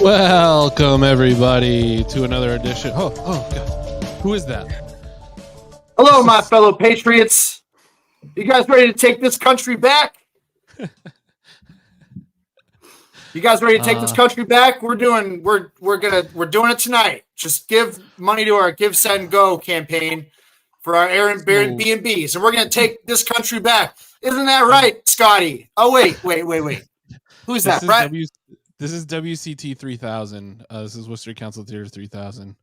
Welcome, everybody, to another edition. Oh, God. Who is that? Hello, my fellow patriots. You guys ready to take this country back? You guys ready to take this country back? We're doing it tonight. Just give money to our Give, Send, Go campaign for our Airbnbs, and we're gonna take this country back. Isn't that right, Scotty? Oh wait. Who's that? Bryan? This is WCT 3000. This is Worcester Council Theater 3000.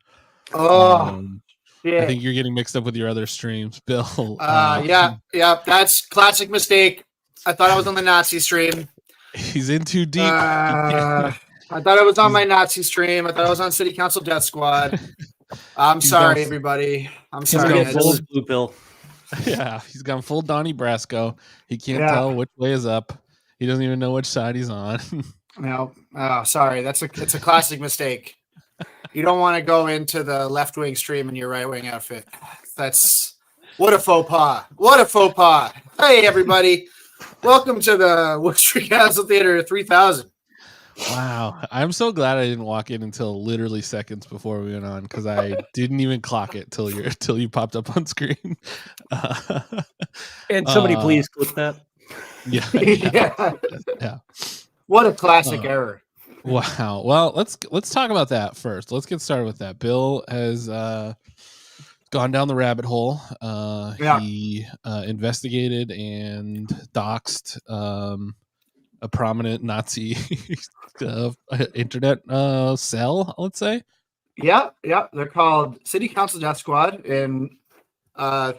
Shit. I think you're getting mixed up with your other streams, Bill. Yeah, that's classic mistake. I thought I was on the Nazi stream. He's in too deep. I thought I was on my Nazi stream. I thought I was on City Council Death Squad. I'm sorry, everybody. I'm sorry. Blue Bill. Yeah, he's gone full Donnie Brasco. He can't tell which way is up. He doesn't even know which side he's on. No, sorry. It's a classic mistake. You don't want to go into the left-wing stream in your right-wing outfit. What a faux pas. What a faux pas. Hey, everybody. Welcome to the Worcester Council Theater 3000. Wow. I'm so glad I didn't walk in until literally seconds before we went on, because I didn't even clock it till you popped up on screen. And somebody please click that. Yeah. What a classic error. Wow. Well, let's talk about that first. Let's get started with that. Bill has gone down the rabbit hole. He investigated and doxed a prominent Nazi internet cell, let's say. Yeah. They're called City Council Death Squad, and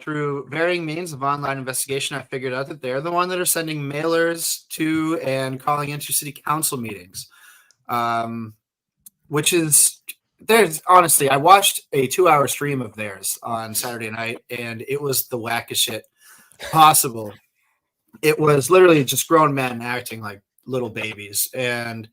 through varying means of online investigation, I figured out that they're the one that are sending mailers to and calling into city council meetings. Which is, honestly, I watched a 2-hour stream of theirs on Saturday night, and it was the wackest shit possible. It was literally just grown men acting like little babies and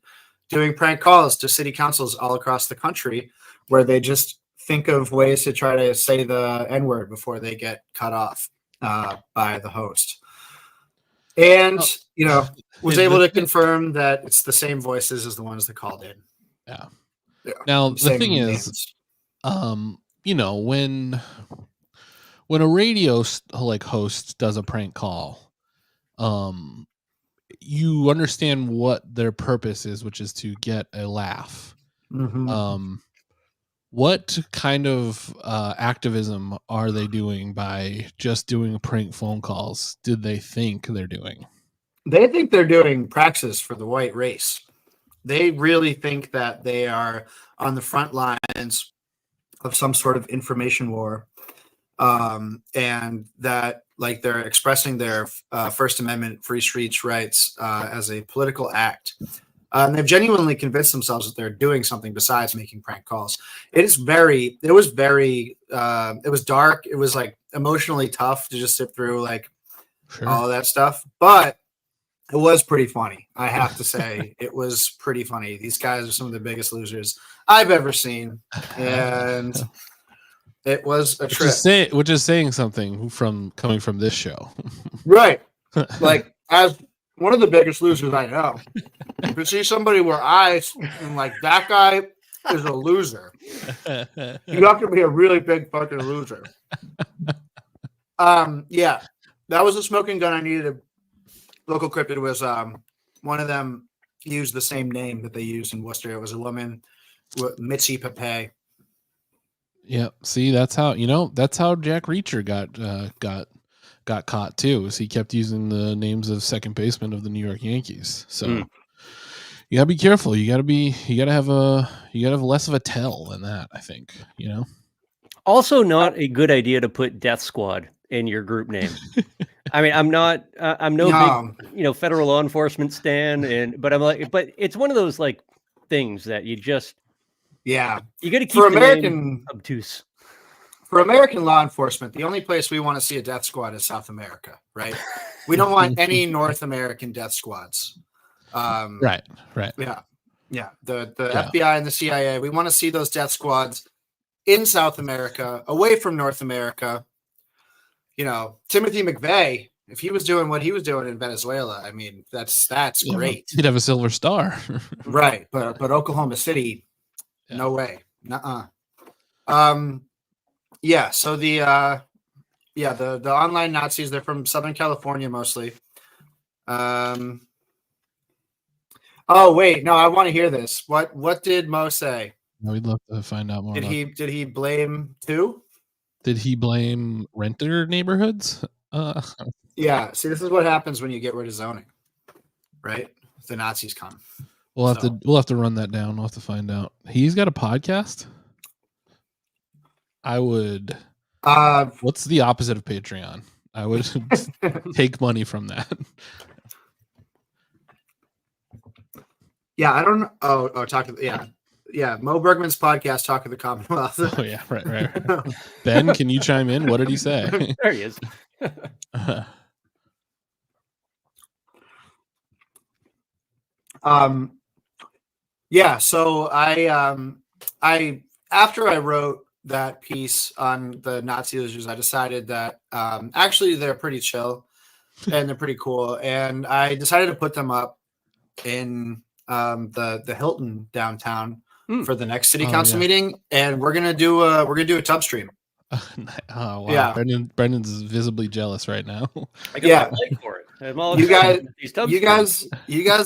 doing prank calls to city councils all across the country, where they just think of ways to try to say the N-word before they get cut off by the host. And, was able to confirm that it's the same voices as the ones that called in. Yeah. Now, the thing is, when a radio host does a prank call, you understand what their purpose is, which is to get a laugh. Mm-hmm. What kind of activism are they doing by just doing prank phone calls? Did they think they're doing? They think they're doing praxis for the white race. They really think that they are on the front lines of some sort of information war, and that they're expressing their First Amendment free speech rights as a political act. And they've genuinely convinced themselves that they're doing something besides making prank calls. It was dark. It was emotionally tough to just sit through all of that stuff, but it was pretty funny. I have to say, it was pretty funny. These guys are some of the biggest losers I've ever seen, and it was a trip. Which is saying something coming from this show, right? As one of the biggest losers I know, to see somebody where I am that guy is a loser. You have to be a really big fucking loser. Yeah, that was a smoking gun I needed. Local cryptid was one of them used the same name that they used in Worcester. It was a woman, Mitzi Pepe. Yeah, see, that's how Jack Reacher got caught too. Is he kept using the names of second baseman of the New York Yankees. So you gotta be careful. You gotta have less of a tell than that, I think. Also, not a good idea to put Death Squad in your group name. I mean, I'm no big, federal law enforcement stan, but it's one of those things that you just, you got to keep the name obtuse. For American law enforcement, the only place we want to see a death squad is South America, right? We don't want any North American death squads. Right. Yeah. The FBI and the CIA, we want to see those death squads in South America, away from North America. Timothy McVeigh if he was doing what he was doing in Venezuela, I mean, that's great. He'd have a silver star. Right. But Oklahoma City, no way. Nuh-uh. Yeah. So the online Nazis, they're from Southern California mostly. Oh wait, no, I want to hear this. What did Mo say? We'd love to find out more. Did he blame who? Did he blame renter neighborhoods? Yeah. See, this is what happens when you get rid of zoning, right? The Nazis come. We'll have to run that down. We'll have to find out. He's got a podcast. I would. What's the opposite of Patreon? I would take money from that. Yeah, I don't know. Oh, talk to Mo Bergman's podcast, Talk of the Commonwealth. Oh yeah, right. Ben, can you chime in? What did he say? There he is. Yeah. So I after I wrote that piece on the Nazi issues, I decided that actually they're pretty chill and they're pretty cool, and I decided to put them up in the Hilton downtown for the next city council meeting, and we're gonna do a tub stream. Oh wow! Yeah, Brendan's visibly jealous right now. I got my leg for it. You guys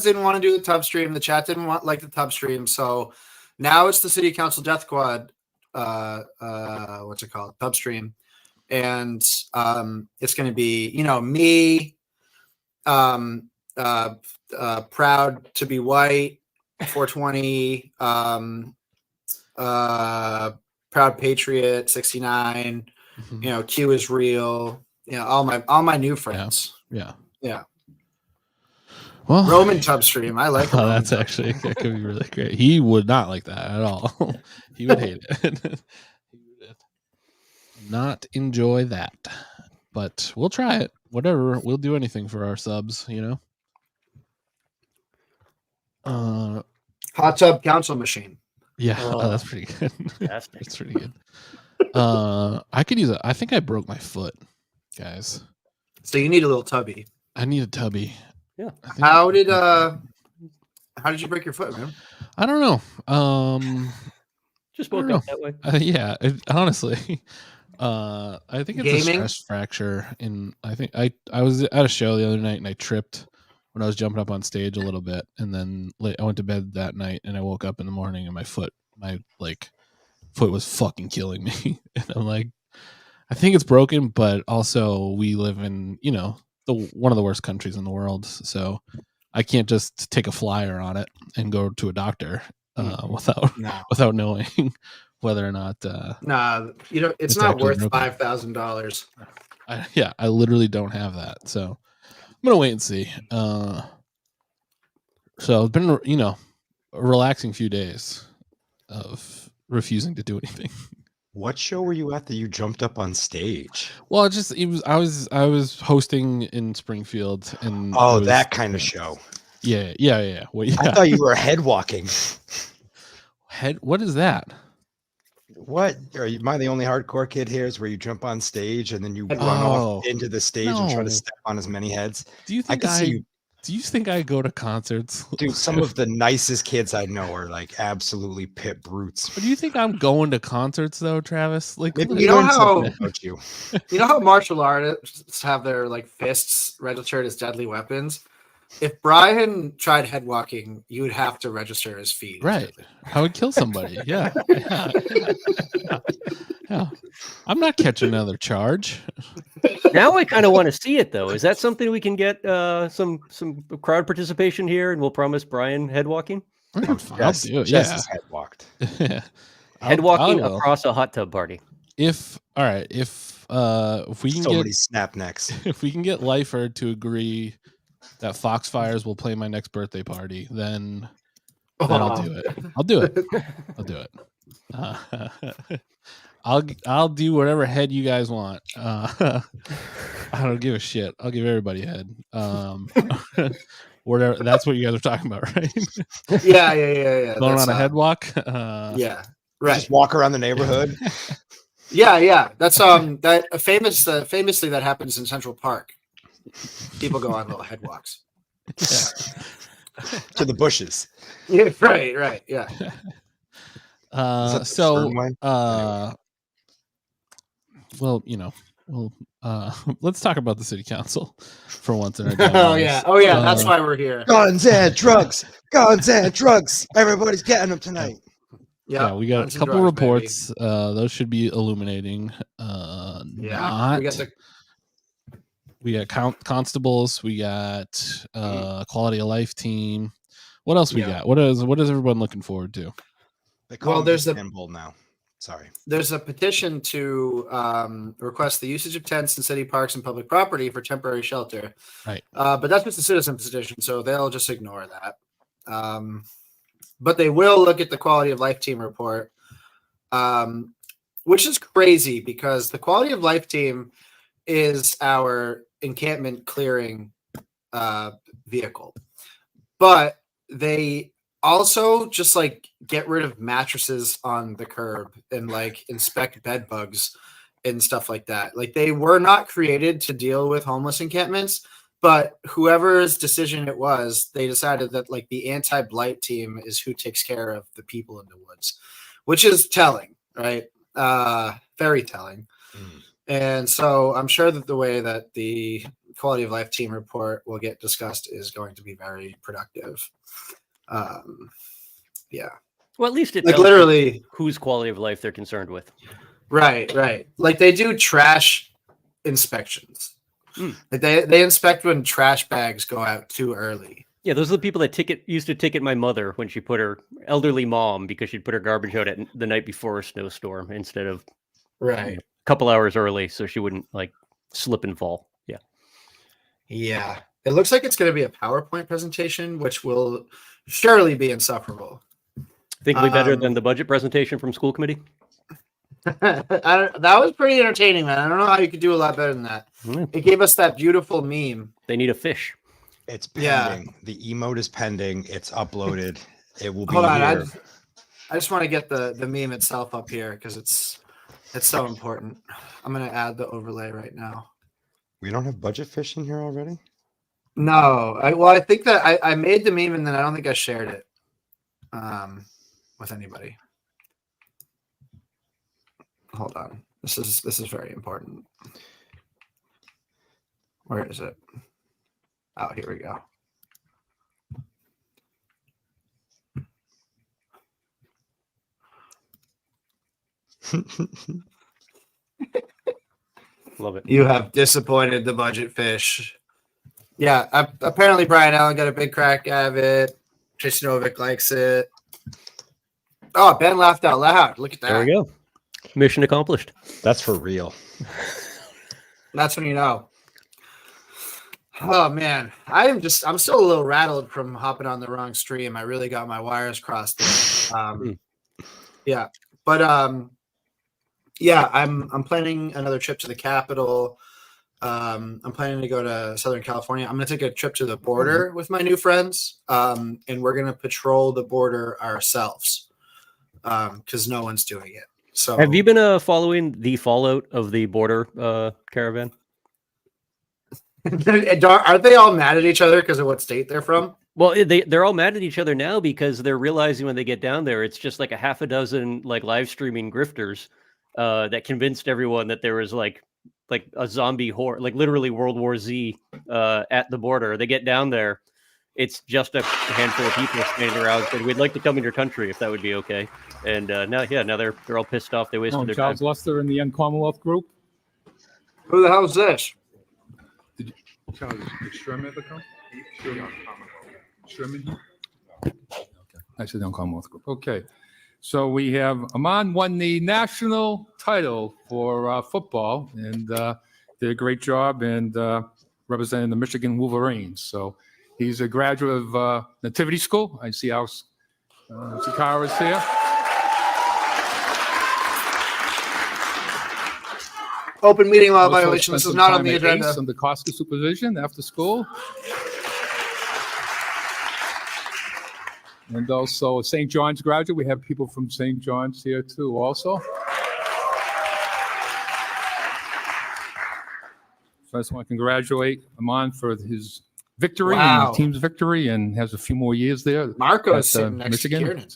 didn't want to do the tub stream. The chat didn't like the tub stream, so now it's the city council death squad. What's it called? Tub stream, and it's going to be me, proud to be white, 420, proud patriot, 69. Q is real. All my new friends. Yeah. Well, Roman tub stream. I like. Oh, that could be really great. He would not like that at all. He would hate it. He would not enjoy that. But we'll try it. Whatever. We'll do anything for our subs. Hot tub council machine. Yeah, that's pretty good. That's pretty good. I could use it. I think I broke my foot, guys. So you need a little tubby. I need a tubby. Yeah. How did you break your foot, man? I don't know. Just woke up that way. Yeah, honestly. I think it's a stress fracture. I think I was at a show the other night and I tripped when I was jumping up on stage a little bit, and then I went to bed that night and I woke up in the morning and my foot was fucking killing me. And I'm like, I think it's broken, but also we live in, one of the worst countries in the world. So I can't just take a flyer on it and go to a doctor without knowing whether or not. It's not worth $5,000. I literally don't have that. So I'm going to wait and see. So it's been, a relaxing few days of refusing to do anything. What show were you at that you jumped up on stage? Well, I was hosting in Springfield, and that kind of show. Yeah. Well, yeah. I thought you were head walking. What is that? What am I the only hardcore kid here? Is where you jump on stage and then you run off into the stage and try to step on as many heads? Do you think Do you think I go to concerts? Dude, some of the nicest kids I know are like absolutely pit brutes. But do you think I'm going to concerts though, Travis? Like, you know how martial artists have their fists registered as deadly weapons? If Bryan tried head walking, you would have to register his feet. Right. I would kill somebody. Yeah. I'm not catching another charge. Now I kind of want to see it though. Is that something we can get some crowd participation here, and we'll promise Bryan head walking? I'll do it. Yeah. Head walked. Head walking across a hot tub party. If we can get snap necks. If we can get Lifer to agree that Foxfires will play my next birthday party, then I'll do it. I'll do it. I'll do whatever head you guys want. I don't give a shit. I'll give everybody a head. Whatever. That's what you guys are talking about, right? Yeah. Going on a head walk. Yeah, right. Just walk around the neighborhood. Yeah. That's famously that happens in Central Park. People go on little headwalks. To the bushes. Yeah, right. Yeah. Well, let's talk about the city council for once in our Oh yeah, that's why we're here. Guns and drugs. Everybody's getting them tonight. Yeah, we got a couple reports. Those should be illuminating. We got constables. We got quality of life team. What else we got? What is everyone looking forward to? There's Istanbul now. Sorry. There's a petition to request the usage of tents in city parks and public property for temporary shelter. Right. But that's just a citizen petition, so they'll just ignore that. But they will look at the quality of life team report, which is crazy because the quality of life team is our encampment clearing vehicle. But they also just like get rid of mattresses on the curb and like inspect bed bugs and stuff like that. Like they were not created to deal with homeless encampments, but whoever's decision it was, they decided that like the anti-blight team is who takes care of the people in the woods, which is telling, right? Very telling. And so I'm sure that the way that the quality of life team report will get discussed is going to be very productive. Yeah. Well, at least it's like literally whose quality of life they're concerned with. Right. Like they do trash inspections. Like they inspect when trash bags go out too early. Yeah, those are the people that used to ticket my mother when she put her elderly mom because she'd put her garbage out the night before a snowstorm instead of a couple hours early, so she wouldn't like slip and fall. Yeah. It looks like it's going to be a PowerPoint presentation, which will surely be insufferable. Think it'll be better than the budget presentation from school committee? That was pretty entertaining, man. I don't know how you could do a lot better than that. It gave us that beautiful meme. They need a fish. It's pending. Yeah. The emote is pending. It's uploaded. It will be Hold on, here. I just want to get the meme itself up here because it's so important. I'm going to add the overlay right now. We don't have budget fish in here already? No. I think that I made the meme and then I don't think I shared it with anybody. Hold on. This is very important. Where is it? Oh, here we go. Love it. You have disappointed the budget fish. Yeah, apparently Brian Allen got a big crack out of it. Jason Novick likes it. Oh, Ben laughed out loud. Look at that. There we go. Mission accomplished. That's for real. That's when you know. Oh man, I'm still a little rattled from hopping on the wrong stream. I really got my wires crossed there. Yeah, but yeah, I'm planning another trip to the Capitol. I'm planning to go to Southern California. I'm going to take a trip to the border with my new friends, and we're going to patrol the border ourselves because no one's doing it. So, have you been following the fallout of the border caravan? Aren't they all mad at each other because of what state they're from? Well, they're all mad at each other now because they're realizing when they get down there, it's just like a half a dozen like live streaming grifters that convinced everyone that there was like a zombie horde, like literally World War Z at the border. They get down there, it's just a handful of people standing around saying, "We'd like to come in your country if that would be okay." And now they're all pissed off. They wasted their Charles time. Lester in the Young Commonwealth group. Who the hell is this? Charles, did Sherman ever come? Sherman? Okay. I said Young Commonwealth group. Okay. So we have Amon won the national title for football and did a great job and representing the Michigan Wolverines. So he's a graduate of Nativity School. I see how Sakara is here. Open meeting law violation. This is not on the agenda. Under Costco supervision after school. And also a St. John's graduate. We have people from St. John's here too also. So I just want to congratulate Amon for his victory Wow. and the team's victory, and has a few more years there. Marco at, is sitting next Michigan. to Kieran.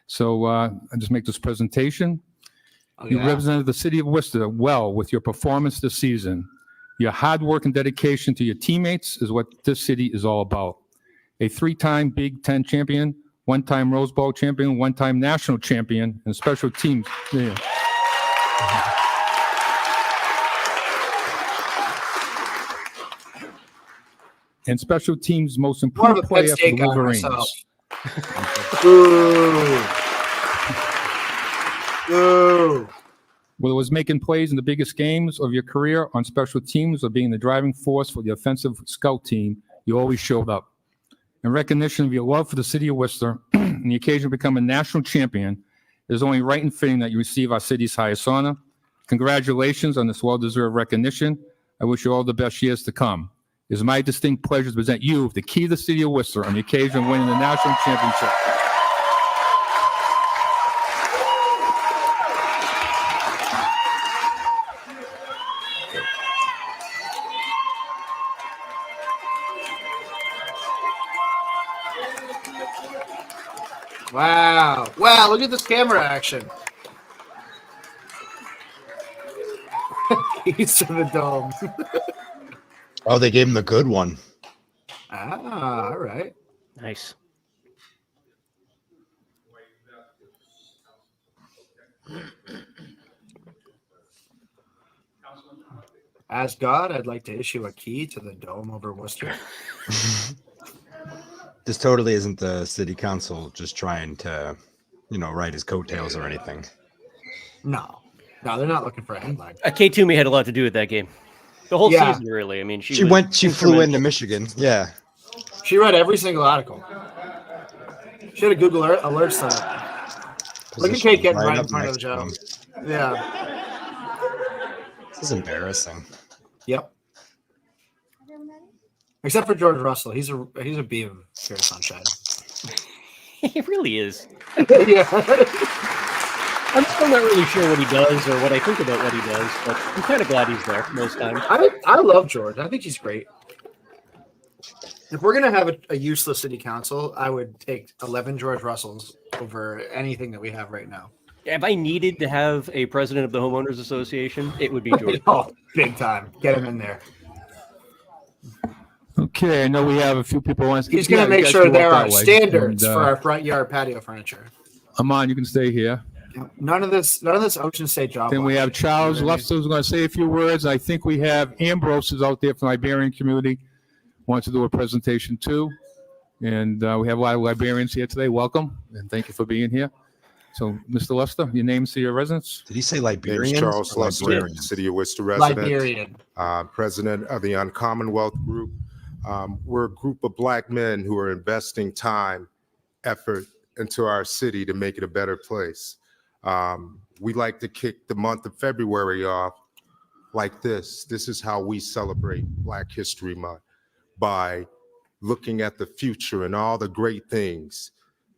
So I just make this presentation. Oh, You yeah. represented the city of Worcester well with your performance this season. Your hard work and dedication to your teammates is what this city is all about. A 3-time Big Ten champion, 1-time Rose Bowl champion, 1-time national champion, and special teams. Yeah. And special teams' most More of improved a Penn player for the State guy Wolverines. myself. Ooh. Ooh. Whether it was making plays in the biggest games of your career on special teams or being the driving force for the offensive scout team, you always showed up. In recognition of your love for the city of Worcester and the occasion to become a national champion, it is only right and fitting that you receive our city's highest honor. Congratulations on this well-deserved recognition. I wish you all the best years to come. It is my distinct pleasure to present you with the key to the city of Worcester on the occasion of winning the national championship. Wow. Wow, look at this camera action. Keys to the dome. Oh, they gave him the good one. Ah, all right. Nice. As God, I'd like to issue a key to the dome over Worcester. This totally isn't the city council just trying to, ride his coattails or anything. No, they're not looking for a headline. K2 had a lot to do with that game. The whole season, really. I mean, she flew into Michigan. Yeah. She read every single article. She had a Google alert set up. Look at Kate getting right in front of the job. Yeah. This is embarrassing. Yep. Except for George Russell. He's a beam of pure sunshine. He really is. Yeah. I'm still not really sure what he does or what I think about what he does, but I'm kind of glad he's there most times. I love George. I think he's great. If we're going to have a useless city council, I would take 11 George Russells over anything that we have right now. If I needed to have a president of the Homeowners Association, it would be George. Oh, big time. Get him in there. Okay, I know we have a few people who want to. He's going to make sure there are standards for our front yard patio furniture. Amon, you can stay here. None of this Ocean State job. Then we have Charles Lester who's going to say a few words. I think we have Ambrose is out there from the Liberian community, wants to do a presentation too. And we have a lot of librarians here today. Welcome and thank you for being here. So, Mr. Lester, your name to your residents? Did he say Liberian? Charles Lester, City of Worcester resident, Liberian. President of the Uncommonwealth Group. We're a group of Black men who are investing time, effort into our city to make it a better place. We like to kick the month of February off like this. This is how we celebrate Black History Month, by looking at the future and all the great things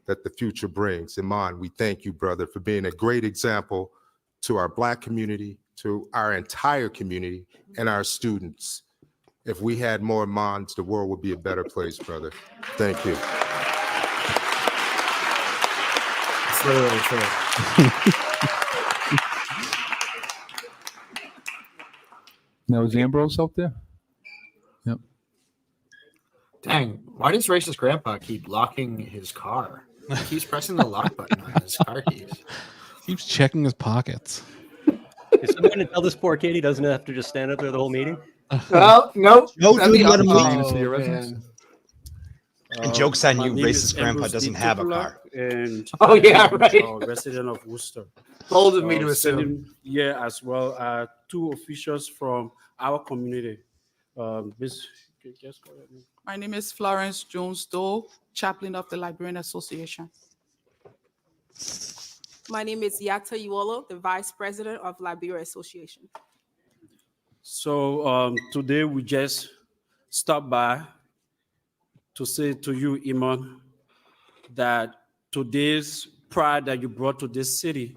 that the future brings. Iman, we thank you, brother, for being a great example to our Black community, to our entire community, and our students. If we had more Imans, the world would be a better place, brother. Thank you. It's literally true. Now, is Ambrose out there? Yep. Dang, why does racist grandpa keep locking his car? He keeps pressing the lock button on his car keys. Keeps checking his pockets. Is someone going to tell this poor kid he doesn't have to just stand up there the whole meeting? Well, nope. No, dude, let him leave. And joke's on you, racist grandpa doesn't have a car. And Oh, yeah, right. Resident of Worcester. Bold of me to assume. Yeah, as well. Two officials from our community. My name is Florence Jones Doe, chaplain of the Liberian Association. My name is Yata Iwolo, the vice president of Liberia Association. So today we just stopped by to say to you, Iman, that today's pride that you brought to this city,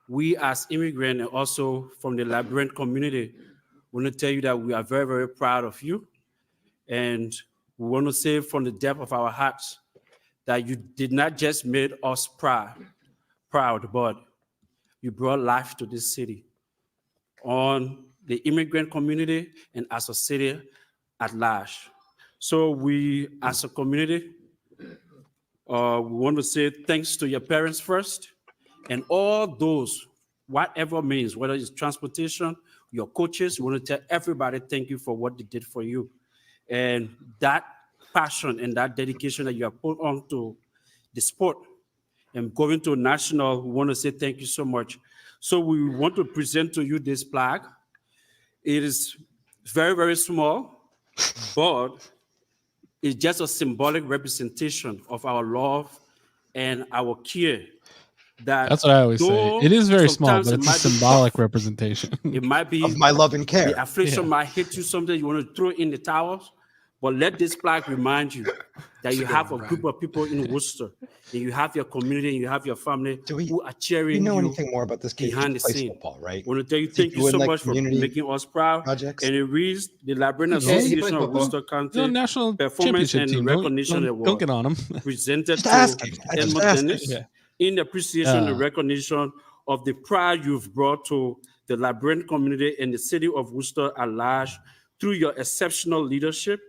we as immigrants and also from the Liberian community, We want to tell you that we are very, very proud of you. And we want to say from the depth of our hearts that you did not just make us proud, but you brought life to this city, on the immigrant community and as a city at large. So we, as a community, we want to say thanks to your parents first, and all those, whatever means, whether it's transportation, your coaches, we want to tell everybody thank you for what they did for you. And that passion and that dedication that you have put on to the sport and going to national, we want to say thank you so much. So we want to present to you this plaque. It is very, very small, but it's just a symbolic representation of our love and our care. That's what I always say. It is very small, but it's a symbolic representation. It might be of my love and care. The affliction might hit you someday. You want to throw in the towels, but let this plaque remind you that you have a group of people in Worcester, and you have your community, and you have your family who are cheering you. Do we know anything more about this kid? Behind the scene, football, right? I want to tell you thank you so much for making us proud. Projects? And it reads the Liberian Association of Worcester County National Performance and team. Recognition Award. Don't get on him. Presented to Edmund Dennis in appreciation and recognition of the pride you've brought to the Liberian community and the city of Worcester at large through your exceptional leadership,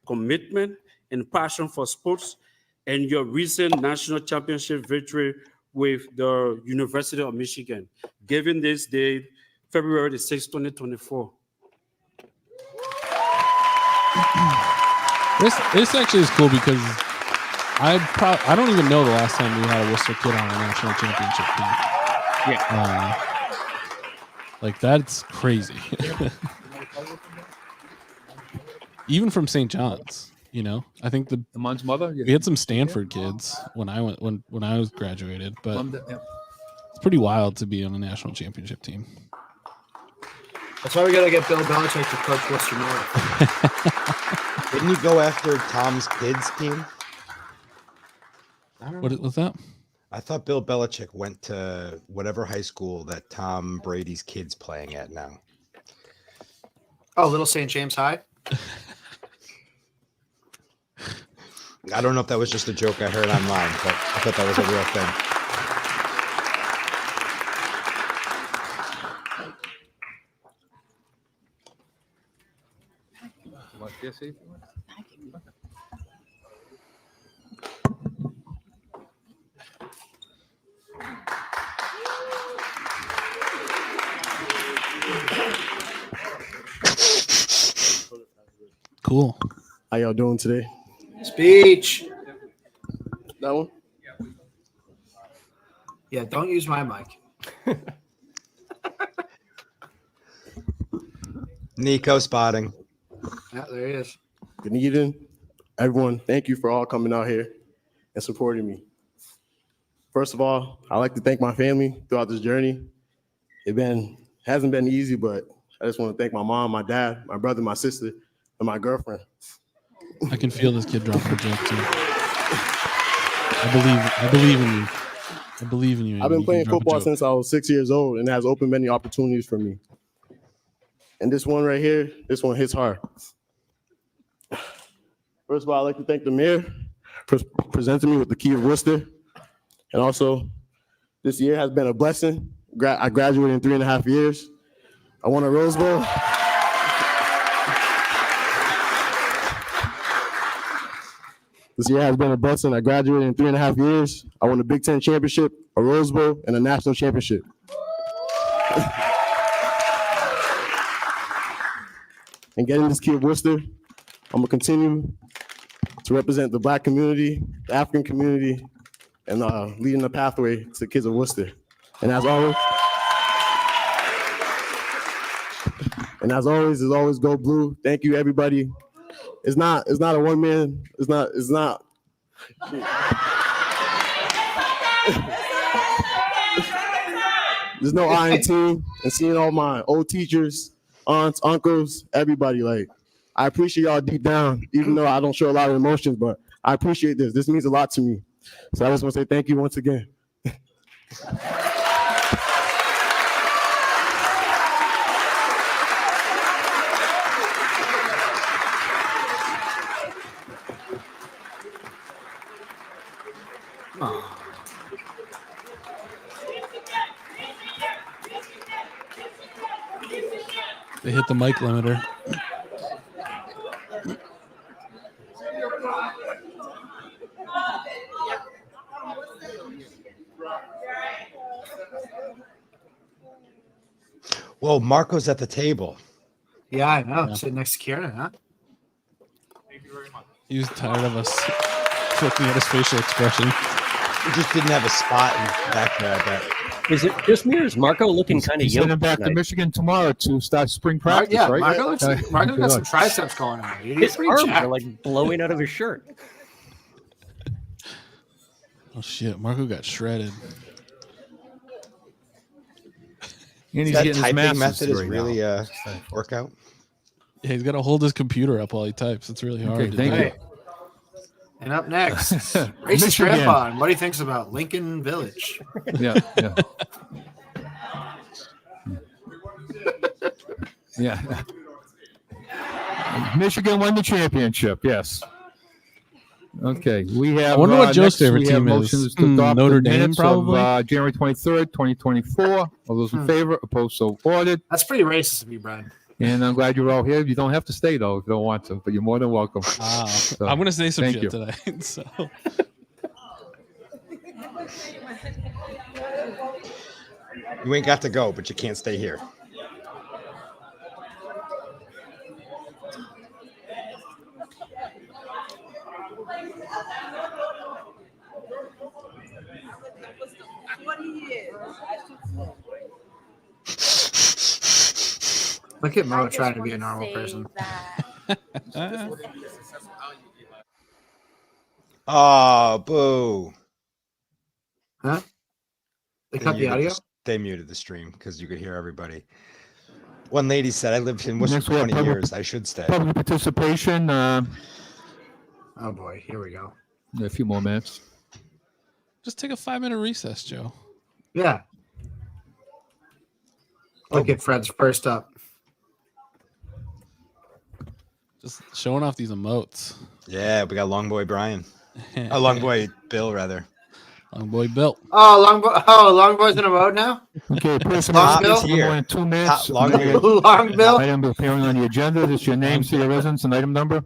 commitment, and passion for sports, and your recent national championship victory with the University of Michigan, given this date, February the 6th, 2024. This actually is cool because I don't even know the last time we had a Worcester kid on a national championship team. Yeah. Like, that's crazy. Even from St. John's, you know, I think the Mon's mother. We had some Stanford kids when I went when I was graduated, but it's pretty wild to be on a national championship team. That's why we gotta get Bill Belichick to coach Worcester North. Didn't you go after Tom's kids team? What was that? I thought Bill Belichick went to whatever high school that Tom Brady's kid's playing at now. Oh, Little St. James High. I don't know if that was just a joke I heard online, but I thought that was a real thing. Cool. How y'all doing today? Speech. That one? Yeah, don't use my mic. Nico spotting. Yeah, there he is. Good evening, everyone. Thank you for all coming out here and supporting me. First of all, I'd like to thank my family throughout this journey. It hasn't been easy, but I just want to thank my mom, my dad, my brother, my sister, and my girlfriend. I can feel this kid dropping a joke too. I believe in you. I believe in you. I've been playing football since I was 6 years old, and it has opened many opportunities for me. And this one right here, this one hits hard. First of all, I'd like to thank the mayor for presenting me with the key of Worcester. And also, this year has been a blessing. I graduated in 3.5 years. I won a Rose Bowl. This year has been a blessing. I graduated in 3.5 years. I won a Big Ten championship, a Rose Bowl, and a national championship. And getting this key of Worcester, I'm gonna continue to represent the Black community, the African community, and leading the pathway to the kids of Worcester. And as always, it's always go blue. Thank you, everybody. It's not a one man. It's not. There's no I in team. And seeing all my old teachers, aunts, uncles, everybody, like, I appreciate y'all deep down, even though I don't show a lot of emotions, but I appreciate this. This means a lot to me. So I just want to say thank you once again. Oh. They hit the mic limiter. Whoa, Marco's at the table. Yeah, I know. Yeah. Sitting next to Kieran, huh? Thank you very much. He was tired of us looking at his facial expression. He just didn't have a spot in the back there, I bet. Is it just me or is Marco looking kind of He's young? heading back to Michigan tomorrow to start spring practice, Yeah, right? Marco got some triceps going on. Dude. He's His pretty arms jacked. are like blowing out of his shirt. Oh shit, Marco got shredded. And he's That getting his typing master's method is degree really now. workout. Yeah, he's got to hold his computer up while he types. It's really hard. Okay, to thank do. you. And up next, racist Michigan. grandpa and what he thinks about Lincoln Village. Yeah, yeah. Yeah. Michigan won the championship, yes. Okay, we have. I wonder what Joe's next favorite we have team is. motions to adopt Notre the Dame, minutes probably? of January 23rd, 2024. All those in favor, opposed, so ordered. That's pretty racist of me, Brian. And I'm glad you're all here. You don't have to stay, though, if you don't want to, but you're more than welcome. So, I'm going to say some thank shit you. tonight. So. You ain't got to go, but you can't stay here. Look at Mo trying to be a normal person. Oh, boo. Huh? They cut the audio? They muted the stream because you could hear everybody. One lady said, I lived in Worcester Next for we have 20 years. I should stay. Public participation, Oh boy, here we go. a few more minutes. Just take a 5-minute recess, Joe. Yeah. Look at Fred's first up. Just showing off these emotes. Yeah, we got Long Boy Brian. Long Boy Bill, rather. Long Boy Bill. Oh, Long Boy's in a mode now? Okay, person Long Bill? more than 2 minutes. Long Item Bill? appearing on the agenda. This is your name, city of residence, and item number.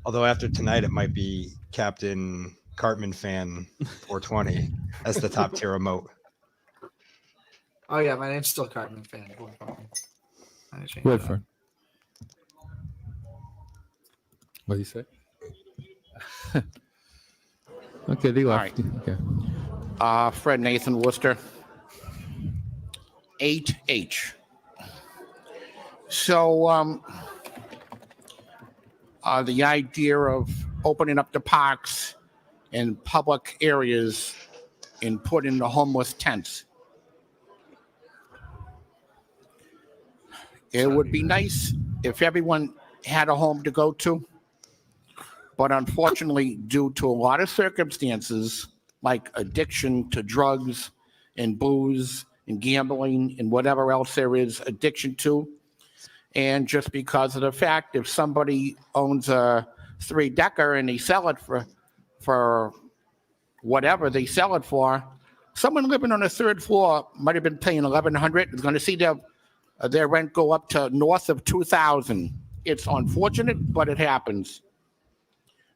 Although after tonight, it might be Captain Cartman Fan 420 as the top tier remote. Oh yeah, my name's still Cartman Fan. Woodford. What do you say? Okay, they left. Okay. Fred Nathan Worcester. 8H. So, the idea of opening up the parks and public areas and putting the homeless tents. It would be nice if everyone had a home to go to. But unfortunately, due to a lot of circumstances, like addiction to drugs and booze and gambling and whatever else there is addiction to, and just because of the fact if somebody owns a 3-decker and they sell it for whatever they sell it for, someone living on the 3rd floor might have been paying $1,100 is going to see their rent go up to north of $2,000. It's unfortunate, but it happens.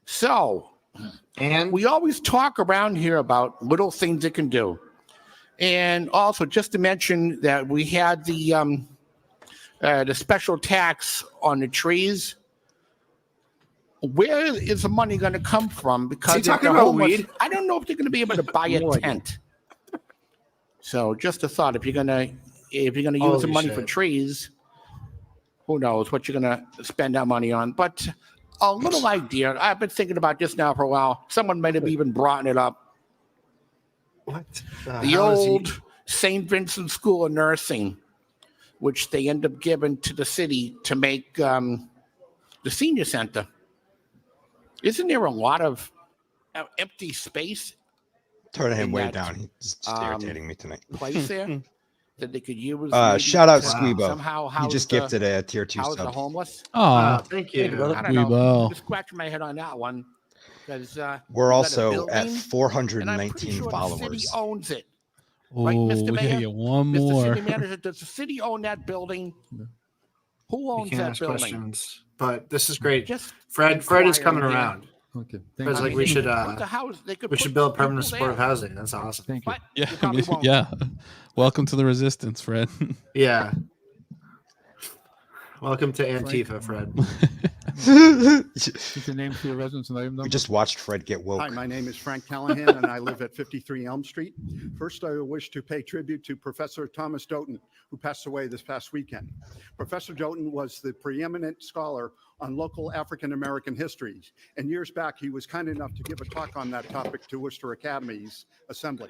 So, and we always talk around here about little things it can do. And also, just to mention that we had the special tax on the trees. Where is the money going to come from? Because is he talking about weed? I don't know if they're going to be able to buy a tent. So, just a thought: if you're going to use the money for trees, who knows what you're going to spend that money on? But a little idea. I've been thinking about this now for a while. Someone might have even brought it up. What? The old St. Vincent School of Nursing, which they end up giving to the city to make the senior center. Isn't there a lot of empty space? Turn him way down. He's just irritating me tonight. Place there that they could use. Shout out Squeebo. Somehow, he just gifted a tier 2 house sub. the homeless. Oh, thank you. I don't know. I'm just scratching my head on that one. Because We're also at and I'm pretty 419 sure the city followers. owns it. Oh, Right, Mr. we gotta Mayor? get one Mr. more. City Manager, does the city own that building? Who You owns can't that ask building? questions, but this is great. Just Fred is inquiring coming here. around. Okay. Fred's I like, mean, we they should could put the house- they could we put should build permanent people supportive there. housing. That's awesome. Thank you. But Yeah, you probably won't. yeah. Welcome to the resistance, Fred. Yeah. Welcome to Antifa, Fred. What's your name for your residence and item number? We just watched Fred get woke. Hi, my name is Frank Callahan, and I live at 53 Elm Street. First, I wish to pay tribute to Professor Thomas Doughton, who passed away this past weekend. Professor Doughton was the preeminent scholar on local African-American history, and years back, he was kind enough to give a talk on that topic to Worcester Academy's assembly.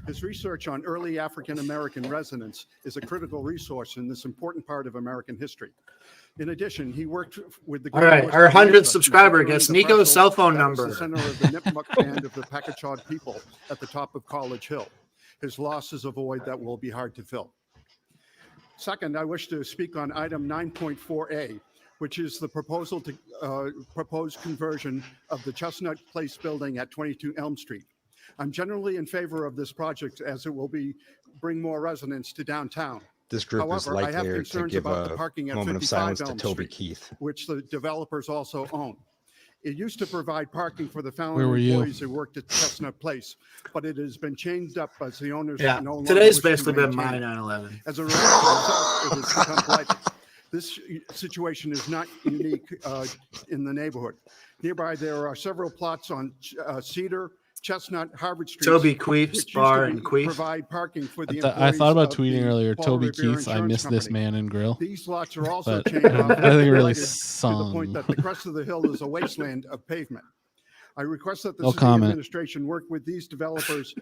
His research on early African-American residents is a critical resource in this important part of American history. In addition, he worked with the... All right, our 100th subscriber gets Nico's cell phone number. The center of the Nipmuc band of the Packagug people at the top of College Hill. His loss is a void that will be hard to fill. Second, I wish to speak on item 9.4A, which is the proposal to proposed conversion of the Chestnut Place building at 22 Elm Street. I'm generally in favor of this project as it will bring more residents to downtown. This group is However, I have likely to concerns give about the a parking at moment of 55 silence to Elm Toby Street, Keith. which the developers also own. It used to provide parking for the Where founding were you? employees who worked at Chestnut Place, but it has been changed up as the owners Yeah, no longer today's wish to basically been my maintain it. 9/11. As a result, it has become blighted. This situation is not unique in the neighborhood. Nearby, there are several plots on Cedar, Chestnut, Harvard Street. Toby Queef's Bar and Queef. Provide parking for the I thought about employees of tweeting the earlier, Paul Toby Revere Keith, I Insurance miss this Company. man and grill. These lots are also But chained off I think it really blighted to the sung. point that the crest of the hill is a wasteland of pavement. I request that the No city comment. administration work with these developers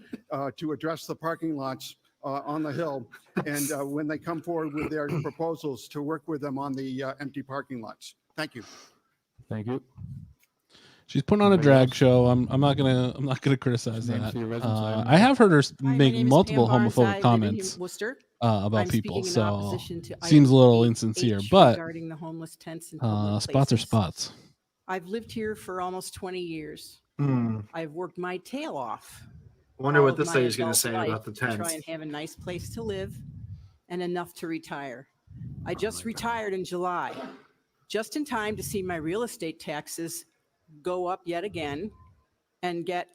to address the parking lots on the hill, and when they come forward with their proposals, to work with them on the empty parking lots. Thank you. Thank you. She's putting on a Anybody drag else? show. I'm not gonna criticize Name that. for your residence, item I have heard her Hi, my make name is multiple Pam Barnes. I homophobic live in comments Worcester. about I'm people, speaking in so opposition to seems a item little 8H insincere. But regarding the homeless tents and public spots are places. spots. I've lived here for almost 20 years. I've worked my tail off. Wonder all what of this my lady's going to adult say life about the to Try tents. and have a nice place to live and enough to retire. Oh I just retired in July, just in time to see my real estate taxes go up yet again and get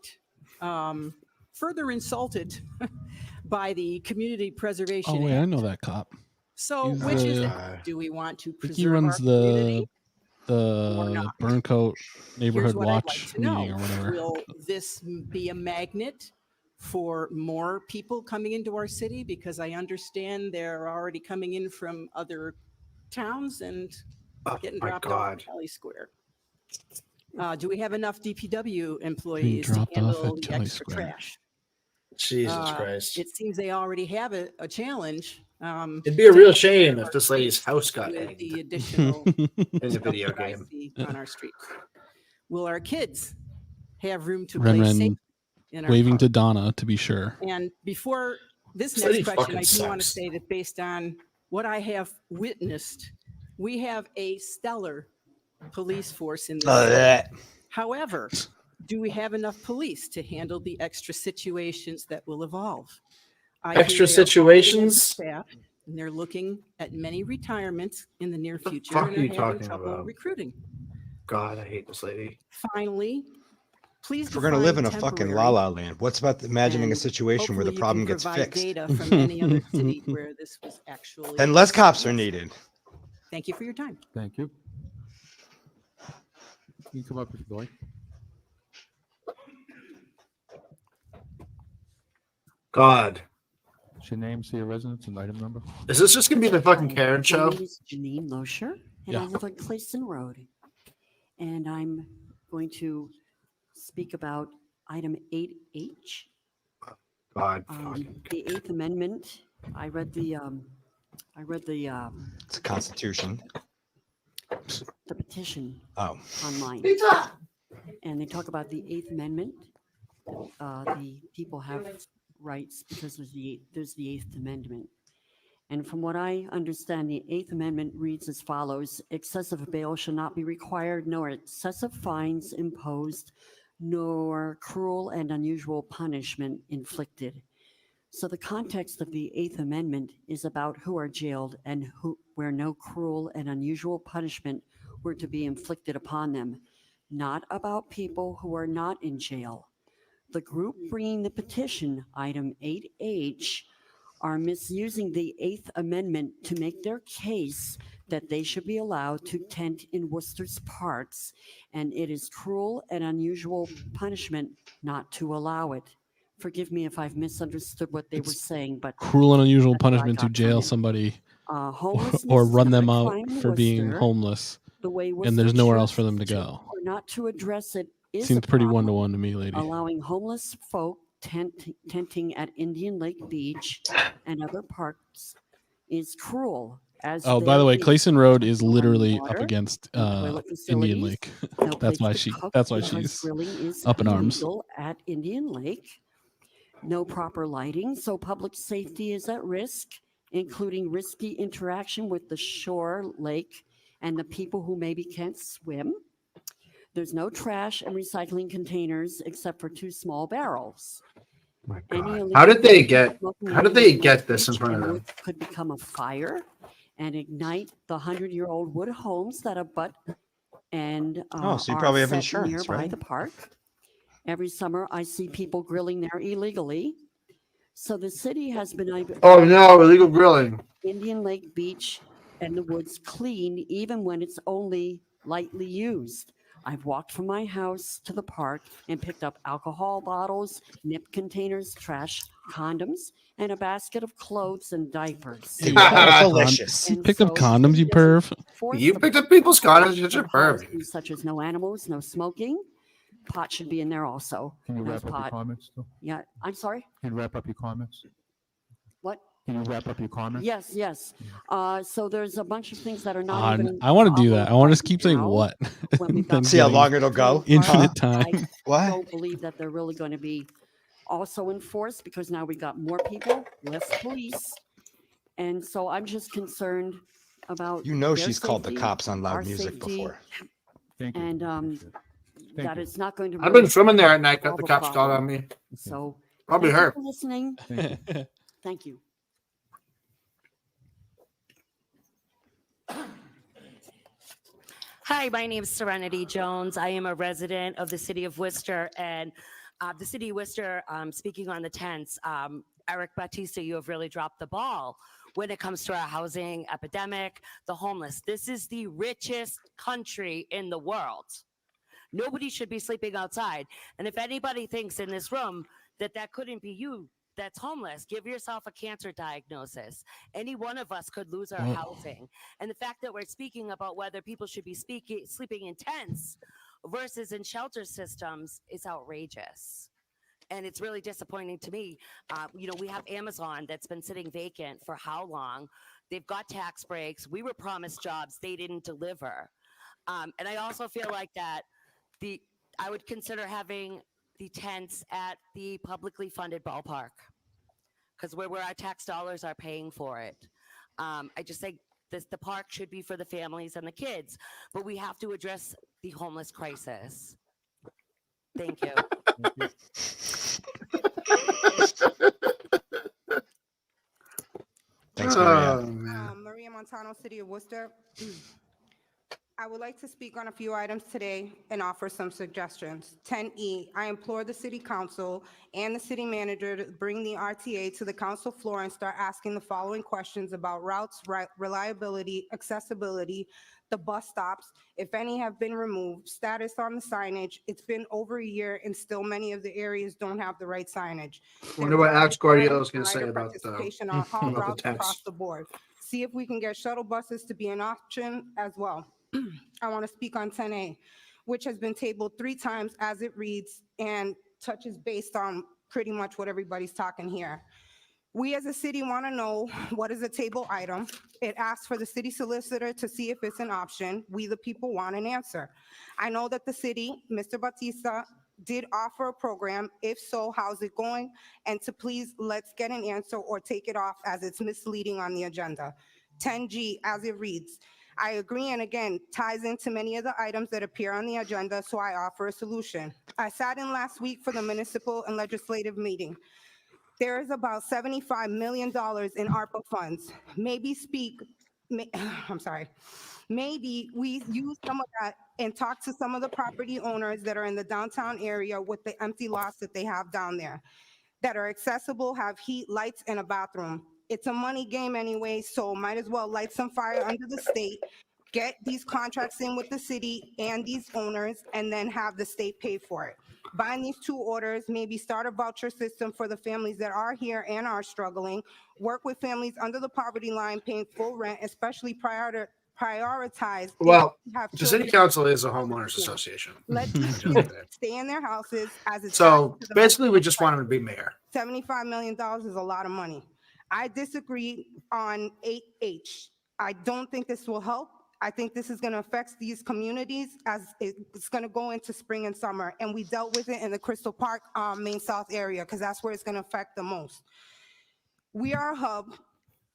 further insulted by the community preservation. Oh wait, I Act. know that cop. So, He's which is it? the- Do we want to I think preserve he runs our community? the Burncoat Neighborhood Here's what I'd like Watch to know. meeting or whatever. Will this be a magnet for more people coming into our city? Because I understand they're already coming in from other towns and getting my dropped off God. at Kelly Square. Do we have enough DPW employees to dropped off handle at the Kelly extra Square. trash? Jesus Christ. It seems they already have a challenge. It'd be a real shame if this lady's house got with egged the additional in the stuff video that I game. see on our streets. Will our kids have room to Ren play Ren safe in our waving park? to Donna to be sure. And before this This next lady question, fucking I do want to sucks. say that based on what I have witnessed, we have a stellar police force in this city. However, do we have enough police to handle the extra situations that will evolve? I hear Extra they are situations? understaffed, and they're looking at many retirements in the near future fuck and are are you having talking trouble about? recruiting. God, I hate this lady. Finally, please If we're gonna live in a define fucking temporary, la la land, what's about imagining a and situation where the hopefully you problem can gets provide fixed? data from any other city where this was actually. Then less cops are needed. Thank you for your time. Thank you. You can come up if you'd like. God. What's your name, say your residence, and item number? Is this just going to be the fucking Karen show? My name is Janine Losher, and I Yeah. live on Clayson Road. And I'm going to speak about item 8H. God. The Eighth Amendment. I read the It's a constitution. the petition Oh. online. And they talk about the Eighth Amendment. The people have rights because there's the Eighth Amendment. And from what I understand, the Eighth Amendment reads as follows: excessive bail shall not be required, nor excessive fines imposed nor cruel and unusual punishment inflicted. So the context of the Eighth Amendment is about who are jailed and where no cruel and unusual punishment were to be inflicted upon them, not about people who are not in jail. The group bringing the petition, item 8H, are misusing the Eighth Amendment to make their case that they should be allowed to tent in Worcester's parks, and it is cruel and unusual punishment not to allow it. Forgive me if I've misunderstood what they were saying, but cruel and unusual punishment to jail somebody or run them out for being homeless, and there's nowhere else for them to go. Or not to address it is Seems a pretty problem. one-to-one to me, lady. Allowing homeless folk tenting at Indian Lake Beach and other parks is cruel. Oh, by the way, Clayson Road is literally up against Indian Lake. That's why she's up in arms. At Indian Lake, no proper lighting, so public safety is at risk, including risky interaction with the shore, lake, and the people who maybe can't swim. There's no trash and recycling containers except for 2 small barrels. How did they get this in front of them? Could become a fire and ignite the 100-year-old wood homes that abut and so you probably have set insurance, nearby right? the park. Every summer, I see people grilling there illegally. So the city has been Oh no, illegal grilling. Indian Lake Beach and the woods clean, even when it's only lightly used. I've walked from my house to the park and picked up alcohol bottles, nip containers, trash, condoms, and a basket of clothes and diapers. Delicious. You picked up condoms, you perv. You picked up people's condoms, you're perv. Such as no animals, no smoking. Pot should be in there also. Can you There's wrap up your pot. comments, though? Yeah, I'm sorry? Can you wrap up your comments? What? Can you wrap up your comments? Yes. So there's a bunch of things that are not even. I want to do that. I want to just keep saying what. See how long it'll go. Infinite time. I don't believe that they're really going to be also enforced because now we got more people, less police. And so I'm just concerned about. You know their she's called the safety, cops on our loud music safety, before. Thank you. And that it's not going to. I've been swimming there at night. Got the cops called on me. So probably thank you her. for listening. Thank you. Hi, my name is Serenity Jones. I am a resident of the city of Worcester, and the city of Worcester, speaking on the tents, Eric Batista, you have really dropped the ball when it comes to our housing epidemic, the homeless. This is the richest country in the world. Nobody should be sleeping outside. And if anybody thinks in this room that that couldn't be you, that's homeless, give yourself a cancer diagnosis. Any one of us could lose our housing. And the fact that we're speaking about whether people should be sleeping in tents versus in shelter systems is outrageous. And it's really disappointing to me. We have Amazon that's been sitting vacant for how long? They've got tax breaks. We were promised jobs. They didn't deliver. And I also feel like that I would consider having the tents at the publicly funded ballpark because where our tax dollars are paying for it. I just think the park should be for the families and the kids, but we have to address the homeless crisis. Thank you. Thanks, Maria. Maria Montano, City of Worcester. I would like to speak on a few items today and offer some suggestions. 10E, I implore the City Council and the City Manager to bring the RTA to the Council floor and start asking the following questions about routes, reliability, accessibility, the bus stops, if any have been removed, status on the signage. It's been over a year and still many of the areas don't have the right signage. I wonder what Alex Guardiola is going to say about participation on haul about routes the across tents. the board. See if we can get shuttle buses to be an option as well. I want to speak on 10A, which has been tabled 3 times as it reads and touches based on pretty much what everybody's talking here. We as a city want to know what is a table item. It asks for the city solicitor to see if it's an option. We, the people, want an answer. I know that the city, Mr. Batista, did offer a program. If so, how's it going? And to please, let's get an answer or take it off as it's misleading on the agenda. 10G, as it reads, I agree, and again, ties into many of the items that appear on the agenda, so I offer a solution. I sat in last week for the municipal and legislative meeting. There is about $75 million in ARPA funds. Maybe we use some of that and talk to some of the property owners that are in the downtown area with the empty lots that they have down there that are accessible, have heat, lights, and a bathroom. It's a money game anyway, so might as well light some fire under the state, get these contracts in with the city and these owners, and then have the state pay for it. Bind these two orders, maybe start a voucher system for the families that are here and are struggling, work with families under the poverty line paying full rent, especially prioritize. Well, the city council is a homeowners association. Let these kids stay in their houses as it's So basically, we just want him to be mayor. $75 million is a lot of money. I disagree on 8H. I don't think this will help. I think this is going to affect these communities as it's going to go into spring and summer. And we dealt with it in the Crystal Park, Main South area, because that's where it's going to affect the most. We are a hub,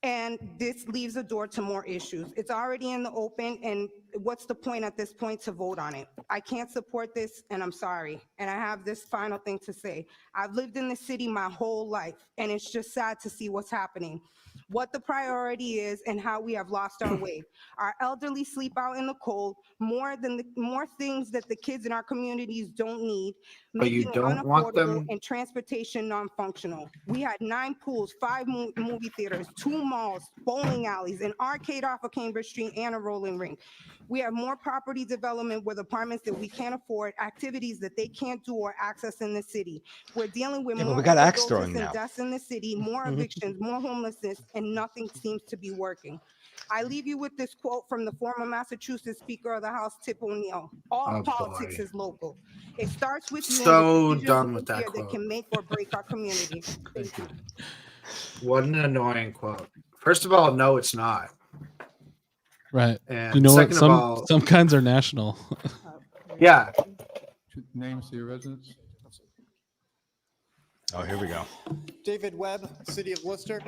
and this leaves a door to more issues. It's already in the open, and what's the point at this point to vote on it? I can't support this, and I'm sorry. And I have this final thing to say. I've lived in the city my whole life, and it's just sad to see what's happening, what the priority is, and how we have lost our way. Our elderly sleep out in the cold, more things that the kids in our communities don't need, But you making it don't want unaffordable them- and transportation non-functional. We had 9 pools, 5 movie theaters, 2 malls, bowling alleys, an arcade off of Cambridge Street, and a rolling rink. We have more property development with apartments that we can't afford, activities that they can't do or access in the city. We're dealing with Yeah, but more we got axe overdoses throwing and now. deaths in the city, more evictions, more homelessness, and nothing seems to be working. I leave you with this quote from the former Massachusetts Speaker of the House, Tip O'Neill. All Oh, politics boy. is local. It starts with you. So and the decisions done you with that hear quote. can make or break our community. Thank you. What an annoying quote. First of all, no, it's not. Right. And You know what? second of all, Some kinds are national. yeah. Names to your residents? Oh, here we go. David Webb, City of Worcester.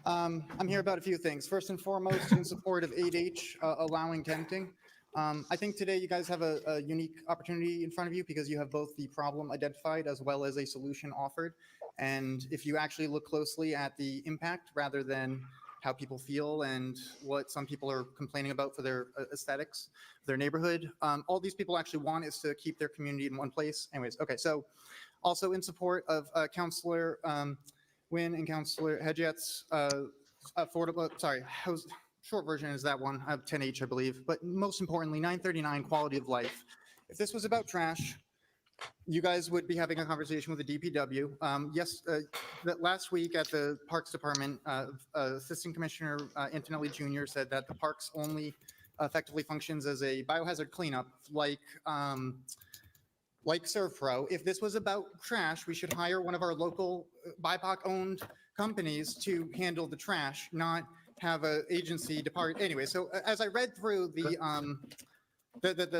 I'm here about a few things. First and foremost, in support of 8H, allowing tenting. I think today you guys have a unique opportunity in front of you because you have both the problem identified as well as a solution offered. And if you actually look closely at the impact rather than how people feel and what some people are complaining about for their aesthetics, their neighborhood, all these people actually want is to keep their community in one place. Anyways, okay, so also in support of Councillor Wynn and Councillor Hedget's affordable, short version is that one, 10H, I believe. But most importantly, 939, quality of life. If this was about trash, you guys would be having a conversation with the DPW. Last week at the Parks Department, Assistant Commissioner Antonelli Jr. said that the parks only effectively functions as a biohazard cleanup, like ServPro. If this was about trash, we should hire one of our local BIPOC-owned companies to handle the trash, not have an agency depart. Anyway, so as I read through the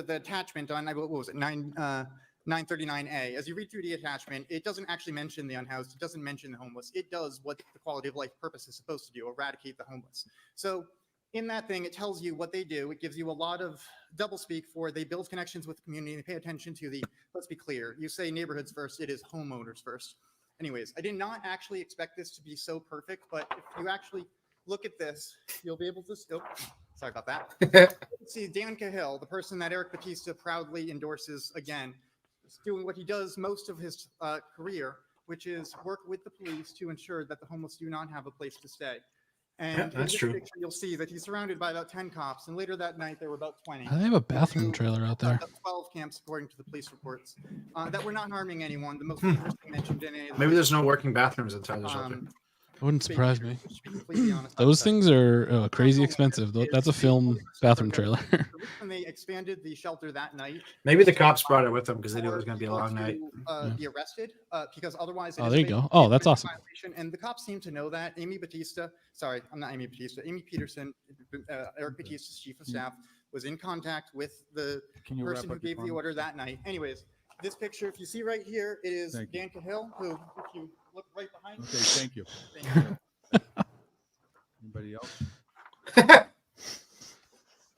attachment on, what was it, 939A, as you read through the attachment, it doesn't actually mention the unhoused, it doesn't mention the homeless. It does what the quality of life purpose is supposed to do, eradicate the homeless. So in that thing, it tells you what they do. It gives you a lot of doublespeak for they build connections with the community and they pay attention to the, let's be clear, you say neighborhoods first, it is homeowners first. Anyways, I did not actually expect this to be so perfect, but if you actually look at this, you'll be able to, sorry about that. See Dan Cahill, the person that Eric Batista proudly endorses again, is doing what he does most of his career, which is work with the police to ensure that the homeless do not have a place to stay. And in that's this true. picture, you'll see that he's surrounded by about 10 cops, and later that night there were about 20. They have a bathroom trailer out there. About 12 camps, according to the police reports, that were not harming anyone. The most dangerous thing mentioned in any of the Maybe there's no working bathrooms inside the shelter. Wouldn't surprise me. completely honest. Those things are crazy expensive. That's a film bathroom trailer. When they expanded the shelter that night, Maybe the cops brought it with them because they knew it was going to be a long night. be arrested because otherwise. Oh, there you go. Oh, that's awesome. And the cops seem to know that. Amy Peterson, Eric Batista's chief of staff, was in contact with the Can you person wrap who up your gave the comment? order that night. Anyways, this picture, if you see right here, it is Thank you. Dan Cahill, who, if you look right behind Okay, you. thank you. Thank you. Anybody else?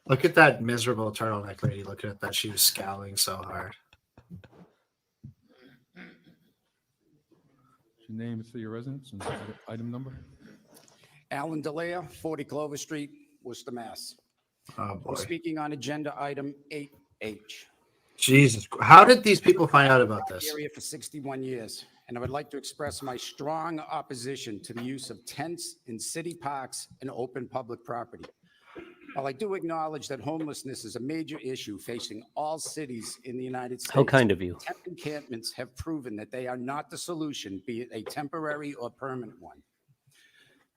Look at that miserable turtleneck lady looking at that. She was scowling so hard. Your name and city of residence and item number? Alan Delia, 40 Clover Street, Worcester, Mass. Oh, boy. I'm speaking on agenda item 8H. Jesus. How did these people find out about this? Area for 61 years, and I would like to express my strong opposition to the use of tents in city parks and open public property. While I do acknowledge that homelessness is a major issue facing all cities in the United States, How kind of you. tent encampments have proven that they are not the solution, be it a temporary or permanent one.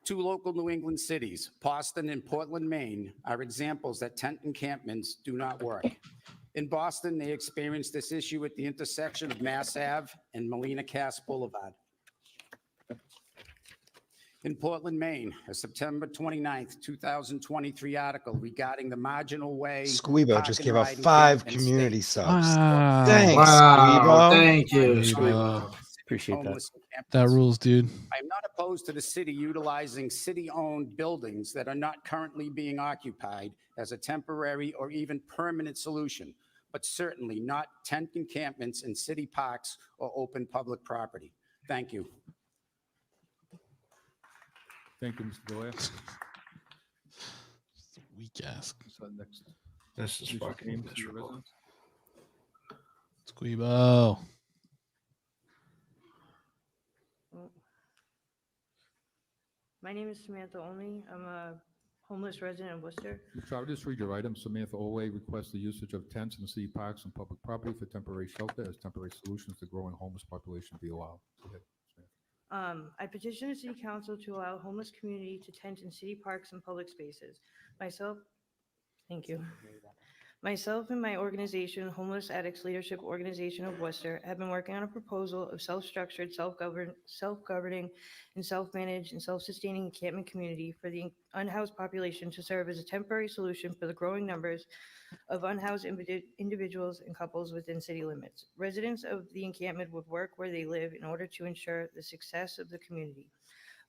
Two local New England cities, Boston and Portland, Maine, are examples that tent encampments do not work. In Boston, they experienced this issue at the intersection of Mass Ave and Melina Cass Boulevard. In Portland, Maine, a September 29th, 2023 article regarding the marginal way. Squeebo just gave out 5 community subs. Wow. Thanks, Wow. Squeebo. Thank you, Squeebo. Appreciate that. Homeless encampments. That rules, dude. I'm not opposed to the city utilizing city-owned buildings that are not currently being occupied as a temporary or even permanent solution, but certainly not tent encampments in city parks or open public property. Thank you. Thank you, Mr. Delia. Weak ass. Next. This is fucking miserable. Squeebo. My name is Samantha Only. I'm a homeless resident of Worcester. I'll just read your item. Samantha Olway requests the usage of tents in city parks and public property for temporary shelter as temporary solutions to growing homeless population be allowed. Go ahead, Samantha. I petitioned the city council to allow homeless community to tent in city parks and public spaces. Thank you. Myself and my organization, Homeless Addicts Leadership Organization of Worcester, have been working on a proposal of self-structured, self-governing, and self-managed and self-sustaining encampment community for the unhoused population to serve as a temporary solution for the growing numbers of unhoused individuals and couples within city limits. Residents of the encampment would work where they live in order to ensure the success of the community.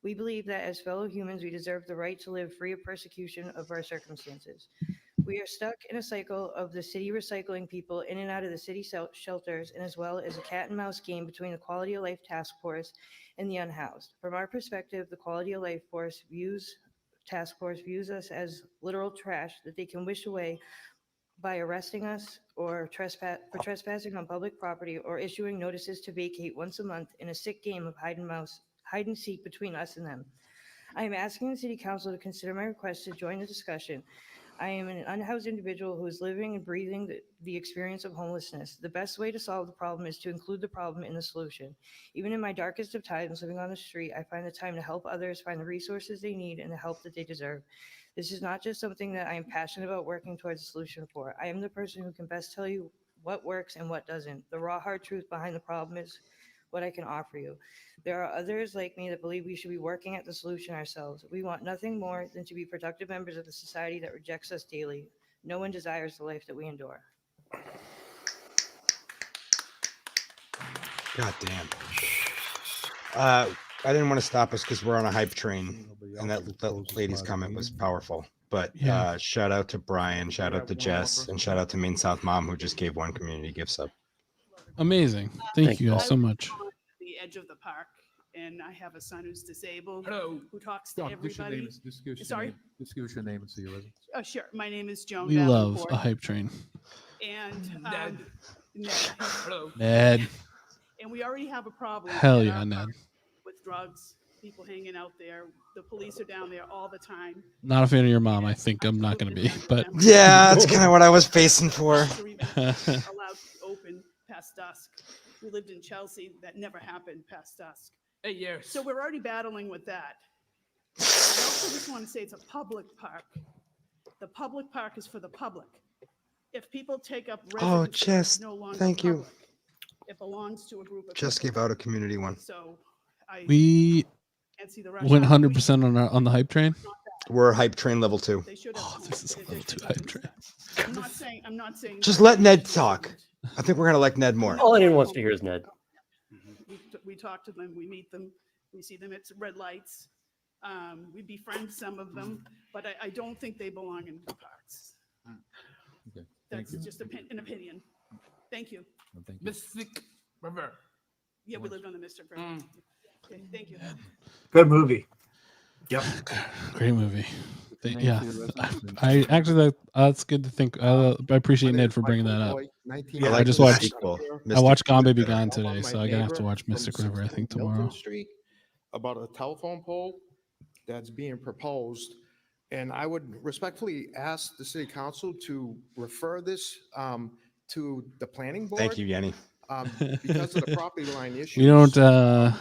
We believe that as fellow humans, we deserve the right to live free of persecution of our circumstances. We are stuck in a cycle of the city recycling people in and out of the city shelters, and as well as a cat and mouse game between the Quality of Life Task Force and the unhoused. From our perspective, the Quality of Life Task Force views us as literal trash that they can wish away by arresting us or trespassing on public property or issuing notices to vacate once a month in a sick game of hide and seek between us and them. I am asking the city council to consider my request to join the discussion. I am an unhoused individual who is living and breathing the experience of homelessness. The best way to solve the problem is to include the problem in the solution. Even in my darkest of times living on the street, I find the time to help others find the resources they need and the help that they deserve. This is not just something that I am passionate about working towards a solution for. I am the person who can best tell you what works and what doesn't. The raw, hard truth behind the problem is what I can offer you. There are others like me that believe we should be working at the solution ourselves. We want nothing more than to be productive members of the society that rejects us daily. No one desires the life that we endure. God damn. I didn't want to stop us because we're on a hype train, and that lady's comment was powerful. But shout out to Brian, shout out to Jess, and shout out to Maine South Mom, who just gave one community gift sub. Amazing. Thank you guys so much. The edge of the park, and I have a son who's disabled. Hello. Who talks to everybody. Sorry. Just give us your name and see your residence. Oh, sure. My name is Joan. We love Davenport. a hype train. And Ned. Hello. Ned. And we already have a problem. Hell in yeah, our Ned. park with drugs, people hanging out there. The police are down there all the time. Not a fan of your mom. I think I'm not going to be, but yeah, that's kind of what I was facing for. Allowed to open past dusk. We lived in Chelsea. That never happened past dusk. 8 years. So we're already battling with that. I also just want to say it's a public park. The public park is for the public. If people take up residence, Jess, it's no longer thank you. public. It belongs to a group of Just people. gave out a community one. So we can't see the went 100% on the hype train. We're hype train level 2. Oh, this is a level 2 hype train. I'm not saying. Just let Ned talk. I think we're gonna like Ned more. All anyone wants to hear is Ned. We talk to them, we meet them, we see them at red lights. We befriend some of them, but I don't think they belong in the parks. That's just an opinion. Thank you. Thank you. Mystic River. Yeah, we lived on the Mystic River. Okay, thank you. Good movie. Yep. Great movie. Thank Yeah, you. I actually that's good to think. I appreciate Ned for bringing that up. I I like just the watched. sequel, I Mystic watched Gone River. Baby Gone today, so I'm gonna have to watch Mystic River. I think tomorrow. Milton Street about a telephone pole that's being proposed. And I would respectfully ask the city council to refer this to the planning board. Thank you, Yenny. Because of the property line issues. We don't.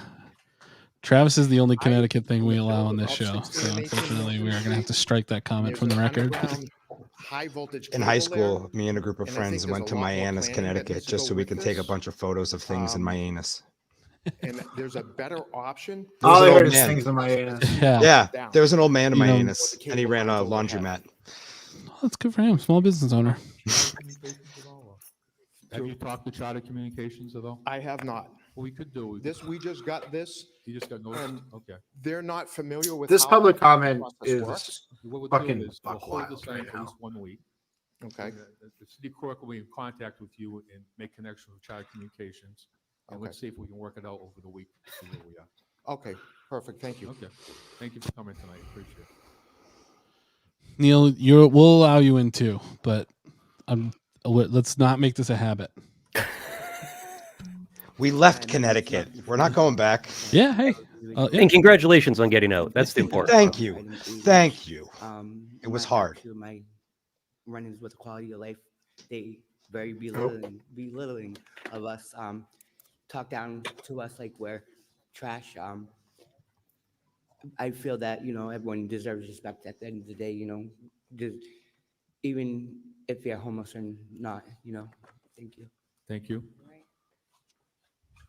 Travis is the only Connecticut thing we allow on this show, so unfortunately, we are gonna have to strike that comment from the record. High voltage In high cable there. school, me and a group of And I think friends there's went a to lot more Mianus, planning that Connecticut, needs to just go so we with can take a this. bunch of photos of things in my anus. And there's a better option. All I an heard old is man. things in my anus. Yeah. There was an old man in my You know- anus, and he ran a laundromat. Oh, that's good for him. Small business owner. Have you talked to Charter Communications at all? I have not. Well, we could do This, we just got this. You just got noticed? and Okay. They're not familiar with This how public the comment process is works. What we'll fucking do is we'll buck hold wild this sign right for at now. least 1 week. Okay. And the city clerk will be in contact with you and make connection with Charter Communications. And let's see if we can work it out over the week to see where we are. Okay, perfect. Thank you. Okay. Thank you for coming tonight. Appreciate it. Neil, we'll allow you in too, but let's not make this a habit. We left Connecticut. We're not going back. Yeah, hey. Yeah. And congratulations on getting out. That's the important. Thank you. Thank you. It was hard. My run-ins with quality of life, they very belittling of us, talk down to us like we're trash. I feel that, everyone deserves respect at the end of the day, even if you're homeless or not, thank you. Thank you.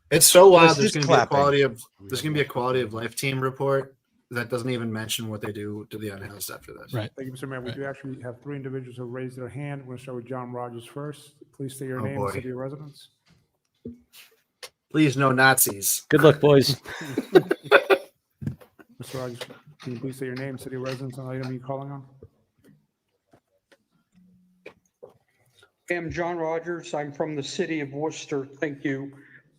It's so wild. There's There's going to clapping. be a quality of life team report that doesn't even mention what they do to the unhoused after this. Right. Thank you, Mr. Mayor. We do actually have 3 individuals who raised their hand. We're going to start with John Rogers first. Please state your Oh, name boy. and city of residence. Please, no Nazis. Good luck, boys. Mr. Rogers, can you please state your name, city of residence, and item you're calling on? I am John Rogers. I'm from the city of Worcester. Thank you.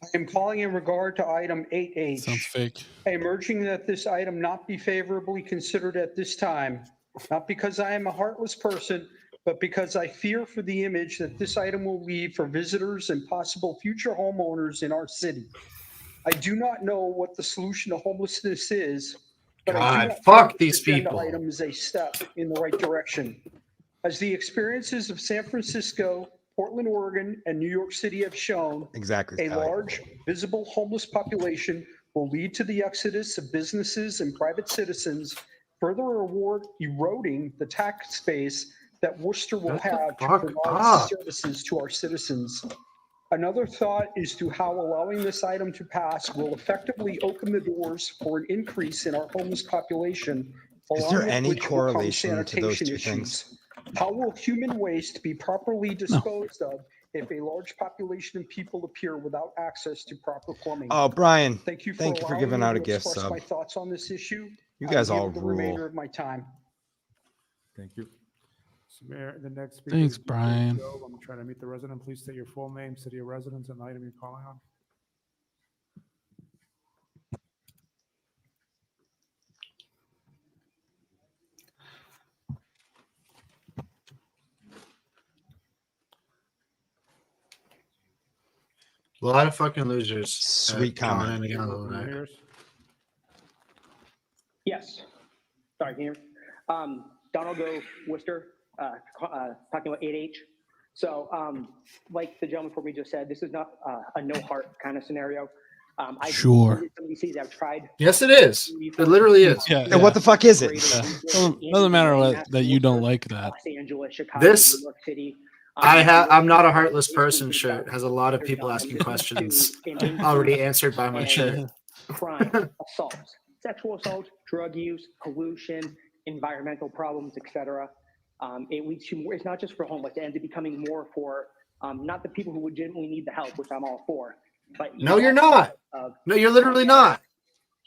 I am calling in regard to item 8H. Sounds fake. I am urging that this item not be favorably considered at this time, not because I am a heartless person, but because I fear for the image that this item will leave for visitors and possible future homeowners in our city. I do not know what the solution to homelessness is, but I do God, not fuck think these this agenda people. item is a step in the right direction. As the experiences of San Francisco, Portland, Oregon, and New York City have shown, Exactly. a large, visible homeless population will lead to the exodus of businesses and private citizens, further eroding the tax base that Worcester will have to fuck provide up. services to our citizens. Another thought is to how allowing this item to pass will effectively open the doors for an increase in our homeless population. Is along there with any which will come correlation to those sanitation two issues. things? How will human waste be properly disposed of if a large population of people appear without access to proper plumbing? Oh, Brian, Thank you thank you for allowing giving me out to a gift express sub. my thoughts on this issue. You I guys yield all the rule. remainder of my time. Thank you. Mr. Mayor, the next speaker. Thanks, is Brian. Joe. I'm trying to meet the resident. Please state your full name, city of residence, and item you're calling on. A lot of fucking losers. Sweet comment. calling in again all night. Yes. Sorry, can you hear me? Donald Go, Worcester, talking about 8H. So, like the gentleman before me just said, this is not a no heart kind of scenario. Sure. Some of these cities I've tried. Yes, it is. It literally is. Yeah. And what the fuck is it? Doesn't matter that you don't like that. Los Angeles, Chicago, This- New York City. I'm not a heartless person shirt has a lot of people asking questions already answered by my shirt. Crime, assaults, sexual assault, drug use, pollution, environmental problems, etc. It leads to more. It's not just for homeless. It ends up becoming more for not the people who legitimately need the help, which I'm all for. But No, you're not. No, you're literally not.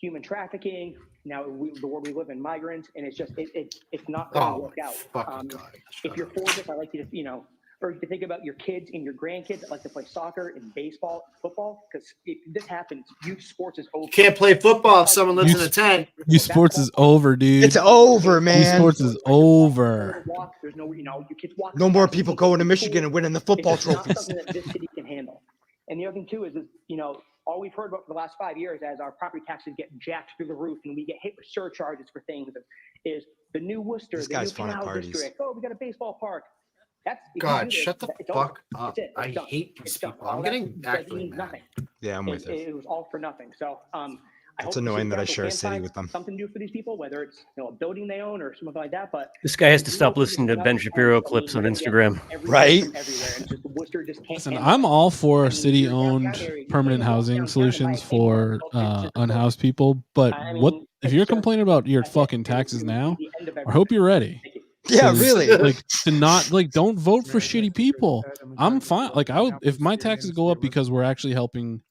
Human trafficking. Now the world we live in, migrants, and it's just it's not going to Oh, work out. fucking God. If you're for this, I'd like you to or you can think about your kids and your grandkids that like to play soccer and baseball, football. Because if this happens, youth sports is over. You can't play football if someone lives in a tent. Youth sports is over, dude. It's over, man. Youth sports is over. Walk, there's no, your kids walk. No more people going to Michigan and winning the football It's not trophies. something that this city can handle. And the other thing too is all we've heard about for the last 5 years as our property taxes get jacked through the roof and we get hit with surcharges for things is the new Worcester, These the guys new fun at canal parties. district. Oh, we got a baseball park. That's if you God, do this, shut the it's over. fuck up. That's it. It's I done. hate these It's done. people. All I'm that getting means actually means mad. nothing. Yeah, I'm with It was all for nothing. So I It's hope the annoying city that I council share a can city find with them. something to do for these people, whether it's a building they own or something like that. But This guy has to stop listening to Ben Shapiro clips on Instagram. Right? Listen, I'm all for city-owned permanent housing solutions for unhoused people, but what if you're complaining about your fucking taxes now? I hope you're ready. Yeah, 'Cause, really. Like to not don't vote for shitty people. I'm fine. Like I would if my taxes go up because we're actually helping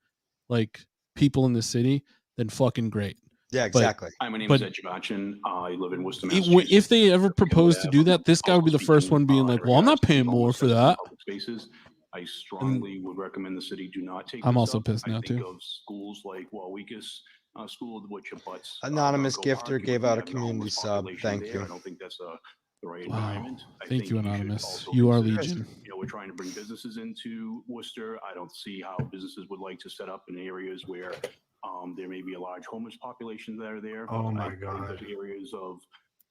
like people in the city, then fucking great. Yeah, But- exactly. Hi, my name but is Ed Jabachin. I live in Worcester, If Massachusetts. they ever propose to do that, this guy would be the first one being like, "Well, I'm not paying more for that." Public spaces. I strongly would recommend the city do not take I'm this also up. pissed I now, think too. of schools like Wauwikis School, which abuts Anonymous Bronco gifter Park. gave We out a have community homeless sub. population Thank there. you. I don't think that's the right Wow. environment. I Thank think you, should Anonymous. also You are consider, legion. we're trying to bring businesses into Worcester. I don't see how businesses would like to set up in areas where there may be a large homeless population that are there. Oh my I think God. there's areas of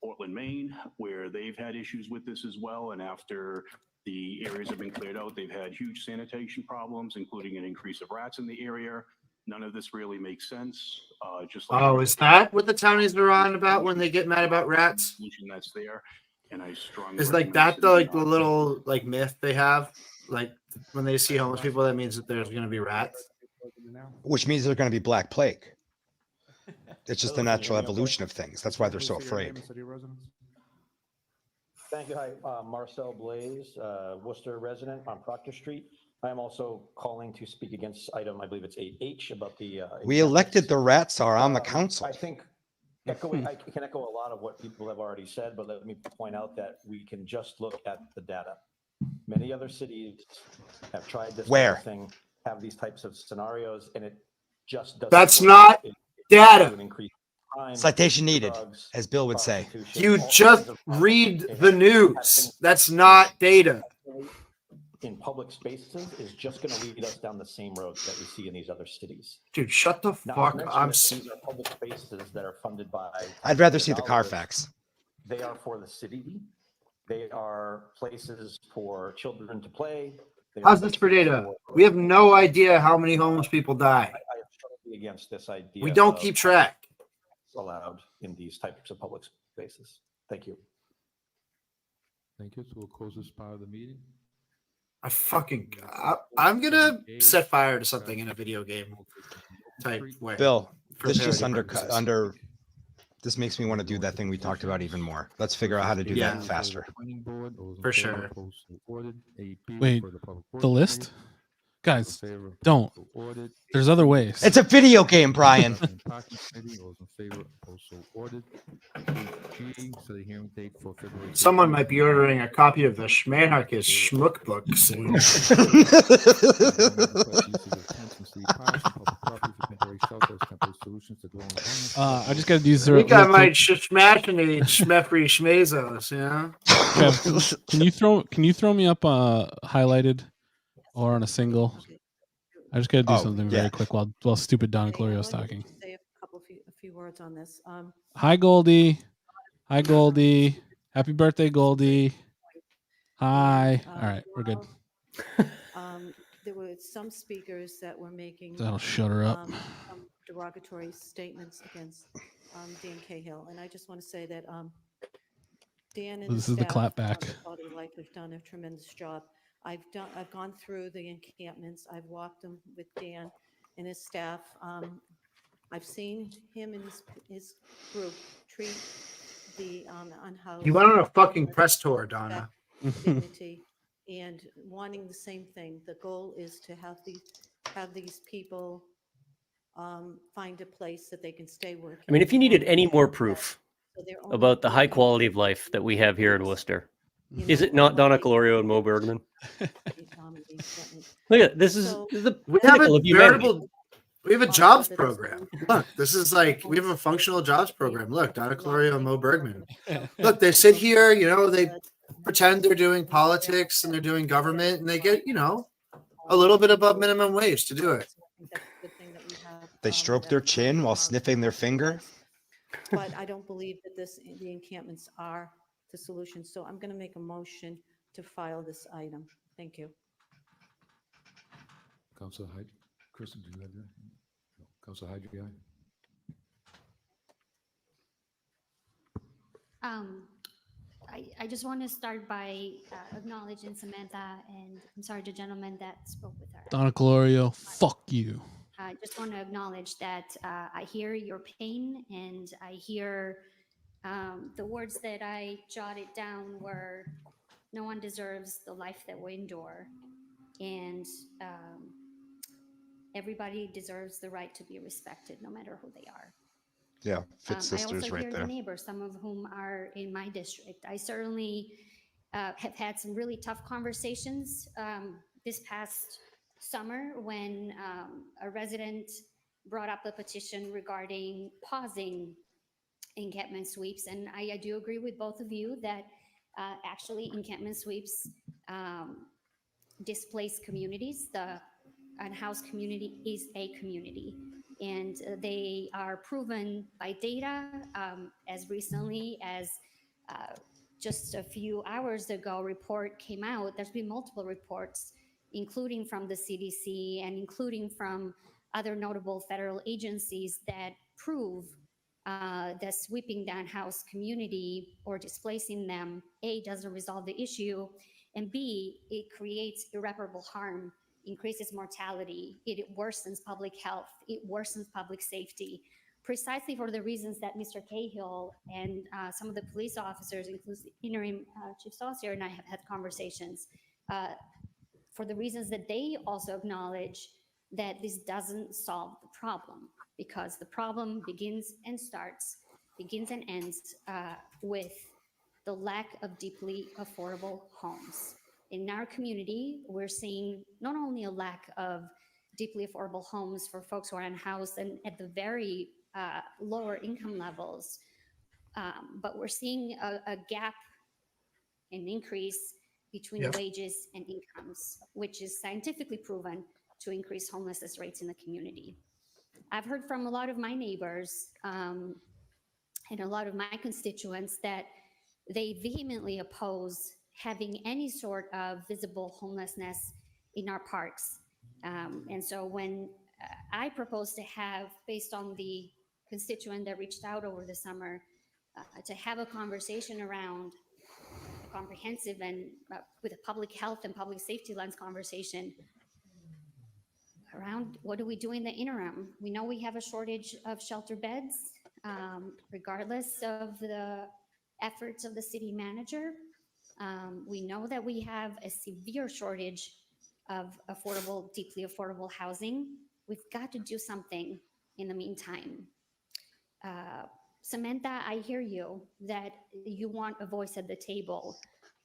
Portland, Maine, where they've had issues with this as well. And after the areas have been cleared out, they've had huge sanitation problems, including an increase of rats in the area. None of this really makes sense. Just like Oh, is that what the townies are on about when they get mad about rats? solution that's there. And I strongly Is like recommend that the city like the little like myth they have? Like when they see homeless people, that means that there's gonna be rats. Which means they're going to be black plague. It's just the natural evolution of things. That's why they're so afraid. Thank you. Hi, Marcel Blaze, Worcester resident on Proctor Street. I am also calling to speak against item, I believe it's 8H about the. We elected the rat czar on the council. I think I can echo a lot of what people have already said, but let me point out that we can just look at the data. Many other cities have tried this Where? type of thing, have these types of scenarios, and it just doesn't. That's work. not It data. to an increased crime, Citation needed, drugs, as Bill would say. prostitution, You all just kinds of problems. read It the has news. That's not data. in public spaces is just going to lead us down the same road that we see in these other cities. Dude, shut the Not fuck to mention up. that these are public spaces that are funded by. I'd rather see the dollars. Carfax. They are for the city. They are places for children to play. They are How's this for places data? We have no idea how many homeless people die. I am strongly against this idea. We don't of keep track. allowed in these types of public spaces. Thank you. Thank you. So we'll close this part of the meeting. I'm gonna set fire to something in a video game type way. Bill, for this just parody undercut purposes. this makes me want to do that thing we talked about even more. Let's figure out how to do Yeah. that faster. For sure. Wait, the list? Guys, don't. There's other ways. It's a video game, Brian. Someone might be ordering a copy of the Schmanarchist Schmuck book soon. I just got to do I think I might schmachinate schmeffrey schmazos, you know? Trev, can you throw me up highlighted or on a single? I just got to do something very quick while stupid Donna Glorio's talking. Say a few words on this. Hi Goldie. Hi Goldie. Happy birthday, Goldie. Hi. All right, we're good. There were some speakers that were making That'll shut her up. some derogatory statements against Dan Cahill, and I just want to say that Dan and This the is the staff clap back. of Quality of Life have done a tremendous job. I've gone through the encampments. I've walked them with Dan and his staff. I've seen him and his group treat the unhoused. You went on a fucking press tour, Donna. Dignity and wanting the same thing. The goal is to have these people find a place that they can stay working. I mean, if you needed any more proof So they're only about the high quality of life that we have here in Worcester, Is it not Donna Colorio and Mo Bergman? Look at this is the We have pinnacle a of humanity. veritable. We have a jobs program. Look, this is like we have a functional jobs program. Look, Donna Colorio and Mo Bergman. Look, they sit here. They pretend they're doing politics and they're doing government, and they get a little bit above minimum wage to do it. They stroke their chin while sniffing their finger. But I don't believe that the encampments are the solution. So I'm going to make a motion to file this item. Thank you. Councilor Hyde, Kristen, do you have that? No. Councilor Hyde, you got it? I just want to start by acknowledging Samantha, and I'm sorry to the gentleman that spoke with her. Donna Colorio, fuck you. I just want to acknowledge that I hear your pain, and I hear the words that I jotted down were, no one deserves the life that we endure, and everybody deserves the right to be respected, no matter who they are. Yeah, Fit I Sisters also right hear there. the neighbors, some of whom are in my district. I certainly have had some really tough conversations this past summer when a resident brought up a petition regarding pausing encampment sweeps. And I do agree with both of you that actually encampment sweeps displace communities. The unhoused community is a community. And they are proven by data as recently as just a few hours ago, a report came out. There's been multiple reports, including from the CDC and including from other notable federal agencies that prove that sweeping the unhoused community or displacing them, A, doesn't resolve the issue, and B, it creates irreparable harm, increases mortality, it worsens public health, it worsens public safety, precisely for the reasons that Mr. Cahill and some of the police officers, including interim Chief Saucier and I have had conversations, for the reasons that they also acknowledge that this doesn't solve the problem, because the problem begins and ends with the lack of deeply affordable homes. In our community, we're seeing not only a lack of deeply affordable homes for folks who are unhoused and at the very lower income levels, but we're seeing a gap, an increase between wages and incomes, which is scientifically proven to increase homelessness rates in the community. I've heard from a lot of my neighbors and a lot of my constituents that they vehemently oppose having any sort of visible homelessness in our parks. And so when I propose to have, based on the constituent that reached out over the summer, to have a conversation around a comprehensive and with a public health and public safety lens conversation around what do we do in the interim? We know we have a shortage of shelter beds, regardless of the efforts of the city manager. We know that we have a severe shortage of affordable, deeply affordable housing. We've got to do something in the meantime. Samantha, I hear you that you want a voice at the table,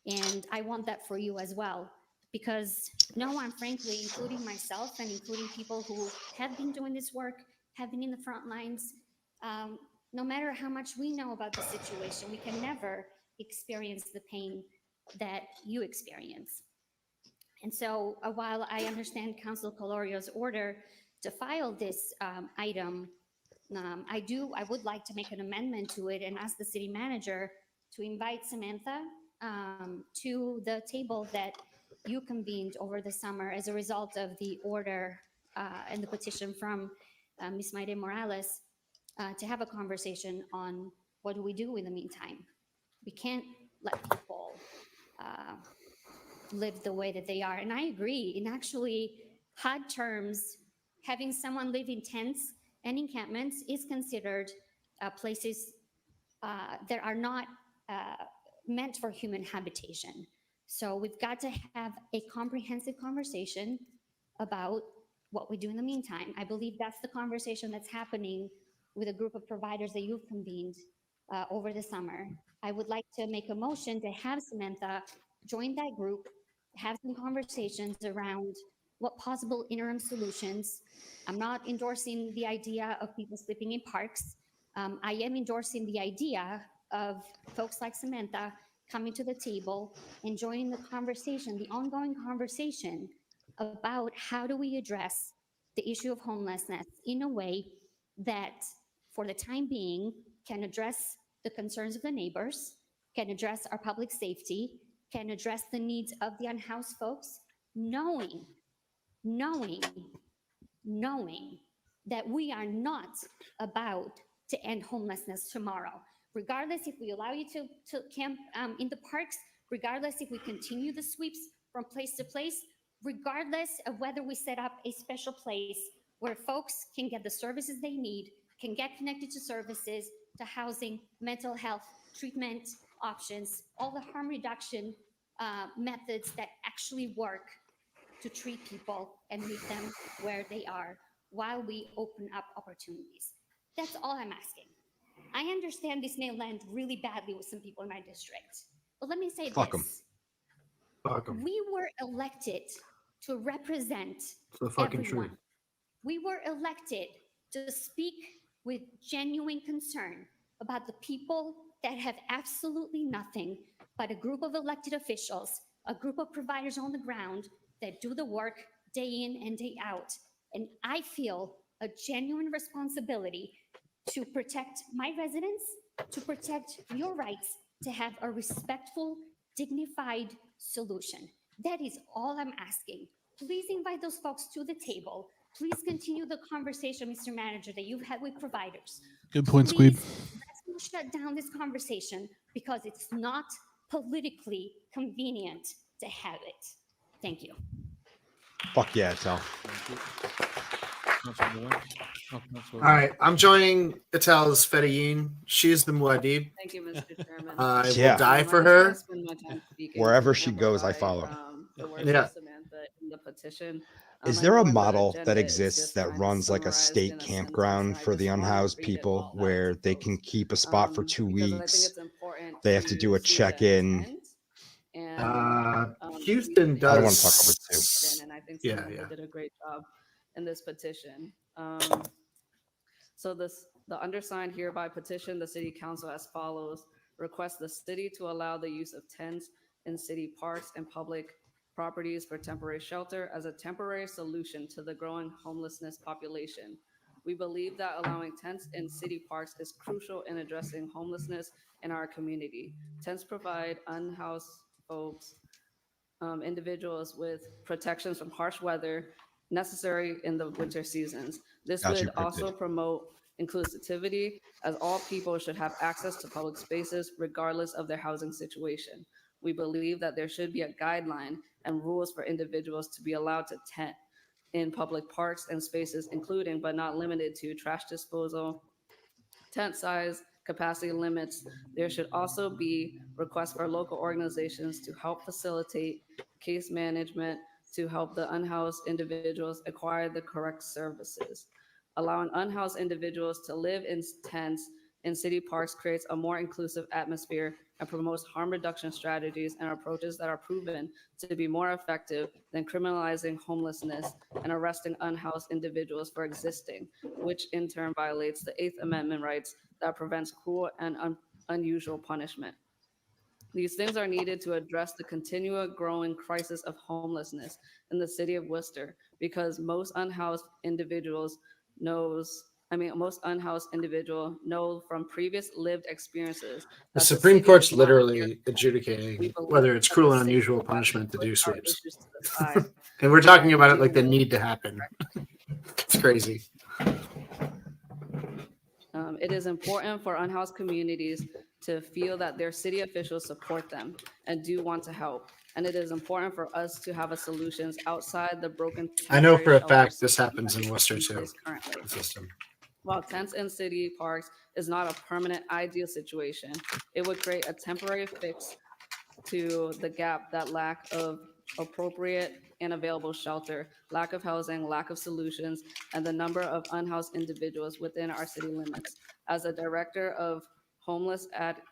and I want that for you as well, because no one, frankly, including myself and including people who have been doing this work, have been in the front lines, no matter how much we know about the situation, we can never experience the pain that you experience. And so while I understand Councilor Colorio's order to file this item, I would like to make an amendment to it and ask the city manager to invite Samantha to the table that you convened over the summer as a result of the order and the petition from Ms. Mayde Morales to have a conversation on what do we do in the meantime. We can't let people live the way that they are. And I agree, in actually HUD terms, having someone live in tents and encampments is considered places that are not meant for human habitation. So we've got to have a comprehensive conversation about what we do in the meantime. I believe that's the conversation that's happening with a group of providers that you've convened over the summer. I would like to make a motion to have Samantha join that group, have some conversations around what possible interim solutions. I'm not endorsing the idea of people sleeping in parks. I am endorsing the idea of folks like Samantha coming to the table and joining the conversation, the ongoing conversation about how do we address the issue of homelessness in a way that, for the time being, can address the concerns of the neighbors, can address our public safety, can address the needs of the unhoused folks, knowing that we are not about to end homelessness tomorrow. Regardless if we allow you to camp in the parks, regardless if we continue the sweeps from place to place, regardless of whether we set up a special place where folks can get the services they need, can get connected to services, to housing, mental health, treatment options, all the harm reduction methods that actually work to treat people and meet them where they are while we open up opportunities. That's all I'm asking. I understand this may land really badly with some people in my district, but let me say Fuck 'em. this. Fuck 'em. We were elected to represent It's the fucking everyone. truth. We were elected to speak with genuine concern about the people that have absolutely nothing but a group of elected officials, a group of providers on the ground that do the work day in and day out. And I feel a genuine responsibility to protect my residents, to protect your rights, to have a respectful, dignified solution. That is all I'm asking. Please invite those folks to the table. Please continue the conversation, Mr. Manager, that you've had with providers. Good point, Squeeb. Let's not shut down this conversation because it's not politically convenient to have it. Thank you. Fuck yeah, Tal. All right, I'm joining Ital's Fedayeen. She's the Muad'Dib. Thank you, Mr. Chairman. I Yeah. will die for I just wanna her. spend my time speaking Wherever to she goes, I provide, follow. the words Yeah. of Samantha in the petition. Is I there know a where the model agenda that is exists just that kinda runs like a summarized state in a sentence, campground and I for the just wanna unhoused read it people all back where to they folks. can keep a spot for 2 Because I think weeks? it's important They have to do a see the check-in. intent and, Houston I don't want to talk does. over two. and I think Yeah, Samantha yeah. did a great job in this petition. So the undersigned hereby petition the city council as follows: request the city to allow the use of tents in city parks and public properties for temporary shelter as a temporary solution to the growing homelessness population. We believe that allowing tents in city parks is crucial in addressing homelessness in our community. Tents provide unhoused folks, individuals with protections from harsh weather necessary in the winter seasons. This Got you, would also Cryptid. promote inclusivity, as all people should have access to public spaces regardless of their housing situation. We believe that there should be a guideline and rules for individuals to be allowed to tent in public parks and spaces, including but not limited to trash disposal, tent size, capacity limits. There should also be requests for local organizations to help facilitate case management to help the unhoused individuals acquire the correct services. Allowing unhoused individuals to live in tents in city parks creates a more inclusive atmosphere and promotes harm reduction strategies and approaches that are proven to be more effective than criminalizing homelessness and arresting unhoused individuals for existing, which in turn violates the Eighth Amendment rights that prevents cruel and unusual punishment. These things are needed to address the continual growing crisis of homelessness in the city of Worcester, because most unhoused individuals know from previous lived experiences. The that Supreme city Court's is not here. literally adjudicating We believe whether it's that cruel the and city unusual will have punishment to do put our sweeps. issues to the side And we're talking and about it deal like they with need to happen. It's crazy. It is important for unhoused communities to feel that their city officials support them and do want to help. And it is important for us to have a solutions outside the broken. I know for a temporary fact this shelter happens in Worcester too. is currently. The system. While tents in city parks is not a permanent ideal situation, it would create a temporary fix to the gap that lack of appropriate and available shelter, lack of housing, lack of solutions, and the number of unhoused individuals within our city limits. As a director of Homeless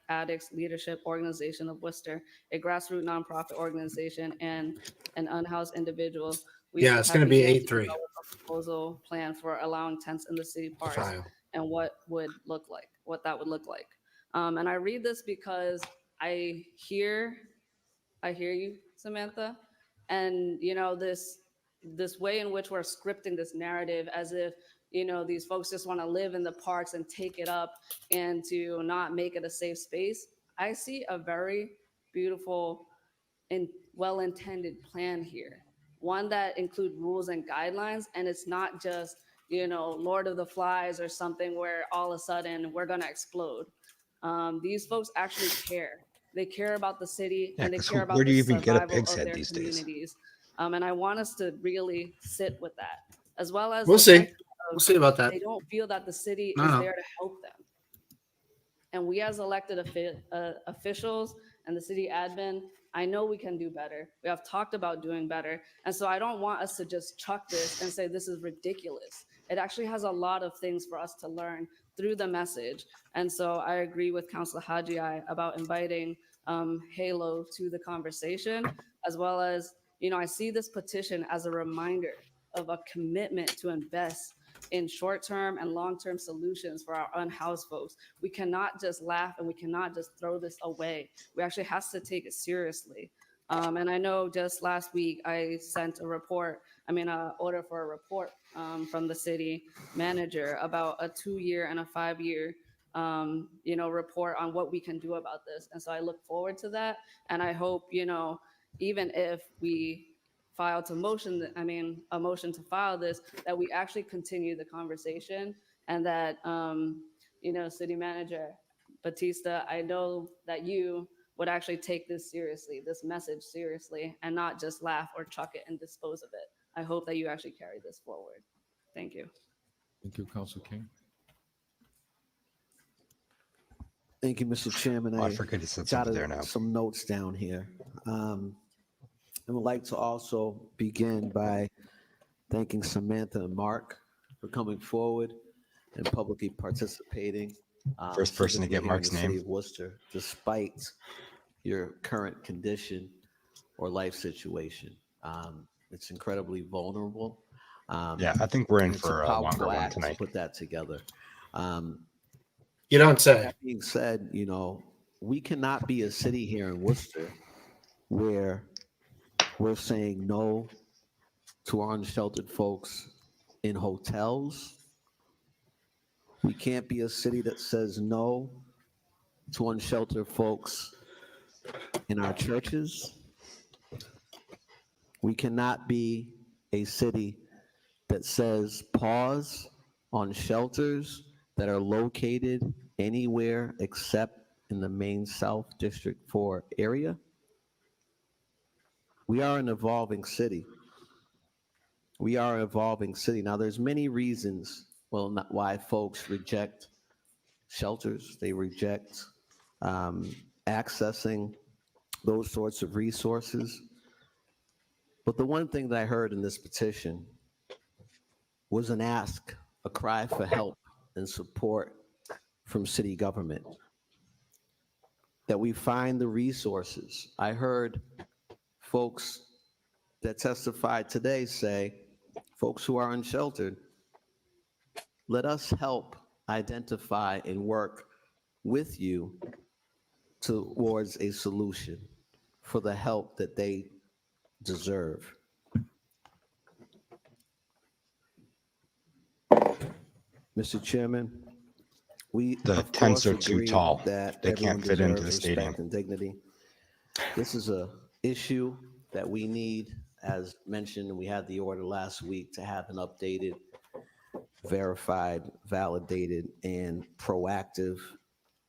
Addicts Leadership Organization of Worcester, a grassroots nonprofit organization, and an unhoused individual. We Yeah, it's have going to be began to 8-3. develop a proposal plan for allowing tents in the city parks File. and what that would look like. And I read this because I hear you, Samantha, and this way in which we're scripting this narrative as if these folks just want to live in the parks and take it up and to not make it a safe space. I see a very beautiful and well-intended plan here, one that includes rules and guidelines, and it's not just Lord of the Flies or something where all of a sudden we're going to explode. These folks actually care. They care about the city, Yeah, and they 'cause care where about do the you even get a survival pig's of head their these days? communities. And I want us to really sit with that, as well as We'll the see. sense of We'll see about that. they don't feel that the city No, is no. there to help them. And we as elected officials and the city admin, I know we can do better. We have talked about doing better. And so I don't want us to just chuck this and say this is ridiculous. It actually has a lot of things for us to learn through the message. And so I agree with Councilor Haji about inviting Halo to the conversation, as well as, I see this petition as a reminder of a commitment to invest in short-term and long-term solutions for our unhoused folks. We cannot just laugh and we cannot just throw this away. We actually have to take it seriously. And I know just last week I sent an order for a report from the city manager about a 2-year and a 5-year report on what we can do about this. And so I look forward to that. And I hope, even if we file a motion to file this, that we actually continue the conversation, and that, City Manager Batista, I know that you would actually take this message seriously, and not just laugh or chuck it and dispose of it. I hope that you actually carry this forward. Thank you. Thank you, Councilor King. Thank you, Mr. Chairman. Oh, I forget he sits over there now. Some notes down here. I would like to also begin by thanking Samantha and Mark for coming forward and publicly participating. First person to get specifically here in Mark's the city name. of Worcester, despite your current condition or life situation. It's incredibly vulnerable. Yeah, I think we're in it's for a longer powerful one act tonight. to put that together. You don't say. That being said, we cannot be a city here in Worcester where we're saying no to our unsheltered folks in hotels. We can't be a city that says no to unsheltered folks in our churches. We cannot be a city that says pause on shelters that are located anywhere except in the main South District 4 area. We are an evolving city. We are an evolving city. Now, there's many reasons, why folks reject shelters. They reject accessing those sorts of resources. But the one thing that I heard in this petition was an ask, a cry for help and support from city government, that we find the resources. I heard folks that testified today say, folks who are unsheltered, let us help identify and work with you towards a solution for the help that they deserve. Mr. Chairman, we The of tents course are too agree tall. that They everyone can't fit into deserves the stadium. respect and dignity. This is a issue that we need, as mentioned, we had the order last week to have an updated, verified, validated, and proactive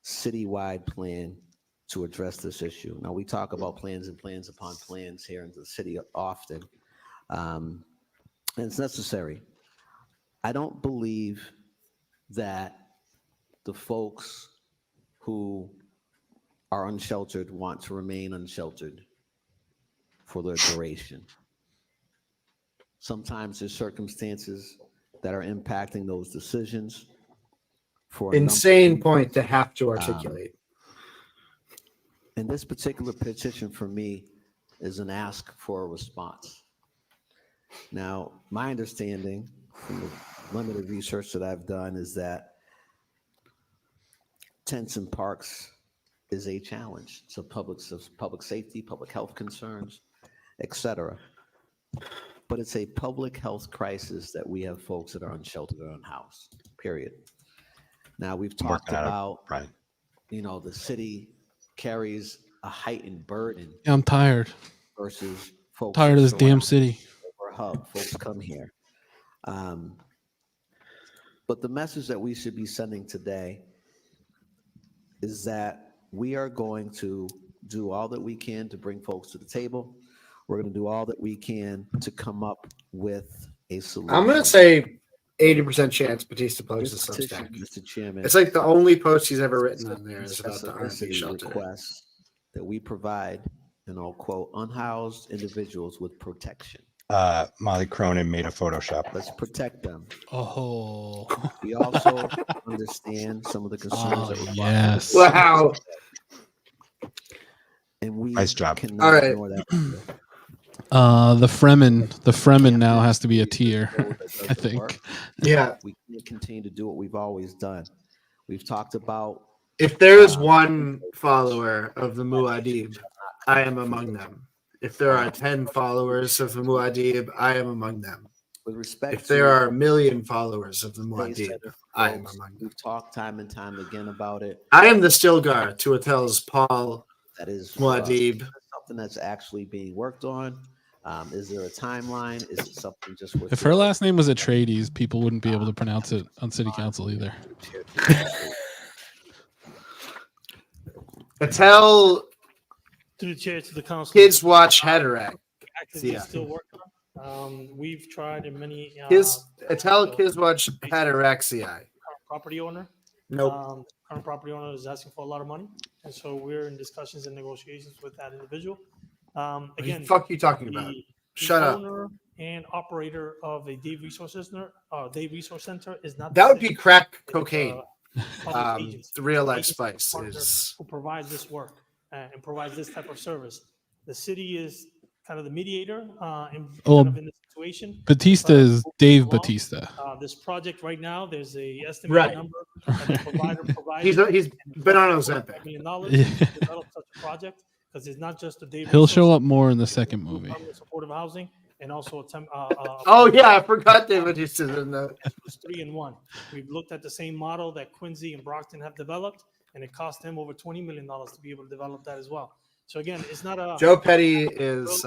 citywide plan to address this issue. Now, we talk about plans and plans upon plans here in the city often, and it's necessary. I don't believe that the folks who are unsheltered want to remain unsheltered for their duration. Sometimes there's circumstances that are impacting those decisions. for a number of Insane reasons. point to have to articulate. And this particular petition for me is an ask for a response. Now, my understanding from the limited research that I've done is that tents in parks is a challenge. So public safety, public health concerns, etc. But it's a public health crisis that we have folks that are unsheltered or unhoused, period. Now, we've talked about, the city carries a heightened burden. Yeah, I'm tired. Versus folks. Tired of this damn city. Or hub, folks come here. But the message that we should be sending today is that we are going to do all that we can to bring folks to the table. We're going to do all that we can to come up with a solution. I'm going to say 80% chance Batista posts the Substack. Mr. Chairman, it's like the only post he's ever written on there is about the R&B shelter. Request that we provide, quote, unhoused individuals with protection. Molly Cronin made a Photoshop. Let's protect them. Oh. We also understand some of the concerns that were yes. Wow. And we nice job. Cannot all right. ignore that. The Fremen now has to be a tier, I think. Yeah. We can continue to do what we've always done. We've talked about. If there is one follower of the Muad'Dib, I am among them. If there are 10 followers of the Muad'Dib, I am among them. With respect, if there are 1 million followers of the Muad'Dib, I am among them. We've talked time and time again about it. I am the Stilgar to Attell's Paul. That is Muad'Dib. Something that's actually being worked on. Is there a timeline? Is it something just? If her last name was Atreides, people wouldn't be able to pronounce it on city council either. Attell. Through the chair to the council. Kids watch Haderach. Actively still working on. We've tried in many. Attell Kids watch Haderach. Property owner. Nope. Current property owner is asking for a lot of money, and so we're in discussions and negotiations with that individual. Again, what the fuck are you talking about? Shut up. Owner and operator of a Dave Resource Center, is not. That would be crack cocaine. The real life spice is who provides this work and provides this type of service. The city is kind of the mediator in the situation. Batista is Dave Batista. This project right now, there's a estimated number that the provider provides. He's been on Ozempic. $1 million to develop such a project because it's not just a Dave. He'll show up more in the second movie. Supportive housing and also oh yeah, I forgot Dave Batista's in that. It's 3 in 1. We've looked at the same model that Quincy and Brockton have developed, and it cost them over $20 million to be able to develop that as well. So again, it's not a Joe Petty is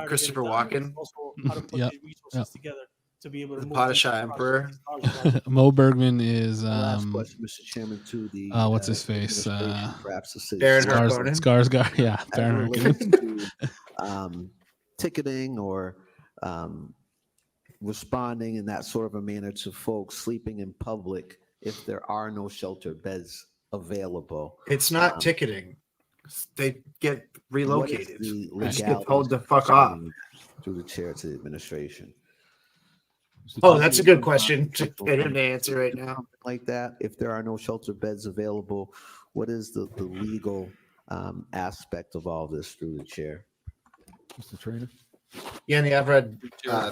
Christopher Walken. Also, how to put these resources together to be able to the Padishah Emperor. Mo Bergman is last question, Mr. Chairman, to the what's his face? Perhaps the city. Darren Skarsgård. Yeah, Darren Harkonnen. Ticketing or responding in that sort of a manner to folks sleeping in public if there are no shelter beds available. It's not ticketing. They get relocated. They just get told to fuck off. Through the chair to the administration. Oh, that's a good question to get him to answer right now. Like that, if there are no shelter beds available, what is the legal aspect of all this through the chair? Mr. Trainer? Yeah, and I've read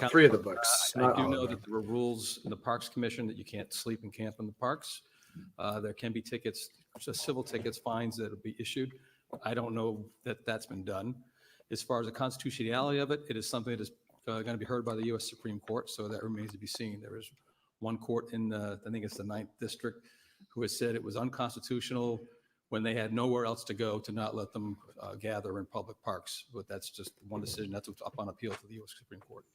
3 of the books. I do know that there were rules in the Parks Commission that you can't sleep and camp in the parks. There can be tickets, just civil tickets, fines that will be issued. I don't know that that's been done. As far as the constitutionality of it, it is something that is going to be heard by the U.S. Supreme Court, so that remains to be seen. There is one court in, I think it's the 9th District, who has said it was unconstitutional when they had nowhere else to go to not let them gather in public parks. But that's just one decision that's up on appeal to the U.S. Supreme Court.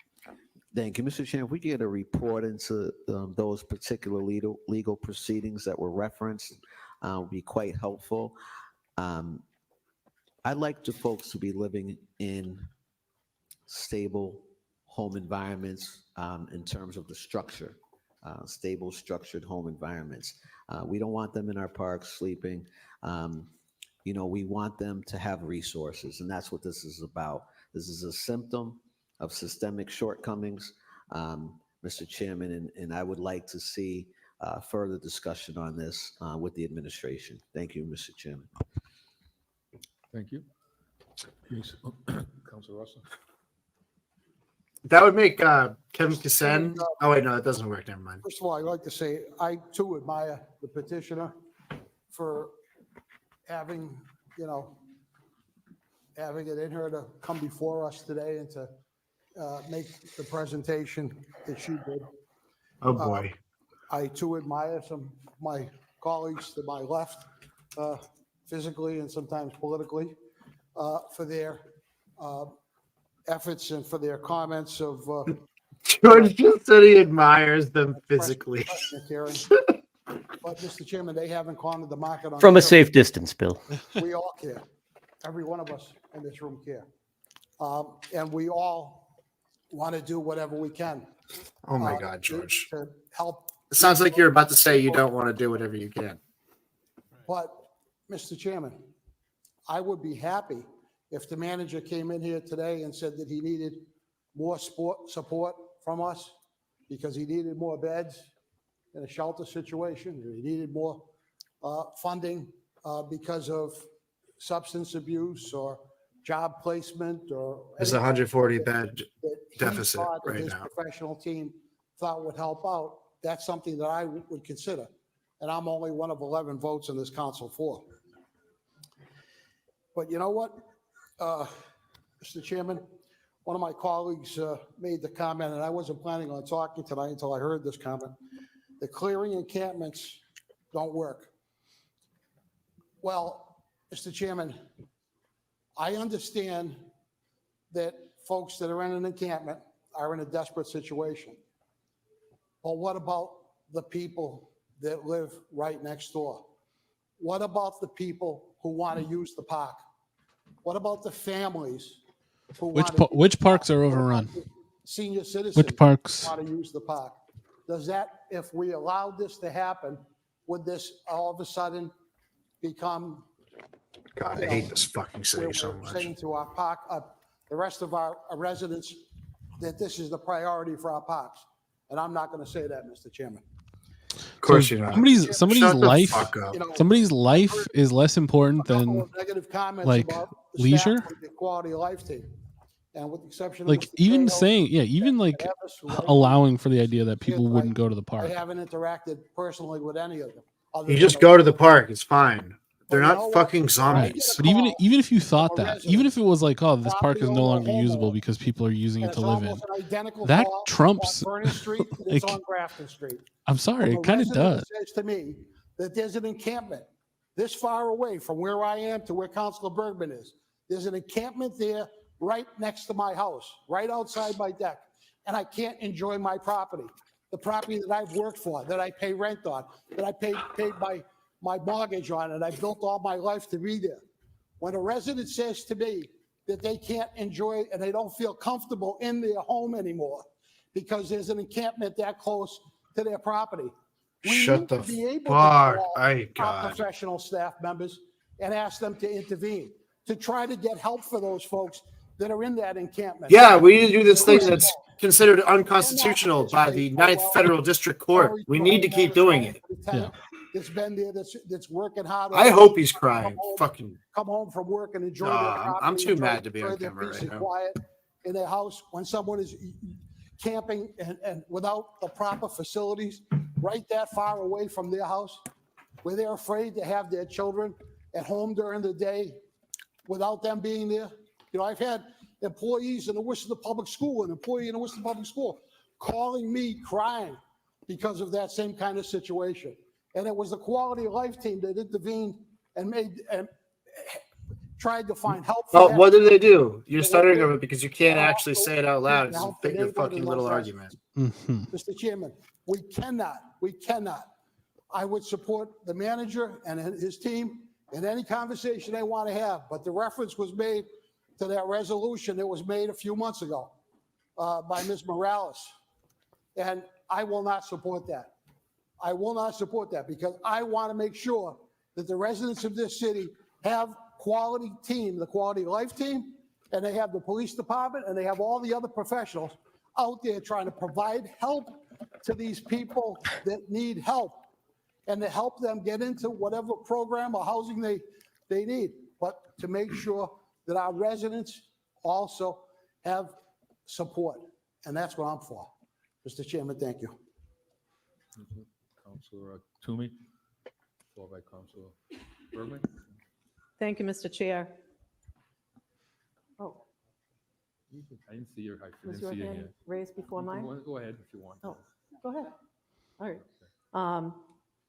Thank you, Mr. Chairman. If we get a report into those particular legal proceedings that were referenced, would be quite helpful. I'd like the folks to be living in stable home environments in terms of the structure, stable, structured home environments. We don't want them in our parks sleeping. We want them to have resources, and that's what this is about. This is a symptom of systemic shortcomings, Mr. Chairman, and I would like to see further discussion on this with the administration. Thank you, Mr. Chairman. Thank you. Councilor Russell. That would make Kevin Cassen. Oh wait, no, that doesn't work. Never mind. First of all, I'd like to say I too admire the petitioner for having, having it in her to come before us today and to make the presentation that she did. Oh boy. I too admire some of my colleagues to my left, physically and sometimes politically, for their efforts and for their comments of. George just said he admires them physically. But Mr. Chairman, they haven't cornered the market on From a steroids. safe distance, Bill. We all care. Every one of us in this room care. And we all want to do whatever we can. Oh my God, George. To help. It sounds like you're about to say you don't want to do whatever you can. But, Mr. Chairman, I would be happy if the manager came in here today and said that he needed more support from us because he needed more beds in a shelter situation, or he needed more funding because of substance abuse or job placement or. There's a 140 bed that he deficit thought that right his now. professional team thought would help out. That's something that I would consider. And I'm only one of 11 votes in this council for. But you know what, Mr. Chairman, one of my colleagues made the comment, and I wasn't planning on talking tonight until I heard this comment. The clearing encampments don't work. Well, Mr. Chairman, I understand that folks that are in an encampment are in a desperate situation. But what about the people that live right next door? What about the people who want to use the park? What about the families who Which parks are overrun? senior citizens Which parks? want to use the park? Does that, if we allowed this to happen, would this all of a sudden become? God, I hate this fucking city so much. Saying to our park, the rest of our residents, that this is the priority for our parks. And I'm not going to say that, Mr. Chairman. Of course you're not. Somebody's Shut the life. fuck up. Somebody's life is less important than Negative comments like about the leisure. staff of the quality of life team. And with the exception Like of Mr. even Cahill, saying, even like allowing for the idea that people wouldn't go to the I park. haven't interacted personally with any of them. You just go to the park. It's fine. They're not fucking zombies. But even if you thought that, even if it was like, oh, this park is no longer usable because people are using it to live in, that trumps. Street and it's on Grafton Street. I'm sorry, When it a kind of resident does. Says to me that there's an encampment this far away from where I am to where Councilor Bergman is. There's an encampment there right next to my house, right outside my deck, and I can't enjoy my property. The property that I've worked for, that I pay rent on, that I paid my mortgage on, and I built all my life to be there. When a resident says to me that they can't enjoy and they don't feel comfortable in their home anymore because there's an encampment that close to their property, we Shut need the to be able to fuck. call My our God. professional staff members and ask them to intervene, to try to get help for those folks that are in that encampment. Yeah, we need to do this thing that's considered unconstitutional by the 9th Federal District Court. We need to keep doing it. Yeah. That's been there, that's working hard. I hope he's crying. Fucking. Come home from work and enjoy their I'm property, too enjoy- mad to be on enjoy their camera peace right and now. quiet in their house. When someone is camping and without the proper facilities, right that far away from their house, where they're afraid to have their children at home during the day without them being there. You know, I've had employees in the Worcester Public School, an employee in the Worcester Public School, calling me crying because of that same kind of situation. And it was the quality of life team that intervened and tried to find help for Well, them. what did they do? You're stuttering over it because you can't actually say it out loud. It's a Help the bigger neighborhood fucking and little those argument. Mr. Chairman, we cannot. I would support the manager and his team in any conversation they want to have, but the reference was made to that resolution that was made a few months ago by Ms. Morales. And I will not support that. I will not support that because I want to make sure that the residents of this city have quality team, the quality of life team, and they have the police department and they have all the other professionals out there trying to provide help to these people that need help and to help them get into whatever program or housing they need, but to make sure that our residents also have support. And that's what I'm for. Mr. Chairman, thank you. Councilor Toomey, followed by Councilor Bergman. Thank you, Mr. Chair. Oh, I didn't see your, was your hand raised before mine? Go ahead if you want. Oh, go ahead. All right.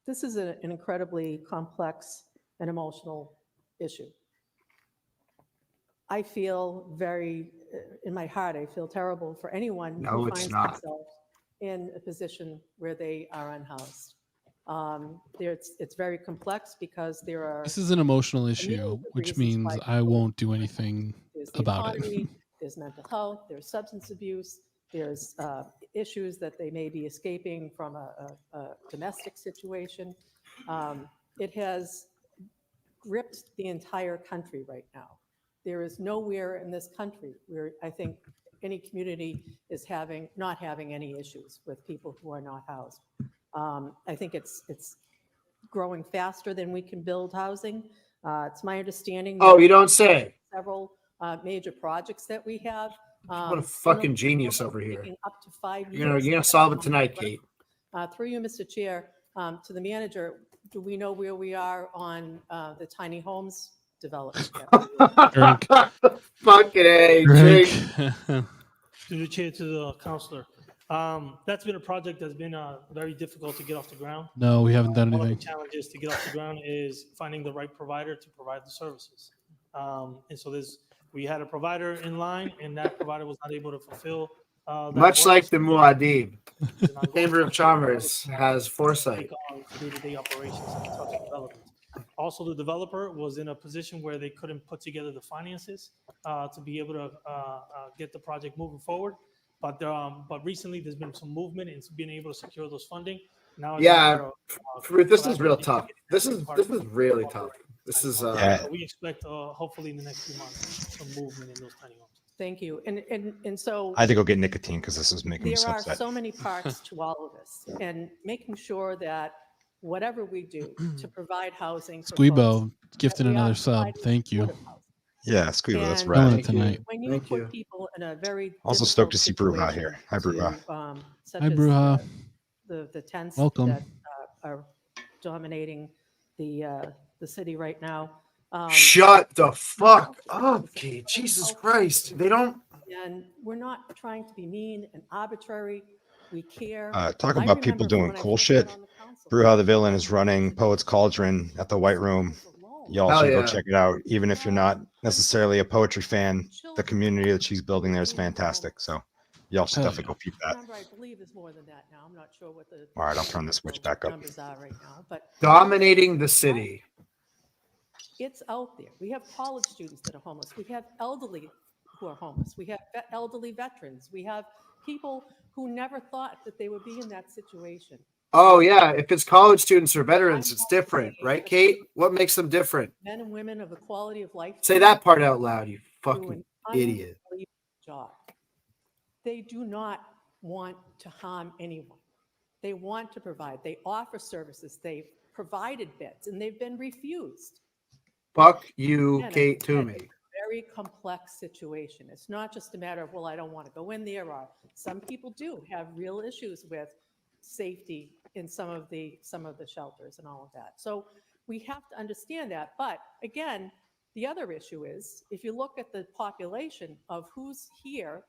This is an incredibly complex and emotional issue. I feel very, in my heart, I feel terrible for anyone who finds themselves in a position where they are unhoused. It's very complex because there are. This is an emotional issue, which means I won't do anything about it. There's mental health, there's substance abuse, there's issues that they may be escaping from a domestic situation. It has gripped the entire country right now. There is nowhere in this country where I think any community is not having any issues with people who are not housed. I think it's growing faster than we can build housing. It's my understanding. Oh, you don't say. Several major projects that we have. What a fucking genius over here. Up to 5 years. You're gonna solve it tonight, Kate. Through you, Mr. Chair, to the manager, do we know where we are on the tiny homes development? Fucking A, drink. To the chair, to the counselor. That's been a project that's been very difficult to get off the ground. No, we haven't done One of anything. the challenges to get off the ground is finding the right provider to provide the services. And so we had a provider in line, and that provider was not able to fulfill. Much like the Muad'Dib, Chamber of Commerce has foresight. Day-to-day operations of construction development. Also, the developer was in a position where they couldn't put together the finances to be able to get the project moving forward. But recently, there's been some movement in being able to secure those funding. Now, Yeah, this is real tough. This is really tough. This is. We expect hopefully in the next few months some movement in those tiny homes. Thank you. And so I had to go get nicotine because this is making me so there are upset. so many parts to all of this, and making sure that whatever we do to provide housing. for Squeebo folks, gifted that we are another sub. providing Thank you. Yeah, Squeebo, that's And right. Tonight. when you put people in a very Also stoked to see Bruja here. Hi, Bruja. such Hi, as Bruja. the tents Welcome. that are dominating the city right now. Shut the fuck up, Kate. Jesus Christ. They don't. And we're not trying to be mean and arbitrary. We care. Talk I about people remember doing when I cool first shit. got on the council, Bruja the Villain is running Poets Cauldron at the White Room. Y'all Hell should yeah. go check it out. Even if you're not necessarily a poetry fan, the community that she's building there is fantastic. So y'all should definitely go peep that. Remember, I believe there's more than that now. I'm not sure what the All right, I'll turn the switch back up. numbers are right now, but Dominating the city. it's out there. We have college students that are homeless. We have elderly who are homeless. We have elderly veterans. We have people who never thought that they would be in that situation. Oh yeah, if it's college students or veterans, it's different, right, Kate? What makes them different? Men and women of equality of life. Say that part out loud, you do fucking an idiot. unbelievable job. They do not want to harm anyone. They want to provide. They offer services. They've provided beds, and they've been refused. Fuck you, Again, Kate it's Toomey. a very complex situation. It's not just a matter of, well, I don't want to go in there, or some people do have real issues with safety in some of the shelters and all of that. So we have to understand that. But again, the other issue is, if you look at the population of who's here,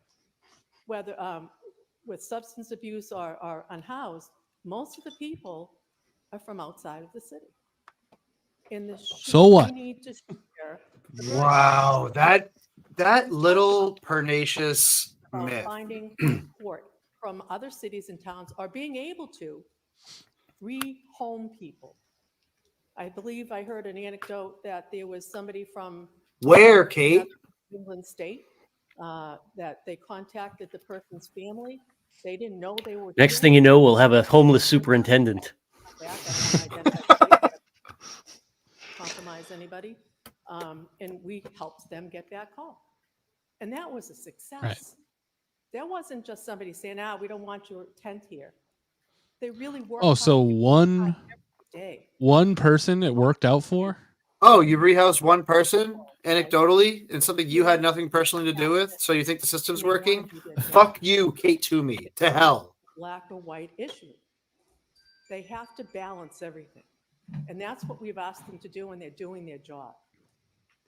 whether with substance abuse or unhoused, most of the people are from outside of the city. So what? We need to share Wow, that little pernicious myth. finding support from other cities and towns, or being able to rehome people. I believe I heard an anecdote that there was somebody from Where, Kate? England State that they contacted the person's family. They didn't know they were Next here. thing you know, we'll have a homeless superintendent. Compromise anybody, and we helped them get back home, and that was a success. Right. There wasn't just somebody saying, we don't want your tent here. They really work. Oh, so hard every day. one person it worked out for? Oh, you rehoused one person anecdotally in something you had nothing personally to do with, so you think the system's working? Fuck you, Kate Toomey. To hell. Black or white issue. They have to balance everything. And that's what we've asked them to do when they're doing their job.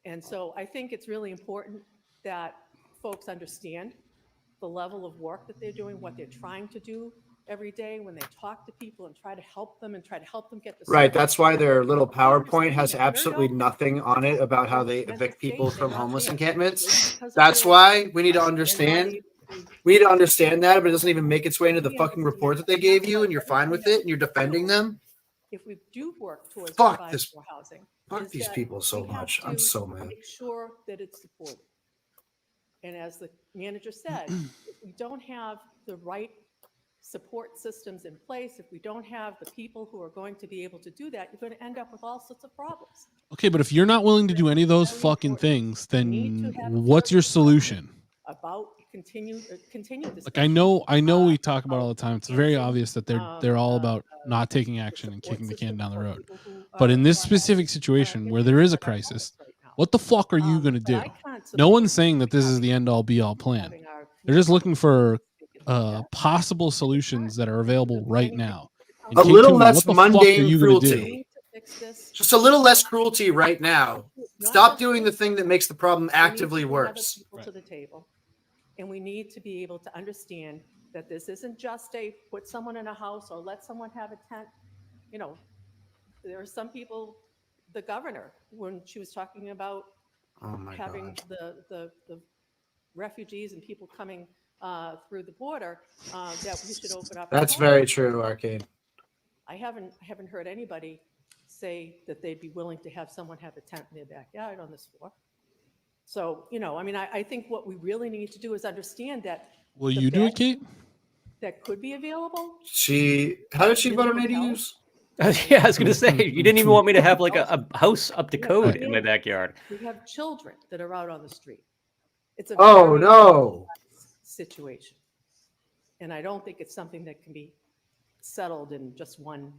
And so I think it's really important that folks understand the level of work that they're doing, what they're trying to do every day when they talk to people and try to help them get the Right. That's why their little PowerPoint has absolutely nothing on it about how they evict people from homeless encampments. That's why we need to understand. We need to understand that, but it doesn't even make its way into the fucking report that they gave you, and you're fine with it, and you're defending them. If we do work towards Fuck this. more housing, Fuck these people so much. I'm so mad. Make sure that it's supported. And as the manager said, if we don't have the right support systems in place, if we don't have the people who are going to be able to do that, you're going to end up with all sorts of problems. Okay, but if you're not willing to do any of those fucking things, then what's your solution? About continue this. Like I know we talk about it all the time. It's very obvious that they're all about not taking action and kicking the can down the road. But in this specific situation where there is a crisis, what the fuck are you going to do? No one's saying that this is the end all be all plan. They're just looking for possible solutions that are available right now. And A little Toomey, less what the fuck are mundane you gonna do? cruelty. Just a little less cruelty right now. Stop doing the thing that makes the problem actively worse. People to the table, and we need to be able to understand that this isn't just a put someone in a house or let someone have a tent. You know, there are some people. The governor, when she was talking about having the refugees and people coming through the border, that we should open up. That's very true, Arcade. I haven't heard anybody say that they'd be willing to have someone have a tent in their backyard on this floor. So, you know, I mean, I think what we really need to do is understand that. Will you do it, Kate? That could be available. How did she vote on ADUs? Yeah, I was going to say, you didn't even want me to have like a house up to code in my backyard. We have children that are out on the street. It's a no situation. And I don't think it's something that can be settled in just one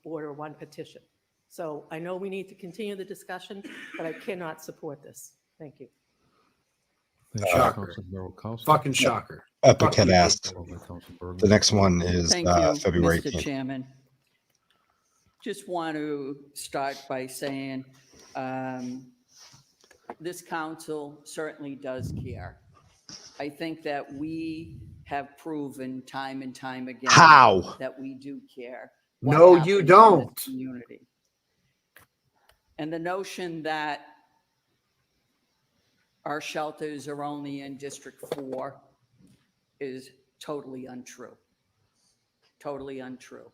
order, one petition. So I know we need to continue the discussion, but I cannot support this. Thank you. Shocker. Fucking shocker. Epic had asked. The next one is Thank you, February Mr. 18th. Chairman. Just want to start by saying this council certainly does care. I think that we have proven time and time again that we do care. No, you don't. Community. And the notion that our shelters are only in District 4 is totally untrue. Totally untrue.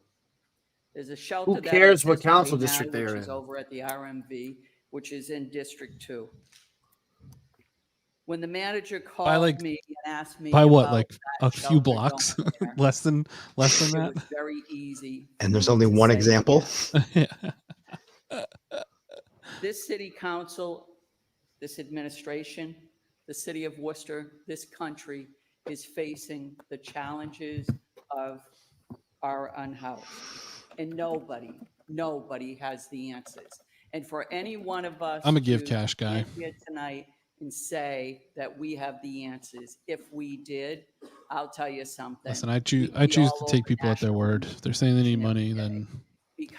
There's a shelter. Who cares what council right now, district they're which is in? over at the RMV, which is in District 2. When the manager called me and asked me by what, about like a few blocks, less than it that. was very easy. And there's only one example. This city council, this administration, the city of Worcester, this country is facing the challenges of our unhoused. And nobody has the answers. And for any one of us, I'm a give to cash guy. stand here tonight and say that we have the answers. If we did, I'll tell you something. Listen, I choose to take people at their word. If they're saying they need money, then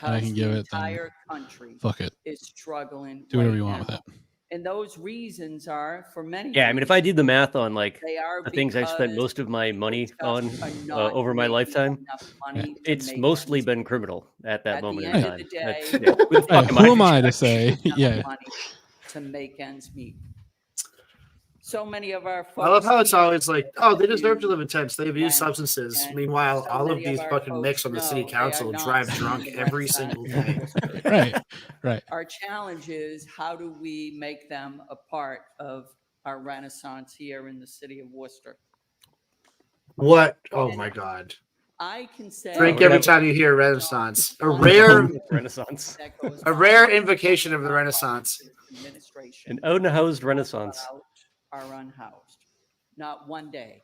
I can give it. Then entire country fuck it. is struggling. Do whatever right you want now. with it. And those reasons are for many. Yeah, I mean, if I did the math on like They are the things I've spent because most of my money on are not over my making lifetime, enough money to it's make mostly been criminal at that At moment the in end time. of the day, That's- yeah, who the fuck Hey, am who am I to judge? say? Yeah. money to make ends meet. So many of our folks. I love how it's here always like, oh, they deserve to live in tents. They've used substances. Meanwhile, so all of many these our fucking folks nicks on the city know they council are not drive seeing drunk the every right single side day. of the Right, right. Our challenge is how do we make them a part of our renaissance here in the city of Worcester? What? Oh my God. I can say. Drink every time you hear Renaissance. A rare Renaissance. A rare invocation of the Renaissance. Administration. An unhoused Renaissance. Are unhoused. Not one day.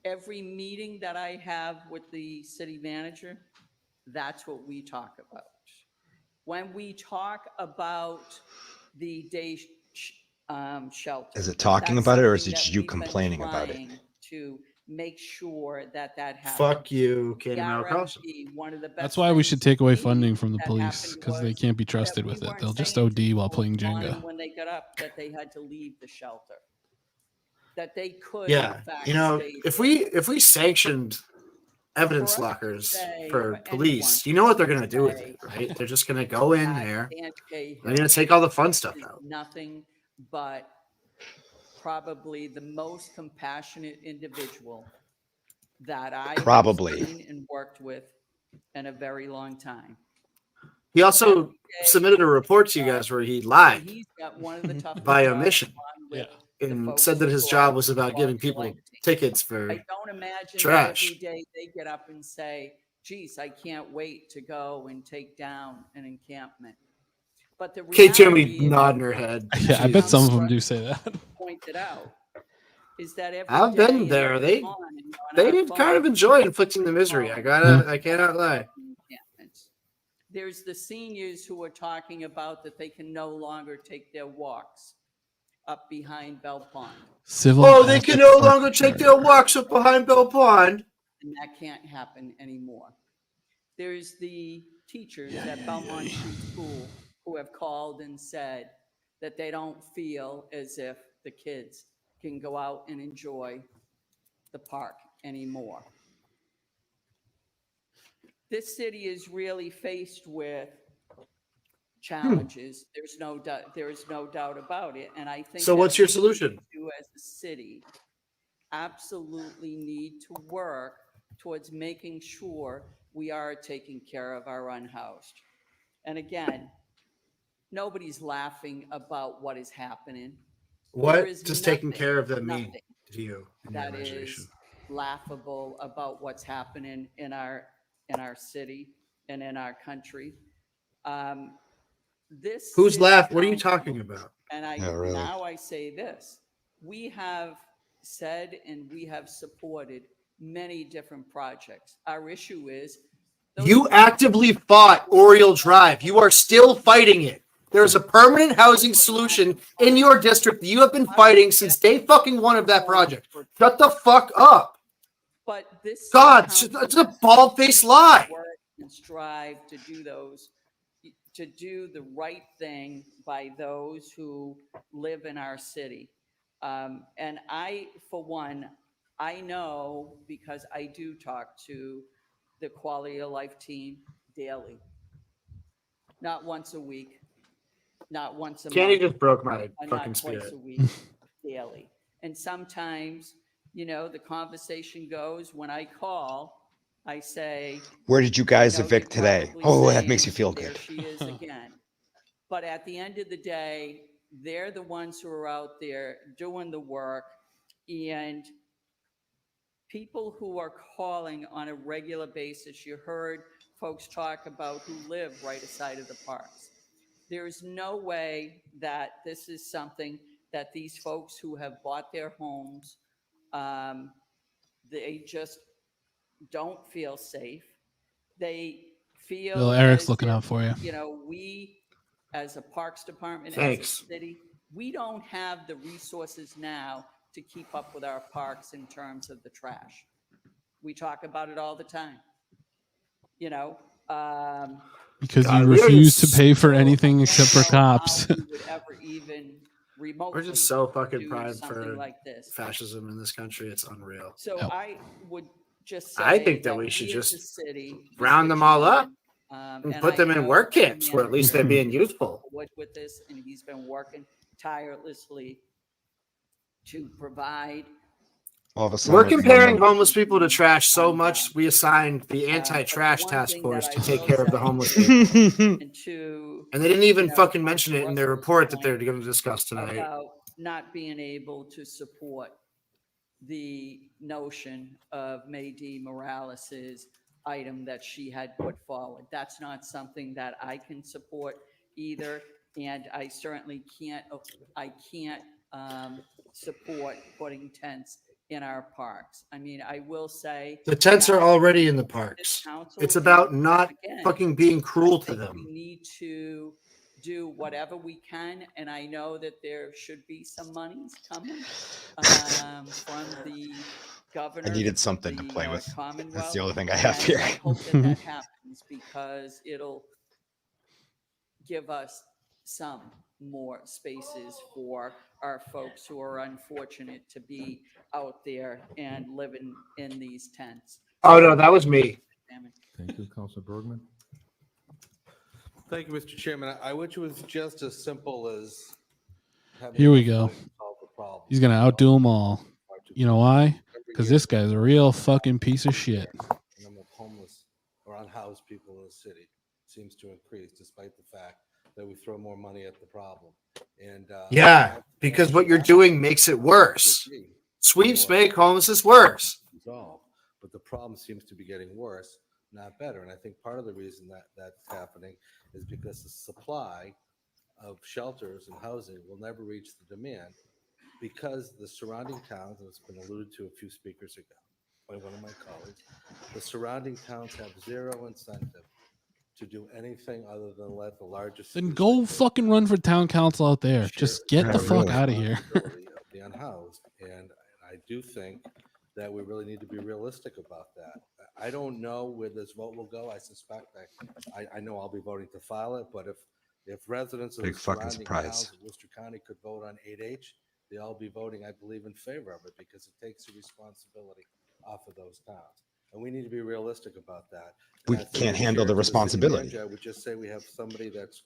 every meeting that I have with the city manager, that's what we talk about. When we talk about the day shelter. Is it talking that's about it, or is something it that just you we've been complaining about it? trying to make sure that happens. Fuck you, The Katie Malcosa. RFP, one of the best That's why we should things take away to me funding from the that police, happened because they was can't be that trusted we with it. weren't They'll just saying OD to while people playing in the Jenga. morning when they got up that they had to leave the shelter. That they could, Yeah, in fact, you know, stay if there. we sanctioned evidence For us to lockers say, for or police, anyone you know what they're to gonna do with say it, right? They're just gonna go in that there. K They're gonna take all the fun stuff is out. nothing but probably the most compassionate individual that I Probably. have seen and worked with in a very long time. He also submitted a report to you guys where he lied He's got one of the toughest by jobs omission along with and folks said that his who job are was about giving people collecting. tickets for I don't imagine that trash. every day they get up and say, geez, I can't wait to go and take down an encampment. But the Kate Jimmy reality is, nodding her head. Yeah, I bet some of Jesus. them do say that. pointed out, is that every I've day been in there. our They on and on they our did kind of phone, enjoy inflicting the misery. I cannot lie. encampments. There's the seniors who are talking about that they can no longer take their walks up behind Bell Pond. Civil Oh, they can no ethics longer are take their walks up behind Bell Pond. And that can't happen anymore. There's the teachers at Belmont Street School who have called and said that they don't feel as if the kids can go out and enjoy the park anymore. This city is really faced with challenges. There's no doubt about it. And I think So that what's your we solution? do as a city absolutely need to work towards making sure we are taking care of our unhoused. And again, nobody's laughing about what is happening. What There is does taking nothing, care of them mean nothing to you in your that imagination? is laughable about what's happening in our city and in our country. This Who's city laugh? What are you council, talking about? and Yeah, really. now I say this: we have said and we have supported many different projects. Our issue is You actively fought Oriole Drive. You are still fighting it. There's a permanent housing solution in your district that you have been fighting since day fucking one of that project. Shut the fuck up. But this God, council it's a bald-faced lie. work and strive to do to do the right thing by those who live in our city. And I, for one, I know because I do talk to the quality of life team daily, not once a week, not once a Candy month, just broke my and fucking not twice spirit. a week, daily. And sometimes, the conversation goes when I call, I say, Where did you guys you're evict today? probably Oh, that makes you saying, feel there good. she is again. But at the end of the day, they're the ones who are out there doing the work, and people who are calling on a regular basis, you heard folks talk about who live right aside of the parks. There is no way that this is something that these folks who have bought their homes, they just don't feel safe. They feel Bill, Eric's as looking if, out for you. We as a parks department, Thanks. as a city, we don't have the resources now to keep up with our parks in terms of the trash. We talk about it all the time. Because God, you we are refuse to just pay for anything except for cops. How we would ever even remotely We're just so fucking do proud something for like this. fascism in this country. It's unreal. So I would just say I think that we should as just a city, round them all up and and put them in work camps where at least they're being useful. with this, and he's been working tirelessly to provide. All of a sudden, We're it's comparing normal. homeless people to trash so much, we assigned the anti-trash task force to take care of the homeless people. And they didn't even fucking mention it in their report that they're going to discuss tonight. About not being able to support the notion of Maydi Morales's item that she had put forward. That's not something that I can support either, and I certainly can't support putting tents in our parks. I mean, I will say The tents are that already in the this parks. council It's about is, not again, fucking being cruel I to think them. we need to do whatever we can, and I know that there should be some monies coming from the governor. I needed something to the, play with. Commonwealth. That's the only thing I have And here. I hope that that happens because it'll give us some more spaces for our folks who are unfortunate to be out there and living in these tents. Oh, no, that was me. Thank you, Councilor Bergman. Thank you, Mr. Chairman. I wish it was just as simple as having Here we enough go. money to solve the problem. He's gonna outdo them all. You know why? Because this guy's a real fucking piece of shit. The number of homeless or unhoused people in the city seems to increase, despite the fact that we throw more money at the problem. And Yeah, because what you're doing makes it worse. Sweeps make homelessness worse. Resolve, but the problem seems to be getting worse, not better. And I think part of the reason that that's happening is because the supply of shelters and housing will never reach the demand, because the surrounding towns, and it's been alluded to a few speakers ago by one of my colleagues, the surrounding towns have zero incentive to do anything other than let the largest Then go fucking run for town council out there. Just get the fuck out of here. responsibility of the unhoused. And I do think that we really need to be realistic about that. I don't know where this vote will go. I suspect I know I'll be voting to file it, but if residents of Big the fucking surrounding surprise. towns of Worcester County could vote on 8H, they all be voting, I believe, in favor of it, because it takes the responsibility off of those towns. And we need to be realistic about that. We And I think can't as handle the chair of city responsibility. manager, I would just say we have somebody that's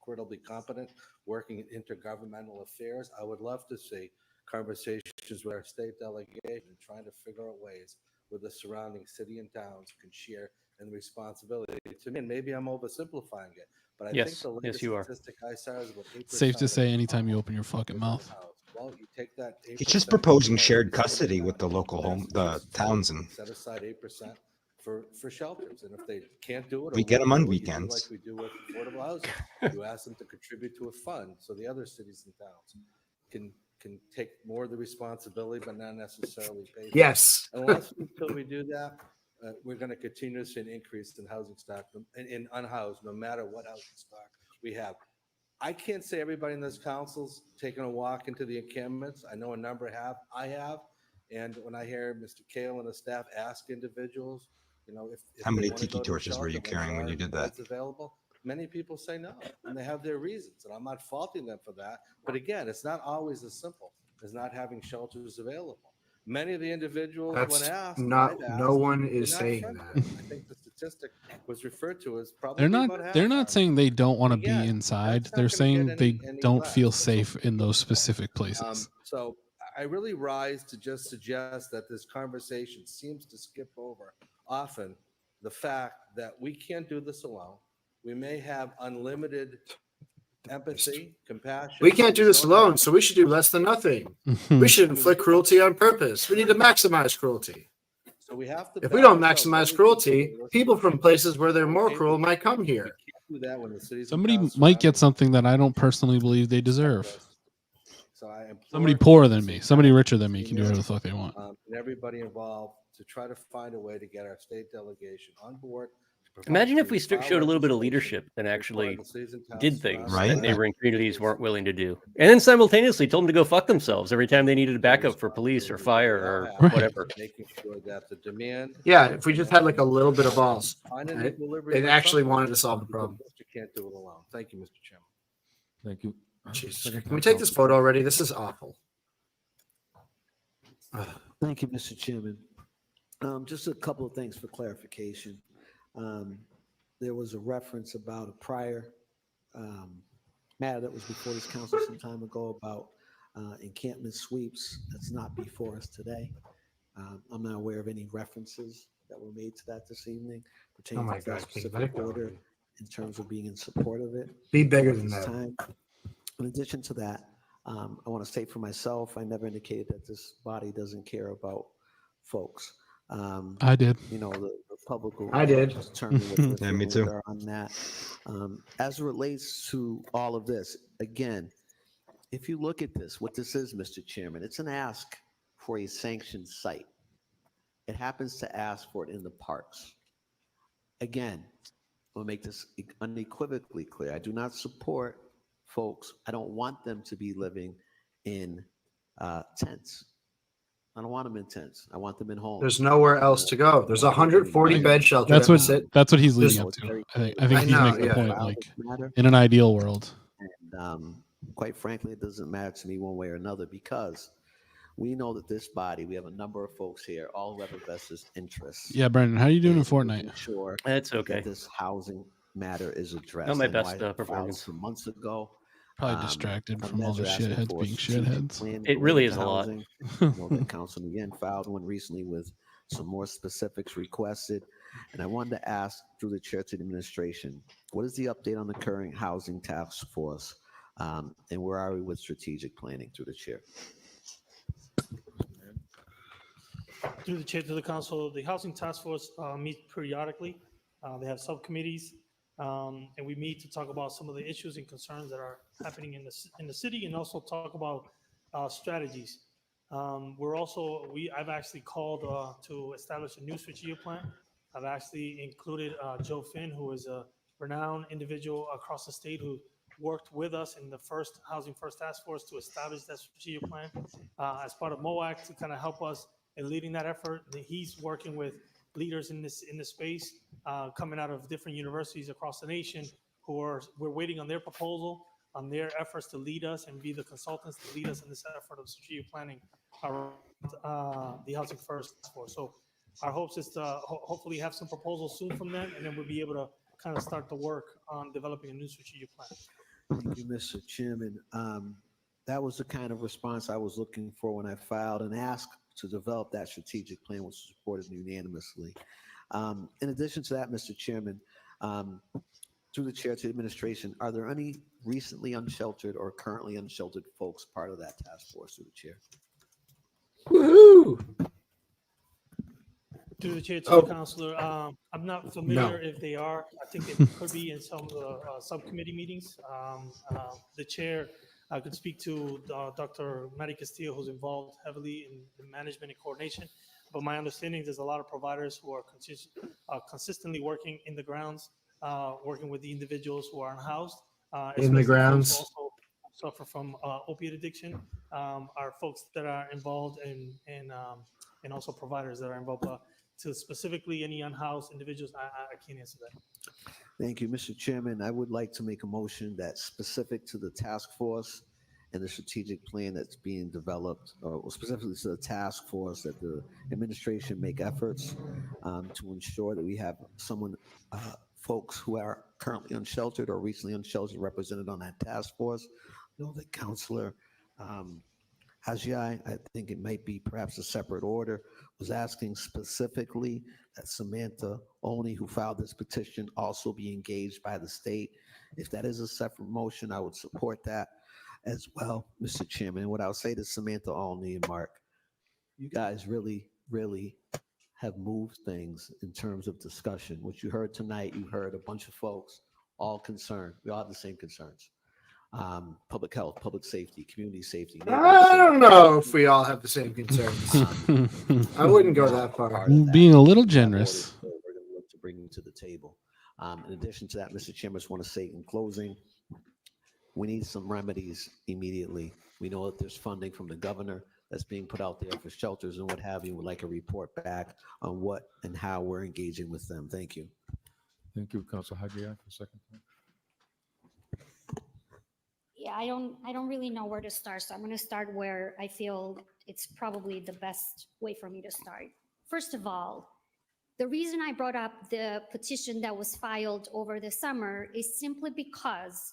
incredibly competent, working in intergovernmental affairs. I would love to see conversations with our state delegation, trying to figure out ways where the surrounding city and towns can share in the responsibility. To me, and maybe I'm oversimplifying it, but I think Yes, the yes, latest you are. statistic I saw is about 8%. Safe to of say anytime you open your fucking mouth. Well, you take that 8%. He's just proposing shared custody with the local the towns, and Set aside 8% for shelters, and if they can't do it, we or get them won't on do it, you do weekends. like we do with affordable housing. You ask them to contribute to a fund, so the other cities and towns can take more of the responsibility, but not necessarily pay for it. Yes. Unless until we do that, we're going to continue to see an increase in housing stock in unhoused, no matter what housing stock we have. I can't say everybody in this council's taken a walk into the encampments. I know a number have. I have. And when I hear Mr. Kale and the staff ask individuals, if How they many wanna tiki go to a torches were you shelter, carrying when you did that? beds available, many people say no, and they have their reasons, and I'm not faulting them for that. But again, it's not always as simple as not having shelters available. Many of the individuals, That's when asked, not- I've asked, no one they're is not saying friendly. that. I think the statistic was referred to as probably They're about half. not saying they don't want to Again, be inside. that's not They're gonna saying get they any don't less. feel That's safe in those specific places. So I really rise to just suggest that this conversation seems to skip over often the fact that we can't do this alone. We may have unlimited empathy, compassion. We can't do this alone, so we should do less than nothing. We should inflict cruelty on purpose. We need to maximize cruelty. So we have to. If we don't balance out what maximize we cruelty, can do. people from places where they're more cruel might come here. We can't do that when the cities and Somebody towns might get something that I don't personally believe they deserve. So I implore Somebody poorer than me, somebody richer than me can do whatever the fuck they want. and everybody involved to try to find a way to get our state delegation on board. to provide Imagine if we file showed a little bit of legislation leadership and actually the cities and towns did things surrounding that us. neighboring communities weren't willing to do. And then simultaneously told them to go fuck themselves every time they needed a backup for police or fire or whatever. Making sure that the demand. Yeah, if we just had like a little bit of balls, Find an right? equilibrium They or actually something, wanted to solve the because problem. You can't do it alone. Thank you, Mr. Chairman. Thank you. Jesus. Can we take this photo already? This is awful. Thank you, Mr. Chairman. Just a couple of things for clarification. There was a reference about a prior matter that was before this council some time ago about encampment sweeps. That's not before us today. I'm not aware of any references that were made to that this evening pertaining my to that God, King, let specific it go. order in terms of being in support of it. Be bigger at than this that. time. In addition to that, I want to state for myself, I never indicated that this body doesn't care about folks. I did. You know, the public will I did. determine what their Yeah, me feelings too. are on that. As it relates to all of this, again, if you look at this, what this is, Mr. Chairman, it's an ask for a sanctioned site. It happens to ask for it in the parks. Again, I'll make this unequivocally clear. I do not support folks. I don't want them to be living in tents. I don't want them in tents. I want them in homes. There's nowhere else to go. There's 140 bed shelter. That's what he's leading up to. I think he's making yeah. a point. Like in an ideal world, and quite frankly, it doesn't matter to me one way or another, because we know that this body, we have a number of folks here, all who have a vested interest. Yeah, Brandon, how are you doing in Fortnite? Sure, that's okay. That this housing matter is addressed. Not my I know best I filed performance. some months ago. Probably distracted from all the measure asking shitheads for a being strategic shitheads. plan It really related is to a lot. housing. I know that Councilman Yen filed one recently with some more specifics requested. And I wanted to ask, through the chair to the administration, what is the update on the current housing task force? And where are we with strategic planning, through the chair? Through the chair to the council, the housing task force meets periodically. They have subcommittees, and we meet to talk about some of the issues and concerns that are happening in the city, and also talk about strategies. I've actually called to establish a new strategic plan. I've actually included Joe Finn, who is a renowned individual across the state who worked with us in the first Housing First Task Force to establish that strategic plan as part of MOAC to kind of help us in leading that effort. He's working with leaders in this space coming out of different universities across the nation we're waiting on their proposal, on their efforts to lead us and be the consultants to lead us in this effort of strategic planning around the Housing First Task Force. So our hopes is to hopefully have some proposals soon from them, and then we'll be able to kind of start the work on developing a new strategic plan. Thank you, Mr. Chairman. That was the kind of response I was looking for when I filed and asked to develop that strategic plan, which was supported unanimously. In addition to that, Mr. Chairman, through the chair to the administration, are there any recently unsheltered or currently unsheltered folks part of that task force, through the chair? Woohoo! Through the chair to the councilor, I'm not familiar if they are. I think they could be in some of the subcommittee meetings. The chair could speak to Dr. Matty Castillo, who's involved heavily in the management and coordination. But my understanding is there's a lot of providers who are consistently working in the grounds, working with the individuals who are unhoused. In the grounds. Also suffer from opiate addiction. Are folks that are involved and also providers that are involved. To specifically any unhoused individuals, I can't answer that. Thank you, Mr. Chairman. I would like to make a motion that specific to the task force and the strategic plan that's being developed, or specifically to the task force, that the administration make efforts to ensure that we have folks who are currently unsheltered or recently unsheltered represented on that task force. I know that Councilor Hajiai, I think it might be perhaps a separate order, was asking specifically that Samantha Olney, who filed this petition, also be engaged by the state. If that is a separate motion, I would support that as well, Mr. Chairman. And what I'll say to Samantha Olney and Mark, you guys really, really have moved things in terms of discussion. What you heard tonight, you heard a bunch of folks all concerned. We all have the same concerns. Public health, public safety, community safety. I don't know if we all have the same concerns. I wouldn't go that far. Being a little generous. We're going to look to bring them to the table. In addition to that, Mr. Chairman, I just want to say in closing, we need some remedies immediately. We know that there's funding from the governor that's being put out there for shelters and what have you. We'd like a report back on what and how we're engaging with them. Thank you. Thank you, Councilor Hajiai, for a second. Yeah, I don't really know where to start, so I'm going to start where I feel it's probably the best way for me to start. First of all, the reason I brought up the petition that was filed over the summer is simply because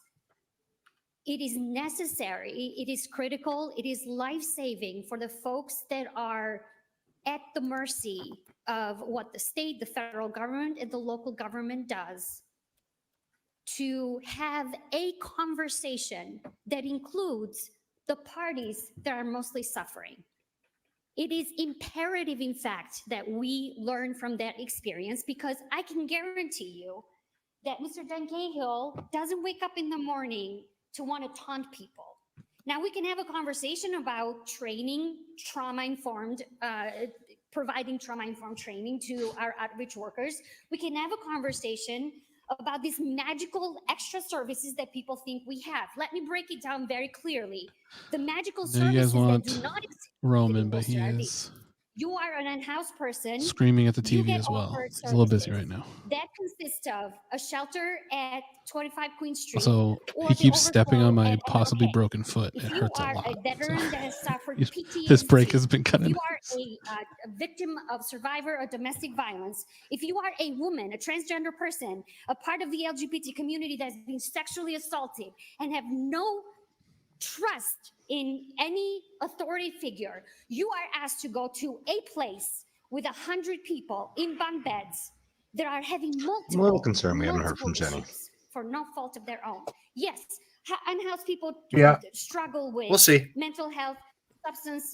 it is necessary, it is critical, it is life-saving for the folks that are at the mercy of what the state, the federal government, and the local government does, to have a conversation that includes the parties that are mostly suffering. It is imperative, in fact, that we learn from that experience, because I can guarantee you that Mr. Dan Cahill doesn't wake up in the morning to want to taunt people. Now we can have a conversation about training, trauma-informed, providing trauma-informed training to our outreach workers. We can have a conversation about these magical extra services that people think we have. Let me break it down very clearly. The magical I know you guys services that want do not exist Roman, but he are these. is You are an unhoused person. screaming at the You TV get as well. offered He's a little busy services. right now. That consists of a shelter at 25 Queen Street. Also, or he the keeps stepping on overflow my at possibly MLK. broken foot. If It you hurts a are lot. a veteran that has suffered He's- PTSD, This break has been kind if of you are a victim of survivor of domestic violence, if you are a woman, a transgender person, a part of the LGBT community that's been sexually assaulted and have no trust in any authority figure, you are asked to go to a place with 100 people in bunk beds that are having I'm a multiple, little concerned we haven't heard multiple from Jenny. issues for no fault of their own. Yes, unhoused people Yeah. struggle with We'll see. mental health, substance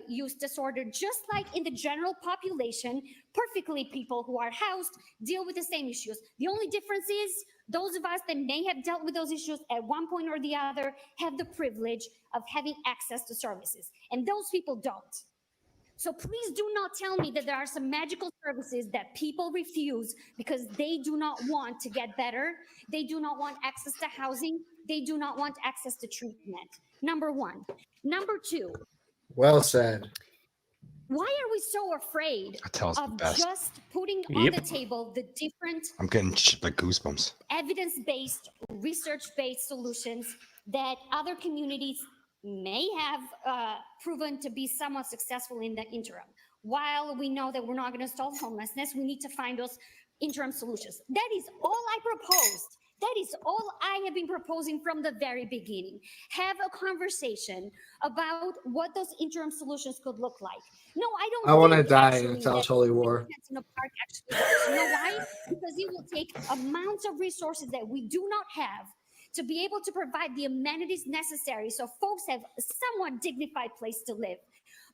use disorder, just like in the general population. Perfectly, people who are housed deal with the same issues. The only difference is those of us that may have dealt with those issues at one point or the other have the privilege of having access to services, and those people don't. So please do not tell me that there are some magical services that people refuse because they do not want to get better. They do not want access to housing. They do not want access to treatment. Number one. Number two, Well said. why are we so afraid Tell us the of best. just putting on Yep. the table the different I'm getting like goosebumps. evidence-based, research-based solutions that other communities may have proven to be somewhat successful in the interim? While we know that we're not going to solve homelessness, we need to find those interim solutions. That is all I proposed. That is all I have been proposing from the very beginning. Have a conversation about what those interim solutions could look like. No, I don't. I want to think die actually in South that Holy War. in a park actually works. You know why? Because it will take amounts of resources that we do not have to be able to provide the amenities necessary so folks have a somewhat dignified place to live.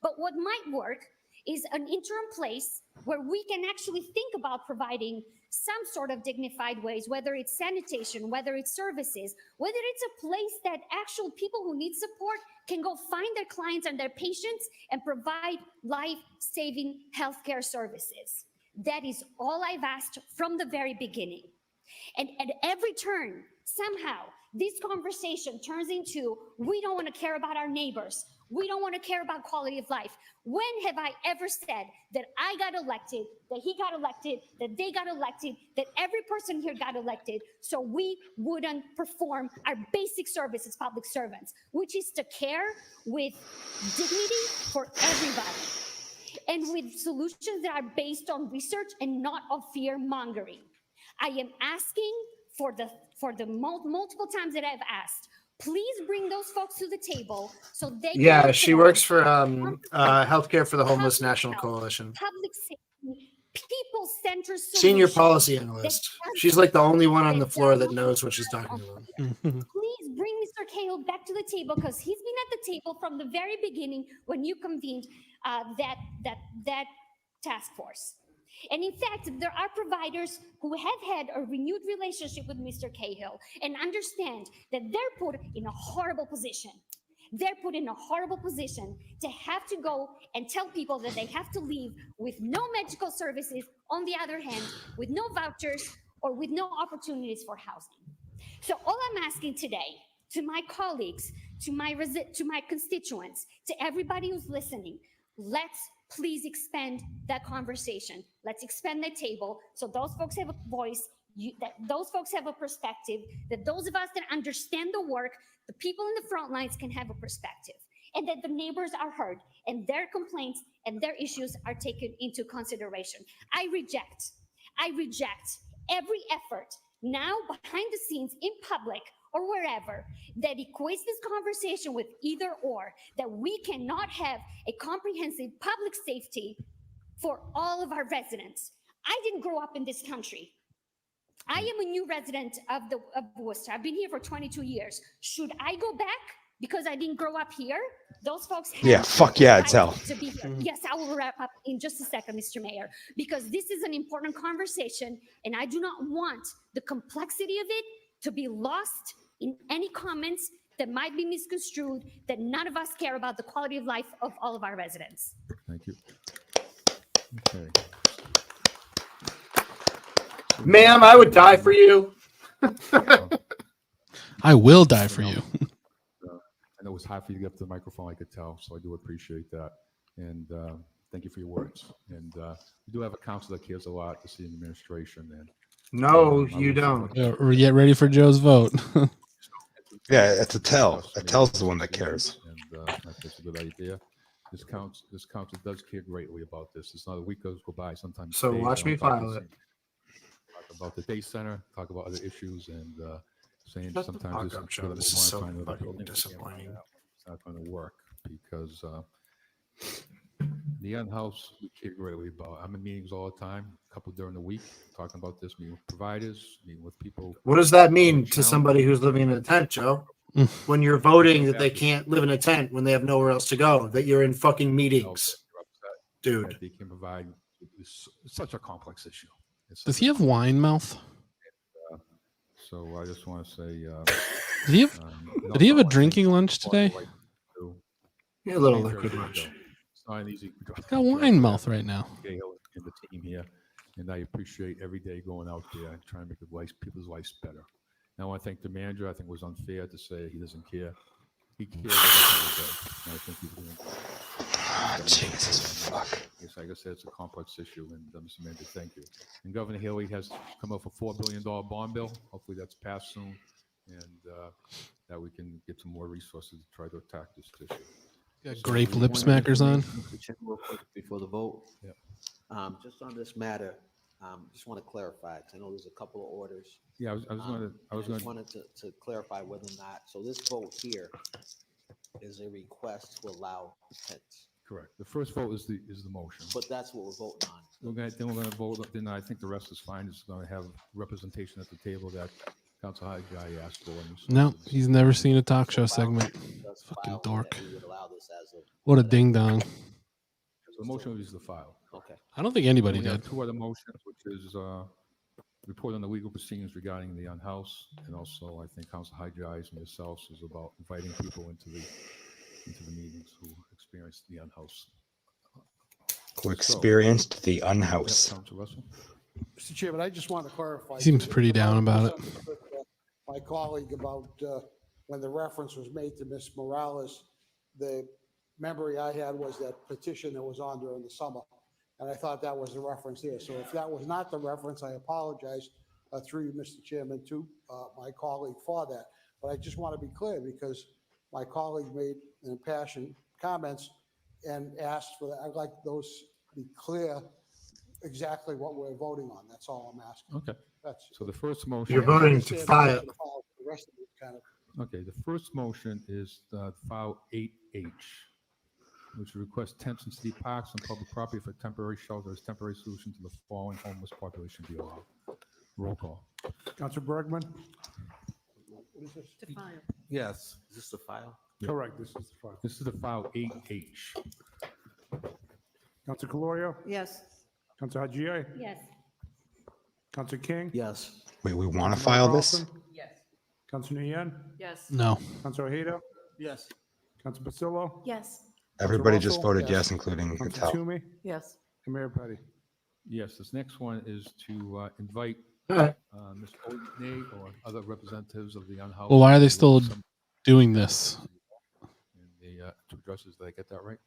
But what might work is an interim place where we can actually think about providing some sort of dignified ways, whether it's sanitation, whether it's services, whether it's a place that actual people who need support can go find their clients and their patients and provide life-saving healthcare services. That is all I've asked from the very beginning. And at every turn, somehow, this conversation turns into, we don't want to care about our neighbors. We don't want to care about quality of life. When have I ever said that I got elected, that he got elected, that they got elected, that every person here got elected, so we wouldn't perform our basic service as public servants, which is to care with dignity for everybody and with solutions that are based on research and not on fear mongering. I am asking for the multiple times that I've asked, please bring those folks to the table so they can Yeah, look she at works for Healthcare for the Homeless National Coalition. public safety, people-centered Senior solutions policy that analyst. doesn't She's like the only one on the that floor does that knows what she's talking about. Please bring Mr. Cahill back to the table because he's been at the table from the very beginning when you convened that task force. And in fact, there are providers who have had a renewed relationship with Mr. Cahill and understand that they're put in a horrible position. They're put in a horrible position to have to go and tell people that they have to leave with no medical services, on the other hand, with no vouchers or with no opportunities for housing. So all I'm asking today to my colleagues, to my constituents, to everybody who's listening, let's please expand that conversation. Let's expand the table so those folks have a voice, that those folks have a perspective, that those of us that understand the work, the people in the front lines can have a perspective, and that the neighbors are heard and their complaints and their issues are taken into consideration. I reject every effort now behind the scenes in public or wherever that equates this conversation with either or, that we cannot have a comprehensive public safety for all of our residents. I didn't grow up in this country. I am a new resident of Worcester. I've been here for 22 years. Should I go back because I didn't grow up here? Those folks have Yeah, fuck yeah, right tell. to be here. Yes, I will wrap up in just a second, Mr. Mayor, because this is an important conversation, and I do not want the complexity of it to be lost in any comments that might be misconstrued, that none of us care about the quality of life of all of our residents. Thank you. Okay. Ma'am, I would die for you. I will die for you. I know it's hard for you to get up to the microphone, I could tell, so I do appreciate that. And thank you for your words. And we do have a council that cares a lot, the city administration. And No, you don't. Get ready for Joe's vote. Yeah, it's a tell. A tell's the one that cares. And I think it's a good idea. This council does care greatly about this. It's not a week goes by. Sometimes. So watch me file it. Talk about the day center. Talk about other issues, and saying Shut the sometimes fuck up, Joe. This is so fucking disappointing. It's not going to work because the unhoused we care greatly about. I'm in meetings all the time, a couple during the week, talking about this, meeting with providers, meeting with people. What does that mean to somebody who's living in a tent, Joe? When you're voting that they can't live in a tent when they have nowhere else to go, that you're in fucking meetings, dude. They can provide. It's such a complex issue. Does he have wine mouth? So I just want to say, did he have a drinking lunch today? Yeah, a little liquid lunch. It's not an easy. He's got wine mouth right now. And the team here, and I appreciate every day going out there and trying to make people's lives better. And I want to thank the manager. I think it was unfair to say he doesn't care. He cares every day. And I think he's doing. Jesus fuck. Yes, like I said, it's a complex issue, and Mr. Manager, thank you. And Governor Haley has come up with a $4 billion bond bill. Hopefully that's passed soon, and that we can get some more resources to try to attack this issue. Got grape lip smackers on. Real quick before the vote. Yeah. Just on this matter, just want to clarify, 'cause I know there's a couple of orders. Yeah, I just wanted to clarify whether or not, so this vote here is a request to allow tents. Correct. The first vote is the motion. But that's what we're voting on. Then we're going to vote. Then I think the rest is fine. It's going to have representation at the table that Council High Guy asked for. No, he's never seen a talk show segment. Fucking dork. What a ding dong. So the motion is the file. Okay. I don't think anybody We have did. two other motions, which is report on the legal proceedings regarding the unhoused, and also I think Council High Guys and yourselves is about inviting people into the meetings who experienced the unhoused. Who experienced the unhoused. Council Russell. Mr. Chairman, I just want to clarify. He seems pretty down about it. My colleague about when the reference was made to Ms. Morales, the memory I had was that petition that was on during the summer. And I thought that was the reference there. So if that was not the reference, I apologize through you, Mr. Chairman, to my colleague for that. But I just want to be clear because my colleague made an impassioned comments and asked for that. I'd like those to be clear exactly what we're voting on. That's all I'm asking. Okay. That's So the first motion. You're voting to file. The rest of it kind of. Okay, the first motion is file 8H, which requests tents in city parks and public property for temporary shelters, temporary solution to the falling homeless population be allowed. Roll call. Council Bergman? What is this? To file. Yes. Is this the file? Correct, this is the file. This is the file 8H. Council Calorio? Yes. Council Haji? Yes. Council King? Yes. Wait, we want to file this? Yes. Council Nguyen? Yes. No. Council Ojeda? Yes. Council Pasillo? Yes. Everybody just Russell? voted yes, including Council Patel. Toomey? Yes. And Mayor Petty? Yes, this next one is to invite Alright. Ms. O'Neill or other representatives of the unhoused. Well, why are they still doing this? And the two addresses, did I get that right?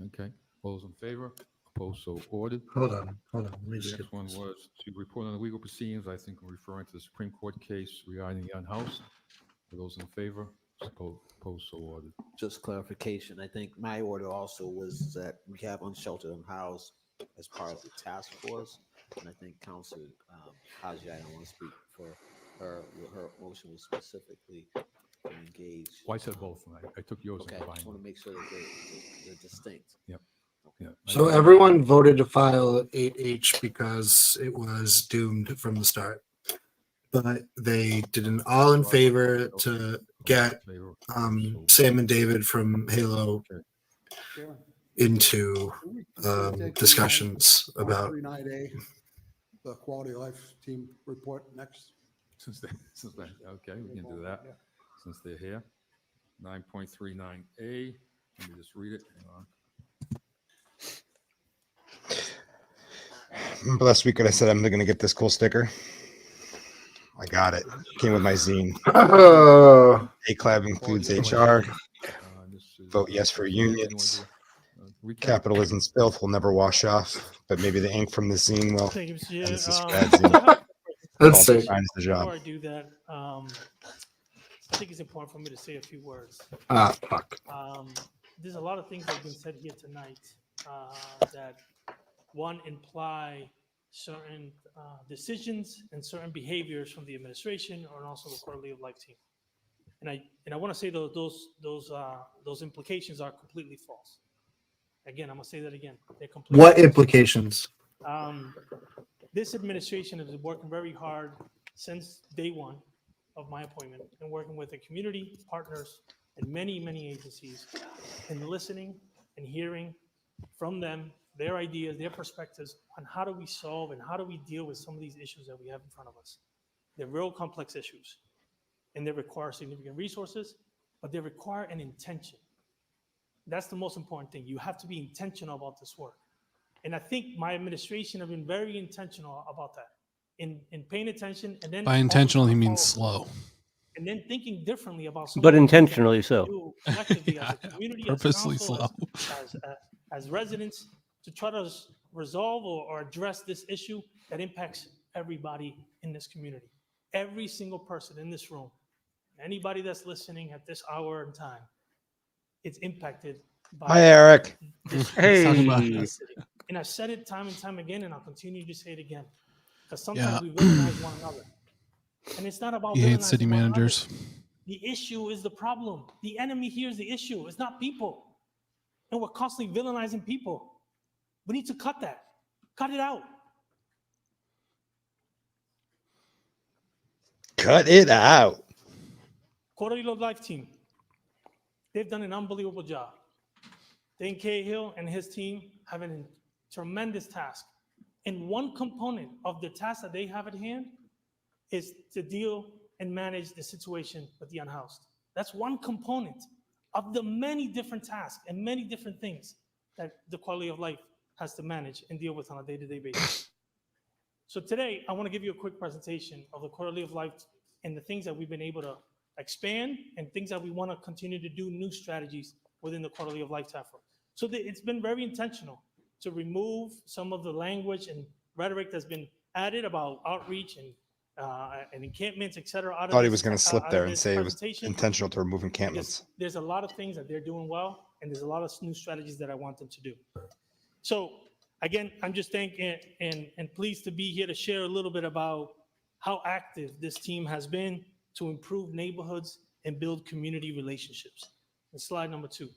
Okay, all those in favor? Opposed, so ordered. Hold on. Let me The just next one was to report on the legal proceedings, I think referring to the Supreme Court case regarding the unhoused. For those in favor? Opposed, so ordered. Just clarification. I think my order also was that we have unsheltered and housed as part of the task force. And I think Council Haji, I don't want to speak for her. Her motion was specifically to engage. Well, I said both. I took yours. Okay, and I just combined want to them. make sure that they're distinct. Yep. Yeah. So everyone voted to file 8H because it was doomed from the start. But they did an all in favor to get Sam and David from Halo into discussions about 39A, the quality of life team report next. Since they, okay, we can do that since they're here. 9.39A. Let me just read it. Hang on. Remember last week when I said I'm going to get this cool sticker? I got it. Came with my zine. ACLAB includes HR. Vote yes for unions. Capitalism's filth will never wash off, but maybe the ink from the zine will. Thank you, Mr. Chair. And this is bad zine. That's sick. Before the job. I do that, I think it's important for me to say a few words. Fuck. There's a lot of things that have been said here tonight that one imply certain decisions and certain behaviors from the administration and also the Quarterly of Life team. And I want to say those implications are completely false. Again, I'm gonna say that again. They're completely What false. implications? This administration has been working very hard since day one of my appointment and working with the community partners and many, many agencies and listening and hearing from them their ideas, their perspectives on how do we solve and how do we deal with some of these issues that we have in front of us. They're real complex issues and they require significant resources, but they require an intention. That's the most important thing. You have to be intentional about this work. And I think my administration have been very intentional about that in paying attention and then By intentional, he means slow. and then thinking differently about some But of the things that intentionally we so. do collectively as a community, Purposely as council, slow. as residents to try to resolve or address this issue that impacts everybody in this community. Every single person in this room, anybody that's listening at this hour and time, it's impacted by Hi, Eric. this- Hey. And I've said it time and time again, and I'll continue to say it again. Because sometimes we villainize one another. And it's not about He hates city villainizing one another. managers. The issue is the problem. The enemy here is the issue. It's not people. And we're constantly villainizing people. We need to cut that. Cut it out. Cut it out. Quarterly of Life team. They've done an unbelievable job. Dan Cahill and his team have a tremendous task. And one component of the task that they have at hand is to deal and manage the situation with the unhoused. That's one component of the many different tasks and many different things that the Quality of Life has to manage and deal with on a day-to-day basis. So today, I want to give you a quick presentation of the Quality of Life and the things that we've been able to expand and things that we want to continue to do, new strategies within the Quality of Life task force. So it's been very intentional to remove some of the language and rhetoric that's been added about outreach and encampments, et cetera. I thought he was going to slip there and say it was intentional to remove encampments. There's a lot of things that they're doing well, and there's a lot of new strategies that I want them to do. So again, I'm just thanking and pleased to be here to share a little bit about how active this team has been to improve neighborhoods and build community relationships. And slide number 2.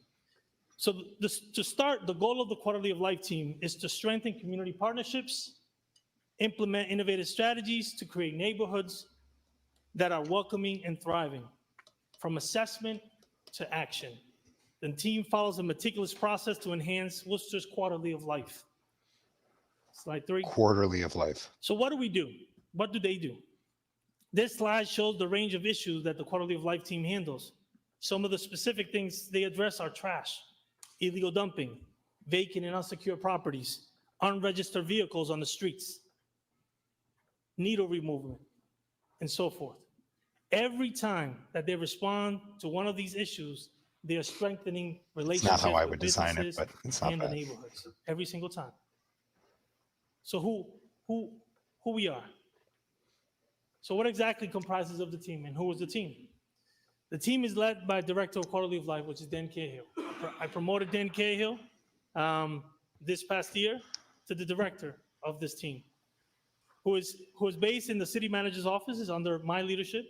So to start, the goal of the Quality of Life team is to strengthen community partnerships, implement innovative strategies to create neighborhoods that are welcoming and thriving, from assessment to action. The team follows a meticulous process to enhance Worcester's Quality of Life. Slide 3. Quarterly of Life. So what do we do? What do they do? This slide shows the range of issues that the Quality of Life team handles. Some of the specific things they address are trash, illegal dumping, vacant and unsecured properties, unregistered vehicles on the streets, needle removal, and so forth. Every time that they respond to one of these issues, they are strengthening relationships It's not how I with would design it, businesses but it's not and the bad. neighborhoods. Every single time. So who we are? So what exactly comprises of the team, and who is the team? The team is led by Director of Quality of Life, which is Dan Cahill. I promoted Dan Cahill this past year to the director of this team, who is based in the city manager's office, is under my leadership,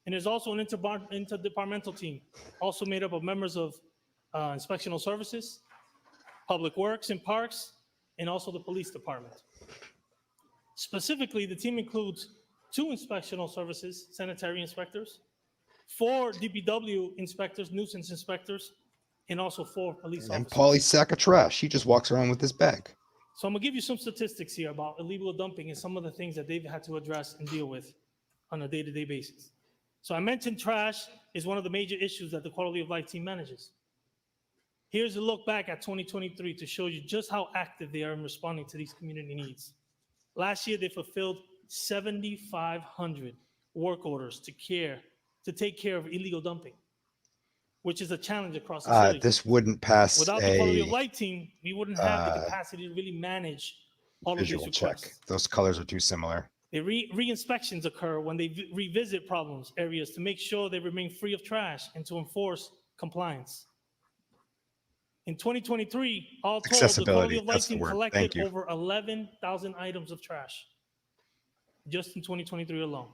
and there's also an interdepartmental team, also made up of members of inspectional services, public works and parks, and also the police department. Specifically, the team includes 2 inspectional services, sanitary inspectors, 4 DPW inspectors, nuisance inspectors, and also 4 police And officers. Paulie's sack of trash. He just walks around with his bag. So I'm gonna give you some statistics here about illegal dumping and some of the things that they've had to address and deal with on a day-to-day basis. So I mentioned trash is one of the major issues that the quality of life team manages. Here's a look back at 2023 to show you just how active they are in responding to these community needs. Last year, they fulfilled 7,500 work orders to take care of illegal dumping, which is a challenge across the city. This wouldn't pass Without the quality of life team, we wouldn't have the capacity to really manage all of these visual requests. check. Those colors are too similar. The re-inspections occur when they revisit problems areas to make sure they remain free of trash and to enforce compliance. In 2023, all told, the quality of life That's the team word. collected Thank you. over 11,000 items of trash just in 2023 alone.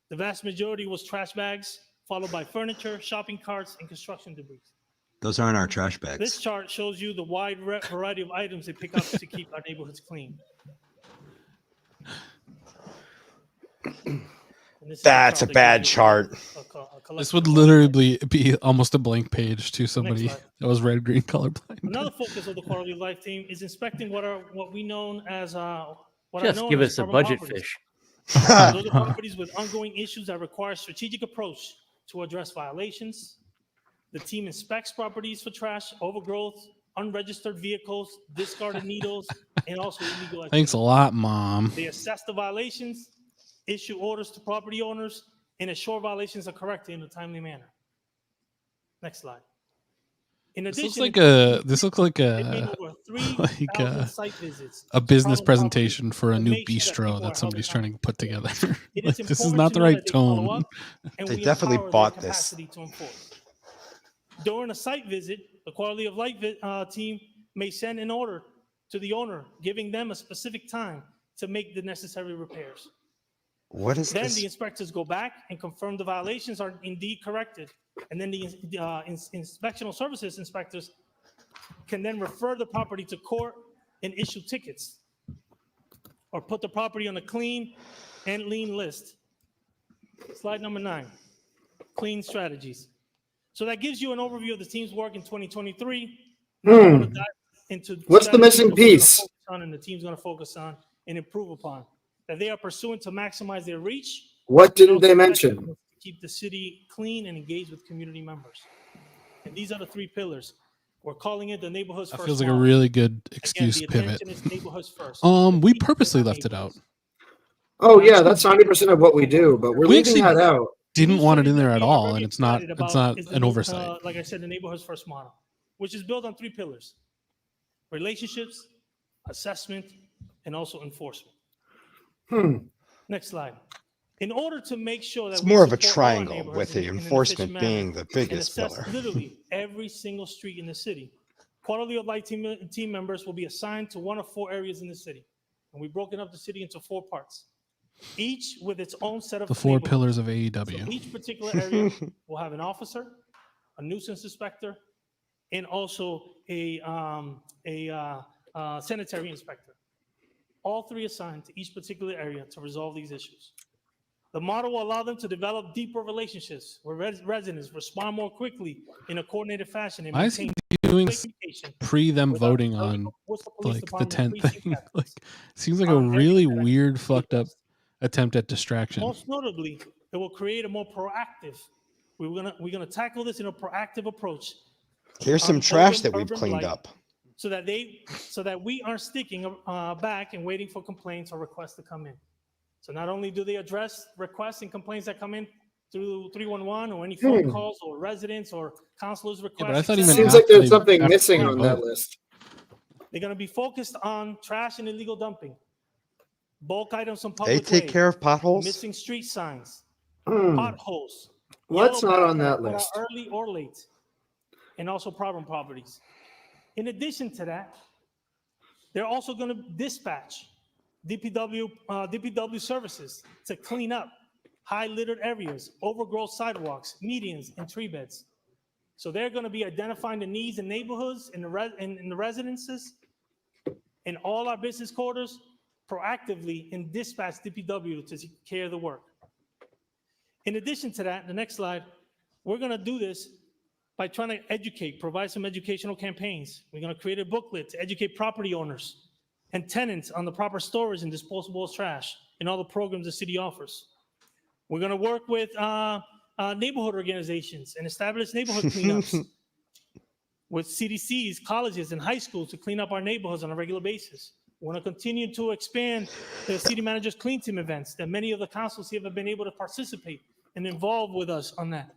The vast majority was trash bags, followed by furniture, shopping carts, and construction debris. Those aren't our trash bags. This chart shows you the wide variety of items they pick up to keep our neighborhoods clean. That's a bad chart. This would literally be almost a blank page to somebody that was red, green, colorblind. Another focus of the quality of life team is inspecting what we known as Just give us a budget fish. Those are properties with ongoing issues that require a strategic approach to address violations. The team inspects properties for trash, overgrowth, unregistered vehicles, discarded needles, and also illegal activities. Thanks a lot, Mom. They assess the violations, issue orders to property owners, and ensure violations are corrected in a timely manner. Next slide. In This addition, looks like a business presentation for a new bistro that somebody's trying to put together. Like, this is not the right tone. They definitely bought this. During a site visit, the quality of life team may send an order to the owner, giving them a specific time to make the necessary repairs. What is then this? The inspectors go back and confirm the violations are indeed corrected. And then the inspectional services inspectors can then refer the property to court and issue tickets or put the property on a clean and lien list. Slide number 9, clean strategies. So that gives you an overview of the team's work in 2023. What's the missing piece? And the team's going to focus on and improve upon that they are pursuing to maximize their reach. What didn't they mention? Keep the city clean and engage with community members. And these are the 3 pillars. We're calling it the neighborhoods first. That feels like a really good excuse pivot. We purposely left it out. Oh yeah, that's 90% of what we do, but we're leaving that out. Didn't want it in there at all, and it's not an oversight. Like I said, the neighborhoods first model, which is built on 3 pillars: relationships, assessment, and also enforcement. Next slide. In order to make sure that it's more of a triangle, with the enforcement being the biggest pillar. Literally every single street in the city, quality of life team members will be assigned to 1 of 4 areas in the city, and we've broken up the city into 4 parts, each with its own set of the 4 pillars of AEW. So each particular area will have an officer, a nuisance inspector, and also a sanitary inspector. All 3 assigned to each particular area to resolve these issues. The model will allow them to develop deeper relationships where residents respond more quickly in a coordinated fashion. And why is he doing pre them voting on like the 10th thing? Like, seems like a really weird, fucked up attempt at distraction. Most notably, it will create a more proactive. We're gonna tackle this in a proactive approach. Here's some trash that we've cleaned up. So that we aren't sticking back and waiting for complaints or requests to come in. So not only do they address requests and complaints that come in through 311 or any phone calls or residents or counselors' requests. Yeah, but I thought it seems like there's something missing on that list. They're going to be focused on trash and illegal dumping, bulk items on public ways. They take care of potholes? Missing street signs, potholes. What's not on that list? Early or late, and also problem properties. In addition to that, they're also going to dispatch DPW services to clean up high littered areas, overgrown sidewalks, medians, and tree beds. So they're going to be identifying the needs in neighborhoods, in the residences, in all our business quarters, proactively and dispatch DPW to take care of the work. In addition to that, the next slide, we're going to do this by trying to educate, provide some educational campaigns. We're going to create a booklet to educate property owners and tenants on the proper storage and disposable trash and all the programs the city offers. We're going to work with neighborhood organizations and establish neighborhood cleanups with CDCs, colleges, and high schools to clean up our neighborhoods on a regular basis. We want to continue to expand the city manager's clean team events that many of the councils here have been able to participate and involve with us on that.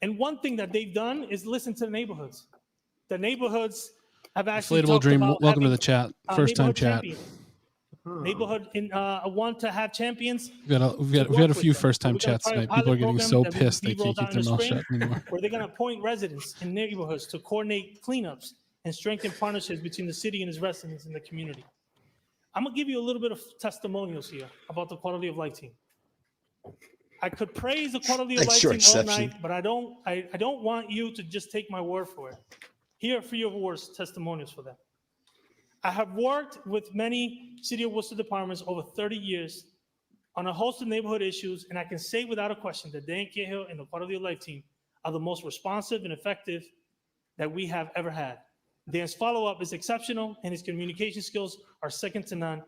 And one thing that they've done is listen to the neighborhoods. The neighborhoods have actually Inflatable talked Dream, about welcome to having, the chat. First time neighborhood chat. champions. Neighborhood want to have champions. We've had a few first time chats tonight. People are getting so pissed they can't keep their mouth shut anymore. Where they're going to appoint residents in neighborhoods to coordinate cleanups and strengthen partnerships between the city and its residents in the community. I'm going to give you a little bit of testimonials here about the quality of life team. I could praise the quality of life team all night, but I don't want you to just take my word for it. Here are a few words, testimonials for them. I have worked with many City of Worcester departments over 30 years on a host of neighborhood issues, and I can say without a question that Dan Cahill and the Quality of Life team are the most responsive and effective that we have ever had. Dan's follow-up is exceptional, and his communication skills are second to none.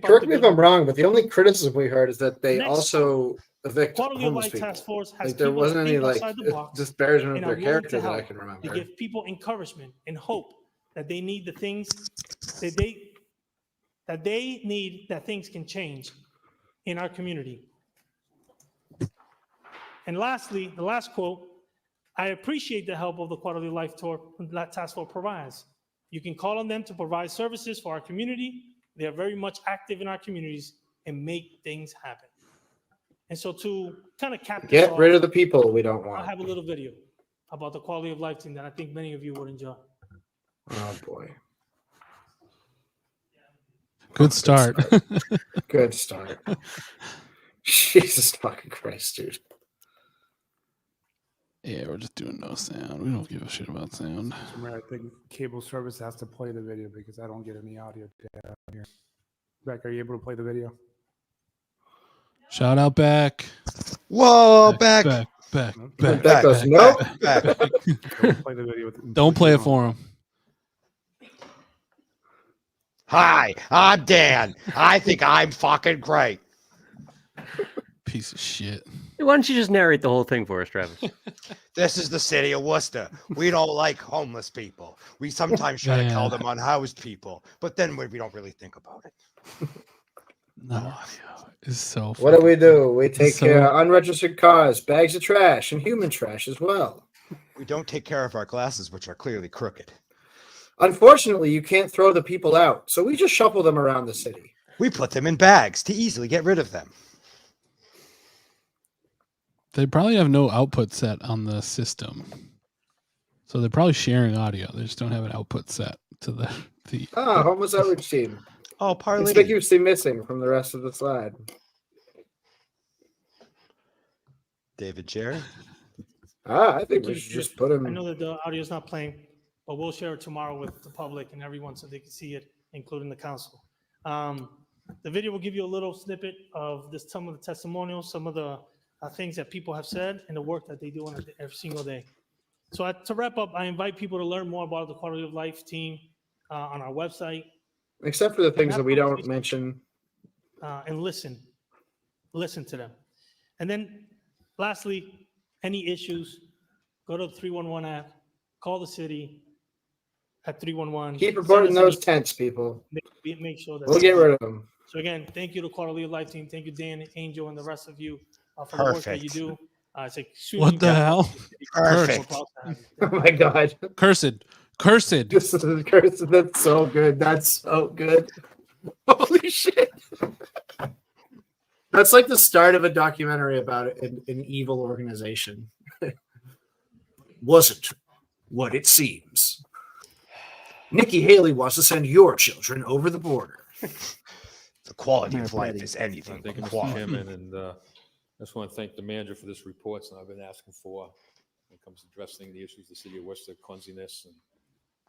Correct me if I'm wrong, but the only criticism we heard is that they also evict Quality of homeless Life people. Task Force has Like there people wasn't that any think like outside the box disparagement and of are their willing to character that I help, can to remember. give people encouragement and hope that they need the things that things can change in our community. And lastly, the last quote, I appreciate the help of the Quality of Life Task Force provides. You can call on them to provide services for our community. They are very much active in our communities and make things happen. And so to kind of cap this Get off, rid of the people we don't want. I'll have a little video about the Quality of Life team that I think many of you would enjoy. Oh boy. Good start. Good start. Jesus fucking Christ, dude. Yeah, we're just doing no sound. We don't give a shit about sound. I think cable service has to play the video because I don't get any audio data here. Beck, are you able to play the video? Shout out Beck. Whoa, Beck. Beck goes, nope. Play the video Don't play it for him. Hi, I'm Dan. I think I'm fucking great. Piece of shit. Why don't you just narrate the whole thing for us, Travis? This is the city of Worcester. We don't like homeless people. We sometimes try to call them unhoused people, but then we don't really think about it. No audio is so What do we do? We take care of unregistered cars, bags of trash, and human trash as well. We don't take care of our glasses, which are clearly crooked. Unfortunately, you can't throw the people out, so we just shuffle them around the city. We put them in bags to easily get rid of them. They probably have no output set on the system. So they're probably sharing audio. They just don't have an output set to the homeless outreach team. Oh, parlay. Conspicuously missing from the rest of the slide. David Jerry. I think we should just put him. I know that the audio is not playing, but we'll share it tomorrow with the public and everyone so they can see it, including the council. The video will give you a little snippet of some of the testimonials, some of the things that people have said, and the work that they do every single day. So to wrap up, I invite people to learn more about the Quality of Life team on our website. Except for the things that we don't mention. And listen to them. And then lastly, any issues, go to the 311 app, call the city at 311. Keep reporting those tents, people. Make sure that we'll get rid of them. So again, thank you to Quality of Life team. Thank you, Dan, Angel, and the rest of you for the work that you do. It's what the hell? Perfect. Oh my God. Cursed. This is cursed. That's so good. That's so good. Holy shit. That's like the start of a documentary about an evil organization. Wasn't what it seems. Nikki Haley wants to send your children over the border. The quality of life is anything. Thank you, Mr. Quality. Chairman, and I just want to thank the manager for this report that I've been asking for when it comes to addressing the issues of the city of Worcester, cleanliness,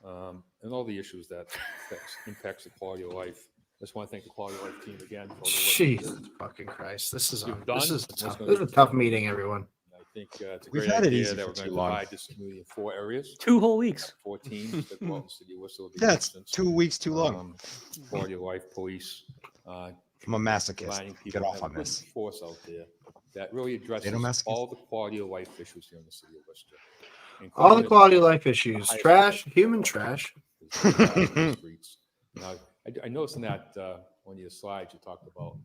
and all the issues that impacts the quality of life. I just want to thank the Quality of Life team again. For all the work Jesus fucking Christ. This is you've a tough meeting, everyone. I think it's a We've great had it idea easy that for we're going too to long. divide this community in 4 areas. 2 whole weeks. 4 teams that go out in the city of Worcester. That's 2 weeks too long. Quality of Life, police, I'm a masochist. providing Get people off have on a good this. force out there that really addresses Sadomasochist? all the quality of life issues here in the city of Worcester. All the including quality of life issues, highest trash, priority. human trash. The streets. Now, I noticed in that one of your slides you talked about,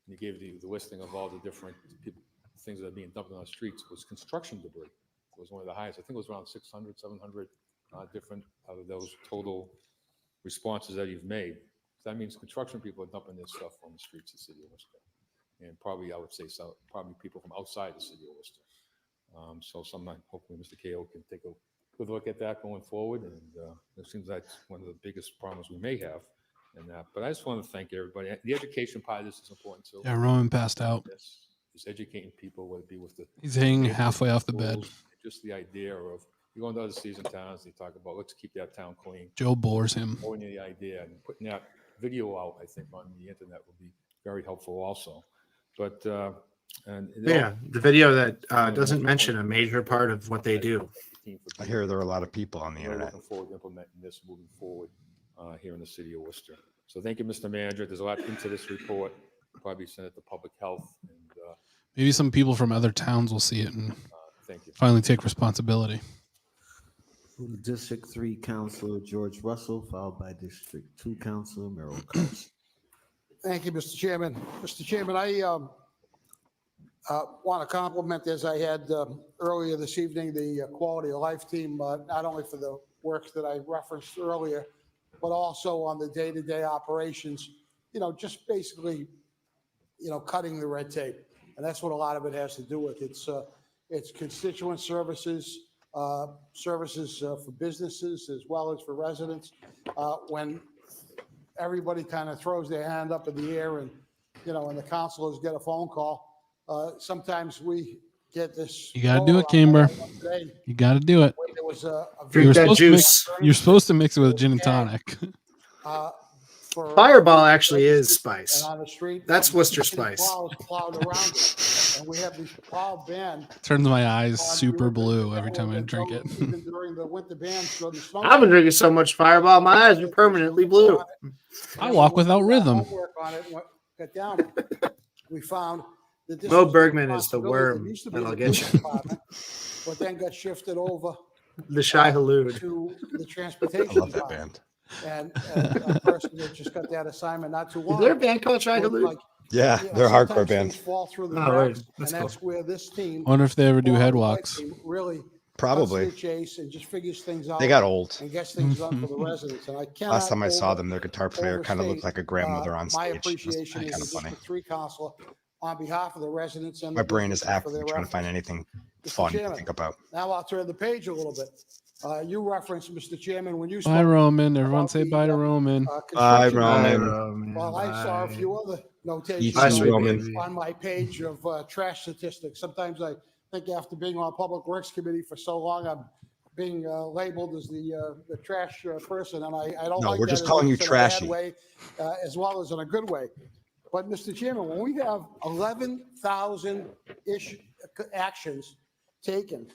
you gave the listing of all the different people, things that are being dumped on the streets was construction debris. It was one of the highest. I think it was around 600, 700 different out of those total responses that you've made. So that means construction people are dumping this stuff on the streets of the city of Worcester. And probably, I would say, so, probably people from outside the city of Worcester. So sometime, hopefully, Mr. Kao can take a good look at that going forward. And it seems like one of the biggest problems we may have in that. But I just want to thank everybody. The education part of this is important too. Yeah, Roman passed out. Is educating people, whether it be with the... He's hanging halfway off the bed. Just the idea of, you go into other season towns, they talk about, let's keep that town clean. Joe bores him. Owning the idea and putting that video out, I think, on the internet would be very helpful also. But, and Yeah, the video that doesn't mention a major part of what they do. I hear there are a lot of people on the We're internet. looking forward to implementing this moving forward here in the city of Worcester. So thank you, Mr. Manager. There's a lot into this report. Probably send it to public health. And Maybe some people from other towns will see it and thank you. finally take responsibility. District 3 Councilor George Russell, followed by District 2 Councilor Merrill Coates. Thank you, Mr. Chairman. Mr. Chairman, I want to compliment, as I had earlier this evening, the Quality of Life team, not only for the work that I referenced earlier, but also on the day-to-day operations, just basically, cutting the red tape. And that's what a lot of it has to do with. It's constituent services, services for businesses as well as for residents. When everybody kind of throws their hand up in the air and, and the councilors get a phone call, sometimes we get this. You got to do it, Camber. You got to do it. There was a You're supposed to mix it with gin and tonic. Fireball actually is spice. And on the street, That's Worcester spice. plows plowed around it. And we have these plow bans. Turns my eyes super blue every time I drink it. Even during the winter bans, during the snow. I've been drinking so much Fireball, my eyes are permanently blue. I walk without rhythm. Work on it, cut down. We found that this Mo was Bergman is the responsibility that worm used to be that'll the get police you. department, but then got shifted over The Shy Halud. to the transportation. I love that department. band. And a person that just got that assignment not too long. Is there a band called Shy Looked Halud? like, Yeah, they're a hardcore sometimes band. things fall through the Oh, cracks, word. and That's that's cool. where this team. Wonder if they ever do Quality head of Life walks. team really Probably. cuts to the chase and just figures things out. They got old. And gets things done for the residents. And I cannot. Last time I saw over- them, their guitar player kind of looked overstate, like a grandmother on My stage. appreciation Kind as of a funny. District 3 councilor on behalf of the residents and My the brain is businesses for actively their trying to find efforts. anything Mr. fun to Chairman, think about. Now I'll turn the page a little bit. You referenced, Mr. Chairman, when you Bye, spoke Roman. Everyone about say the, bye to Roman. Bye, construction. Roman. Well, I saw a few other notations You too, Roman. on my page of trash statistics. Sometimes I think after being on Public Works Committee for so long, I'm being labeled as the trash person, and I don't No, like we're that just in calling a you bad trashy. way, as well as in a good way. But Mr. Chairman, when we have 11,000 actions taken,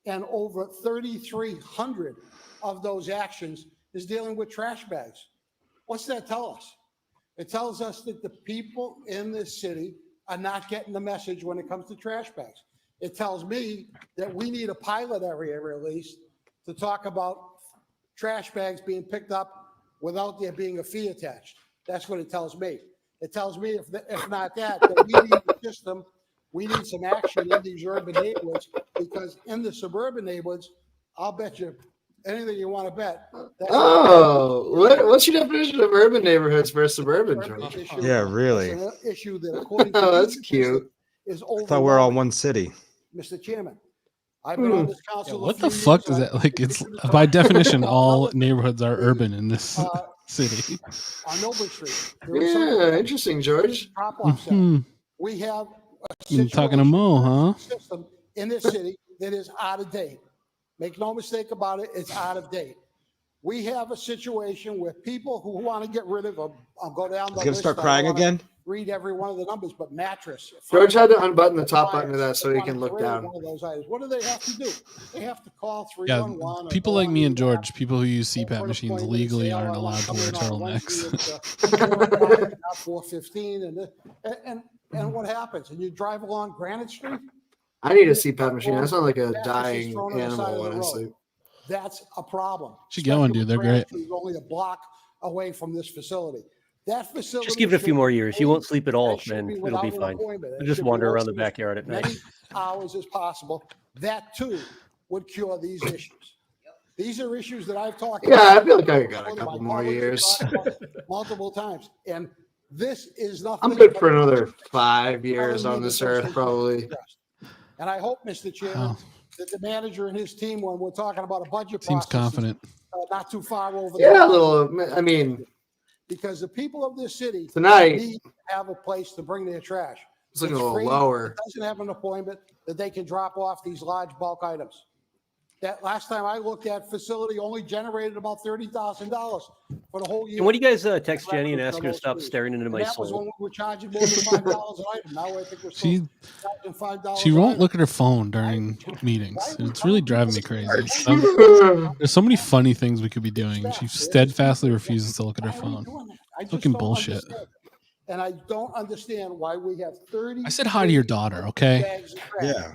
and over 3,300 of those actions is dealing with trash bags, what's that tell us? It tells us that the people in this city are not getting the message when it comes to trash bags. It tells me that we need a pilot area released to talk about trash bags being picked up without there being a fee attached. That's what it tells me. It tells me if not that we need a system, we need some action in these urban neighborhoods, because in the suburban neighborhoods, I'll bet you anything you want to bet. Oh, what's your definition of urban neighborhoods versus suburban, George? Yeah, really. It's an issue that according to Oh, that's these cute. is I thought we're all overwhelming. one city. Mr. Chairman, I've been on this council. What the fuck does that like? It's by definition, all neighborhoods are urban in this city. On Noble Street. Yeah, interesting, George. Drop-off center. Mhm. We have You talking to Mo, huh? system in this city that is out of date. Make no mistake about it, it's out of date. We have a situation where people who want to get rid of them, I'll go down the He's gonna list. start I crying wanna again? read every one of the numbers, but mattress. George had to unbutton the top button of that so he can look down. One of those items. What do they have to do? They have to call Yeah, 311. or people go like on me the and George, people who use CPAP machines legally aren't allowed to wear turtlenecks. 4:15, and what happens? And you drive along Granite Street. I need a CPAP machine. I sound like a Mattress is dying thrown on the side animal of when the I road. sleep. That's a problem. Should get one, Especially dude. They're when Granite great. Street is only a block away from this facility. That facility. Just give it a few more years. You won't sleep at all, should and be it'll without be an fine. appointment. It You'll just should be wander around the open as backyard at night. many hours as possible. That too would cure these issues. These are issues that I've talked about. Yeah, I feel like I got a couple more years. Multiple times. And this is nothing. I'm good for another 5 years on this earth, probably. And I hope, Mr. Chairman, that the manager and his team, when we're talking about a budget Seems process, confident. not too far over. Yeah, a little. I mean, because the people of this city tonight need to have a place to bring their trash. It's looking a little free. lower. It doesn't have an appointment that they can drop off these large bulk items. That last time I looked at, facility only generated about $30,000 for the whole year. And what do you guys text Jenny and ask her to stop staring into my That was when soul? we were charging more than $5 an item. Now I think we're still charging $5. She an won't item. look at her phone during meetings. And it's really driving me crazy. There's so many funny things we could be doing. She steadfastly refuses to look at her phone. Fucking bullshit. And I don't understand why we have 30. I said hi to your daughter, okay? Yeah.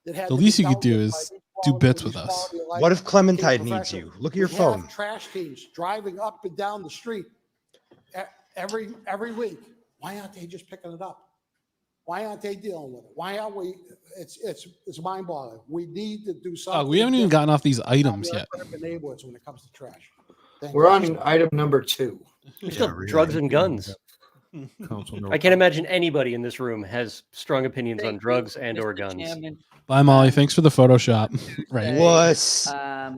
The least you could do is do bits with us. What if Clementine needs you? Look at your We have phone. trash teams driving up and down the street every week. Why aren't they just picking it up? Why aren't they dealing with it? Why aren't we? It's mind-boggling. We need to do something. We haven't even gotten off these items yet. Neighborhoods when it comes to trash. We're on item number 2. Drugs and guns. I can't imagine anybody in this room has strong opinions on drugs and or guns. Bye, Molly. Thanks for the Photoshop. Right. Was a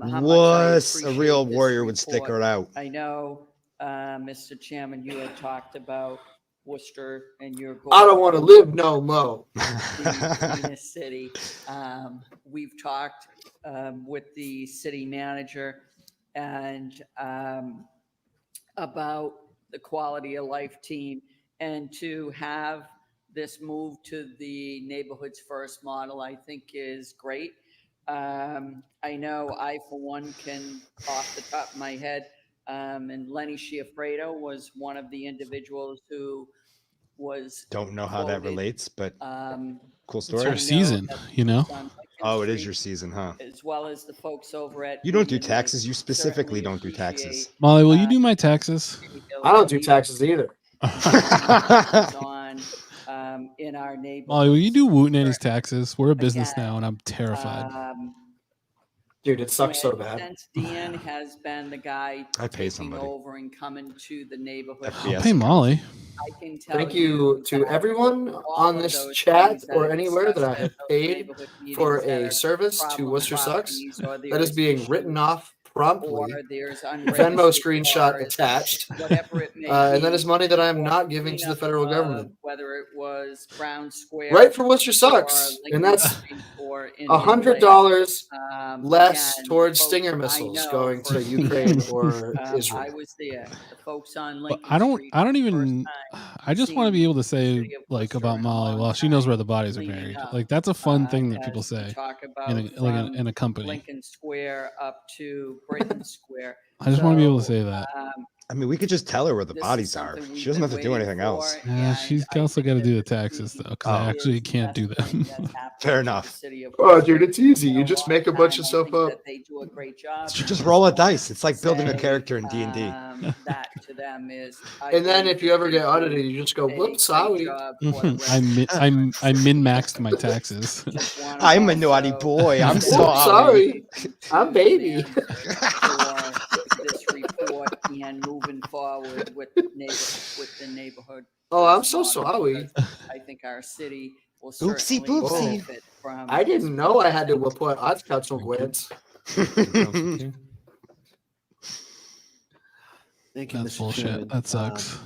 real this warrior would stick report. her out. I know, Mr. Chairman, you had talked about Worcester and your goal. I don't want to live no more. in this city. We've talked with the city manager and about the quality of life team, and to have this move to the Neighborhoods First model, I think is great. I know I, for one, can, off the top of my head, and Lenny Schiaffredo was one of the individuals who was Don't know how that voted, relates, but cool It's story. your season, you know? Oh, it is your season, huh? as well as the folks over at. You don't do Union. taxes. You specifically don't do taxes. Molly, will you do my taxes? I don't do taxes either. on in our neighborhood. Molly, will you do Woot Nanny's taxes? We're a business now, and I'm terrified. Dude, it sucks so bad. Since Dan has been the guy I pay taking somebody. over and coming to the neighborhood. I'll pay Molly. I can tell Thank you to everyone on this chat or anywhere that I have paid for a service to Worcester Sucks that is being written off promptly. Or there's Venmo screenshot attached. whatever it may And that be, is money that I am not giving to the federal government. whether it was Brown Square. Right for Worcester Sucks. And that's $100 less towards Stinger missiles going to Ukraine or Israel. I was there. The folks on But Lincoln I don't Street even I just want to be able to say like about Molly, well, she knows where the bodies are buried. Like that's a fun thing that people say talk about in a company. Lincoln Square up to Britain Square. I just want to be able to say that. I mean, we could just tell her where the This is bodies are. something we've She doesn't been have to do waiting anything else. for. Yeah, she's also got to do the taxes though, because I Oh. actually can't do them. Fair enough. Oh, dude, it's easy. You just make a bunch of stuff up. They do a great job. Just roll a dice. It's like building a character in D&D. That to them is. And then if you ever get audited, you just go, whoops, sorry. I min-maxed my taxes. I'm a naughty boy. I'm Whoops, sorry. I'm baby. This report and moving forward with the neighborhood. Oh, I'm so model, sorry. because I think our city will Oopsie certainly poopsie. benefit from. I didn't know I had to report consequence. Thank you, That's Mr. bullshit. Chairman. That sucks.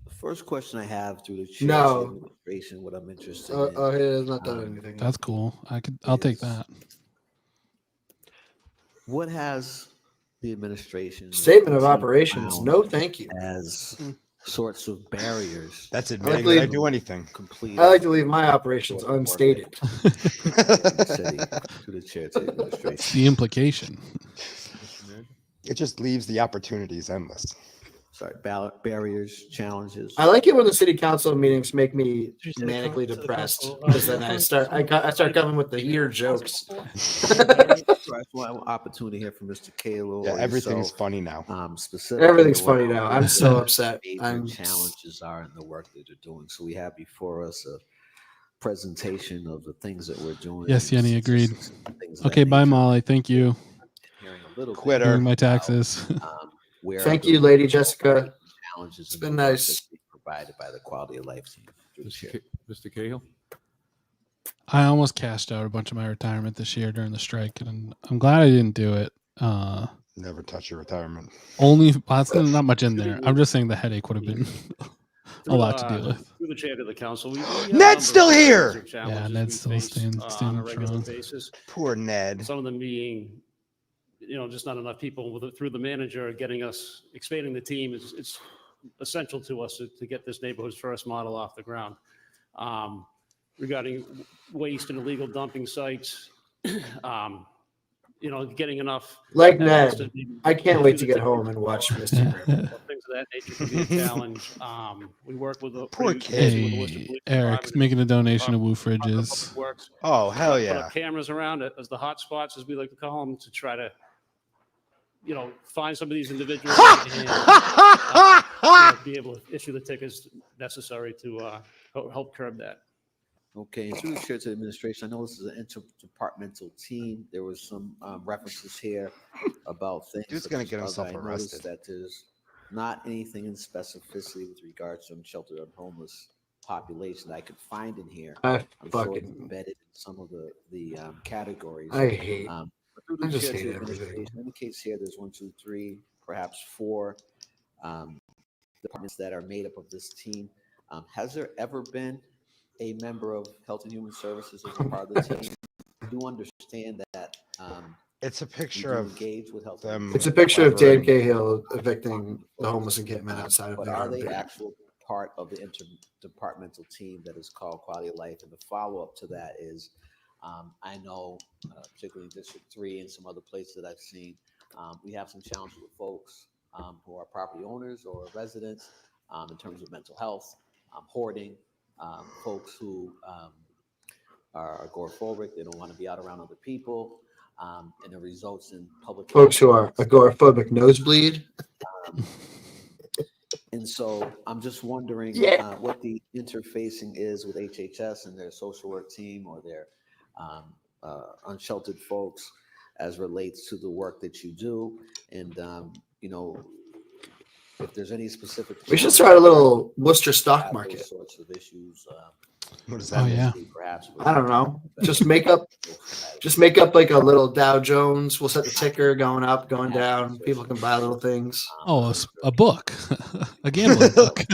The first question I have through the chair No. administration, what I'm interested in. Oh, he has not done anything. That's cool. I'll take that. What has the administration Statement of operations. No, thank you. as sorts of barriers. That's I admitting like that I to do anything. I like to leave my operations unstated. To the chair, to the administration. It's the implication. It just leaves the opportunities endless. Sorry, ballot barriers, challenges. I like it when the city council meetings make me Did you say manically to the depressed council, because then I start coming with the ear jokes. Sorry, I have an opportunity here from Mr. Kalo. Yeah, or everything's yourself, funny now. Specifically Everything's funny around now. I'm what so the upset. major challenges are in the work that they're doing. So we have before us a presentation of the things that we're doing. Yes, and Yenny, agreed. things of Okay, that bye, nature. Molly. Thank you. Hearing a little bit Quitter. Doing my taxes. where Thank the you, Lady Jessica. challenges It's in been the work nice. that's being provided by the quality of life team. Through the chair. Mr. Cahill? I almost cashed out a bunch of my retirement this year during the strike, and I'm glad I didn't do it. Never touch your retirement. Only that's not much in there. I'm just saying the headache would have been a Through, lot to deal with. Through the chair to the council, we have a Ned's number of still challenges here! or challenges Yeah, we Ned's still face, standing on a regular strong. basis. Poor Ned. Some of them being, just not enough people through the manager getting us, expanding the team it's essential to us to get this neighborhood's first model off the ground. Regarding waste and illegal dumping sites, getting enough. Like evidence Ned, to I can't issue wait to the get ticket. home and watch Mr. Griffin. Things of that nature can be a challenge. We work with the Poor pretty closely with the Worcester Hey, Police Eric's Department, making a donation to Woo Department of Fridges. Public Works. Oh, hell Put yeah. up cameras around it as the hot spots, as we like to call them, to try to, find some of these individuals and be able to issue the tickets necessary to help curb that. Okay, and through the chair to the administration, I know this is an interdepartmental team. There was some references here about things. Dude's such gonna as get other. himself I noticed arrested. that there's not anything in specificity with regards to unsheltered and homeless population that I could find in here. I'm sure it's embedded in some of the categories. I hate. But through I the just chair to hate the everything. administration, in the case here, there's 1, 2, 3, perhaps 4 departments that are made up of this team. Has there ever been a member of Health and Human Services as a part of the team? I do understand that. It's a picture do of engage with Health and them. Human It's a picture of Dan Services. Cahill evicting the homeless encampment outside of But the are they RV. actual part of the interdepartmental team that is called Quality of Life? And the follow-up to that is, I know, particularly in District 3 and some other places that I've seen, we have some challenges with folks who are property owners or residents in terms of mental health, hoarding, folks who are agoraphobic, they don't want to be out around other people, and it results in public Folks who are agoraphobic nosebleed. And so I'm just wondering what the interfacing is with HHS and their social work team or their unsheltered folks as relates to the work that you do. And, if there's any specific. We should start a little Worcester stock market. Those sorts of issues. What does that mean? Perhaps I don't know. Just make up like a little Dow Jones. We'll set the ticker going up, going down. People can buy little things. Oh, a book, a gambling book.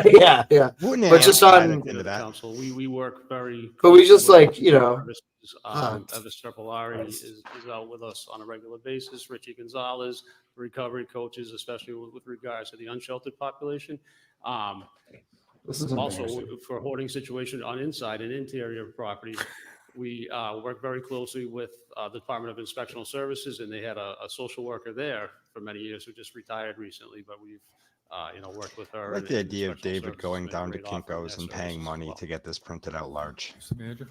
yeah. But just on. Council, we work very. But we just closely like, with Evis Tripolari is out with us on a regular basis. Richie Gonzalez, recovery coaches, especially with regards to the unsheltered population. This is Also, embarrassing. for hoarding situation on inside and interior properties, we work very closely with the Department of Inspectional Services, and they had a social worker there for many years who just retired recently, but we've worked with her. I like the and idea of Inspectional David Services going has been down to great offering Kinko's their and paying services money as well. to get this printed out large. Mr. Manager?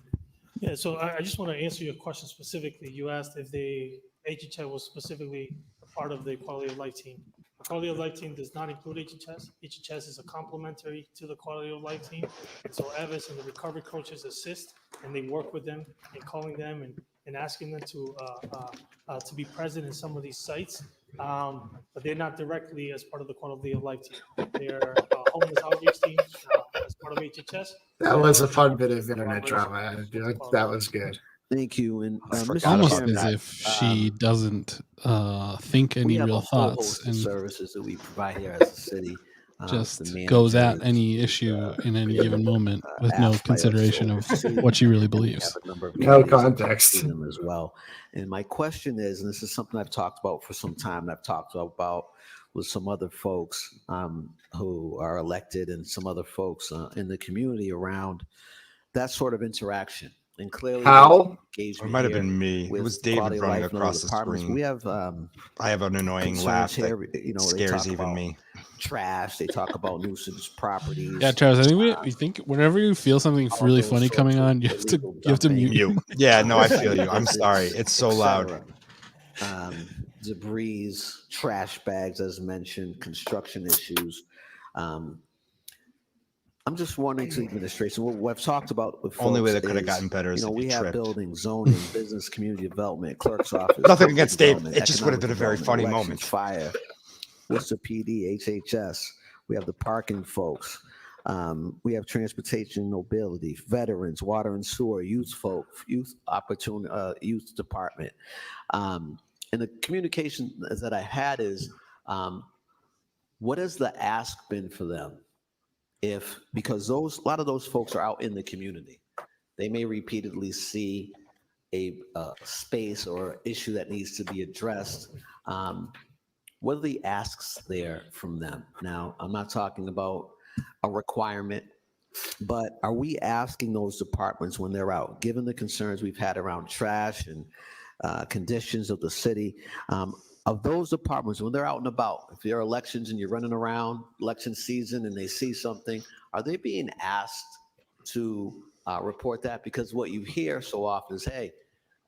Yeah, so I just want to answer your question specifically. You asked if the HHS was specifically a part of the quality of life team. The quality of life team does not include HHS. HHS is a complementary to the quality of life team. And so Evis and the recovery coaches assist, and they work with them and calling them and asking them to be present in some of these sites. But they're not directly as part of the quality of life team. They're a homeless outreach team as part of HHS. That was a fun bit of internet drama. That was good. Thank you. And Almost as if she doesn't think any real thoughts and services that we provide here as a city. Just goes at any issue in any given moment with no consideration of what she really believes. No context. As well. And my question is, and this is something I've talked about for some time, and I've talked about with some other folks who are elected and some other folks in the community around that sort of interaction. And clearly, How? It might have been me. It was David running across the screen. We have I have an annoying laugh that they scares talk even about me. trash. They talk about nuisance properties. Yeah, Travis, I think we think whenever you feel something really funny coming on, you have to mute. Mute. Yeah, no, I feel you. I'm sorry. It's so loud. Debris, trash bags, as mentioned, construction issues. I'm just wondering to the administration, what I've talked about with Only way folks that could have is, gotten better is if we you have tripped. building, zoning, business, community development, clerk's office. Nothing corporate against Dave. development, It just would have been a very economic funny development, moment. Fire, Worcester PD, HHS. We have the parking folks. We have transportation, mobility, veterans, water and sewer, youth folk, youth opportunity, youth department. And the communication that I had is, what has the ask been for them? Because a lot of those folks are out in the community, they may repeatedly see a space or issue that needs to be addressed. What are the asks there from them? Now, I'm not talking about a requirement, but are we asking those departments when they're out, given the concerns we've had around trash and conditions of the city, of those departments, when they're out and about, if there are elections and you're running around election season and they see something, are they being asked to report that? Because what you hear so often is, hey,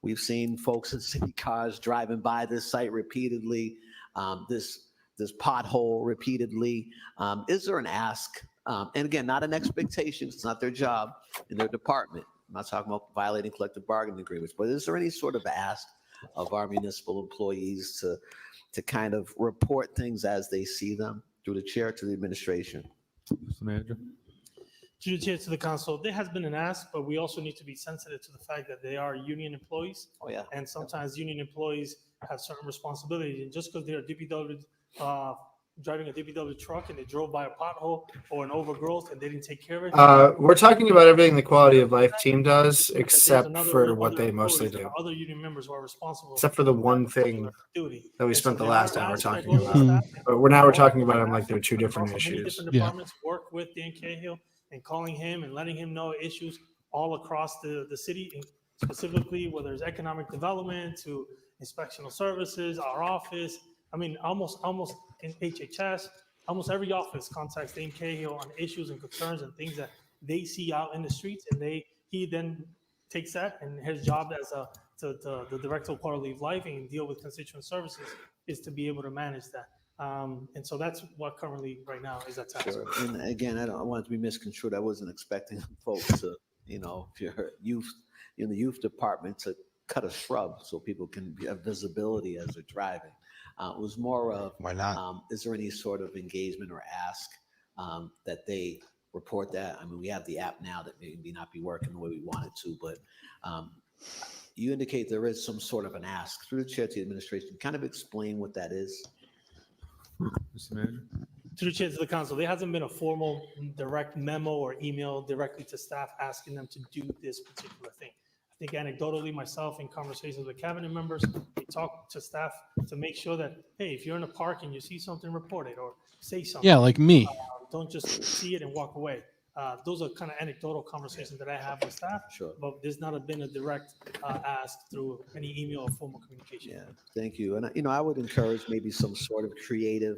we've seen folks in city cars driving by this site repeatedly, this pothole repeatedly. Is there an ask? And again, not an expectation. It's not their job in their department. I'm not talking about violating collective bargaining agreements, but is there any sort of ask of our municipal employees to kind of report things as they see them, through the chair to the administration? Mr. Manager. To the chair, to the council, there has been an ask, but we also need to be sensitive to the fact that they are union employees. Oh, yeah. And sometimes union employees have certain responsibilities. And just because they're a DPW, driving a DPW truck and they drove by a pothole or an overgrowth and they didn't take care of it. We're talking about everything the quality of life team does, except for what they mostly do. Other union members who are responsible. Except for the one thing that we spent the last hour talking about. But we're talking about them like they're two different issues. Different departments work with Dan Cahill and calling him and letting him know issues all across the city, and specifically whether it's economic development to inspectional services, our office. I mean, almost in HHS, almost every office contacts Dan Cahill on issues and concerns and things that they see out in the streets, and he then takes that, and his job as the director of quality of life and deal with constituent services is to be able to manage that. And so that's what currently right now is at task. Sure. And again, I don't want it to be misconstrued. I wasn't expecting folks to, if you're youth in the youth department, to cut a shrub so people can have visibility as they're driving. It was more of, why not? Is there any sort of engagement or ask that they report that? I mean, we have the app now that may not be working the way we want it to, but you indicate there is some sort of an ask through the chair to the administration. Kind of explain what that is. Mr. Manager. To the chair, to the council, there hasn't been a formal direct memo or email directly to staff asking them to do this particular thing. I think anecdotally, myself in conversations with cabinet members, we talk to staff to make sure that, hey, if you're in a park and you see something, report it or say something. Yeah, like me. Don't just see it and walk away. Those are kind of anecdotal conversations that I have with staff, sure. But there's not been a direct ask through any email or formal communication. Yeah, thank you. And, I would encourage maybe some sort of creative,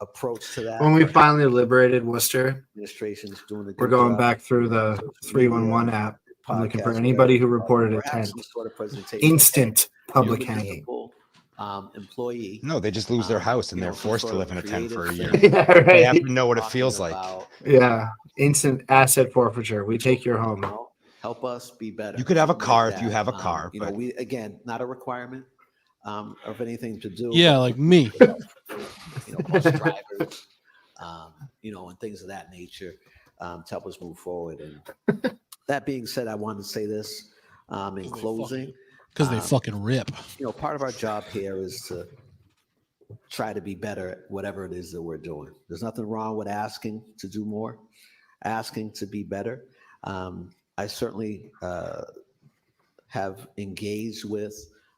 approach to that. When we finally liberated Worcester, administration's doing a good we're going job. back through the 311 app. I'm looking for anybody who reported a tent. Instant public hanging. Employee. No, they just lose their house and they're forced to live in a tent for a year. Yeah, right. They have to know what it feels like. Yeah, instant asset forfeiture. We take your home. Help us be better. You could have a car if you have a car. But we, again, not a requirement of anything to do. Yeah, like me. Bus drivers, and things of that nature to help us move forward. And that being said, I wanted to say this in closing. Because they fucking rip. Part of our job here is to try to be better at whatever it is that we're doing. There's nothing wrong with asking to do more, asking to be better. I certainly have engaged with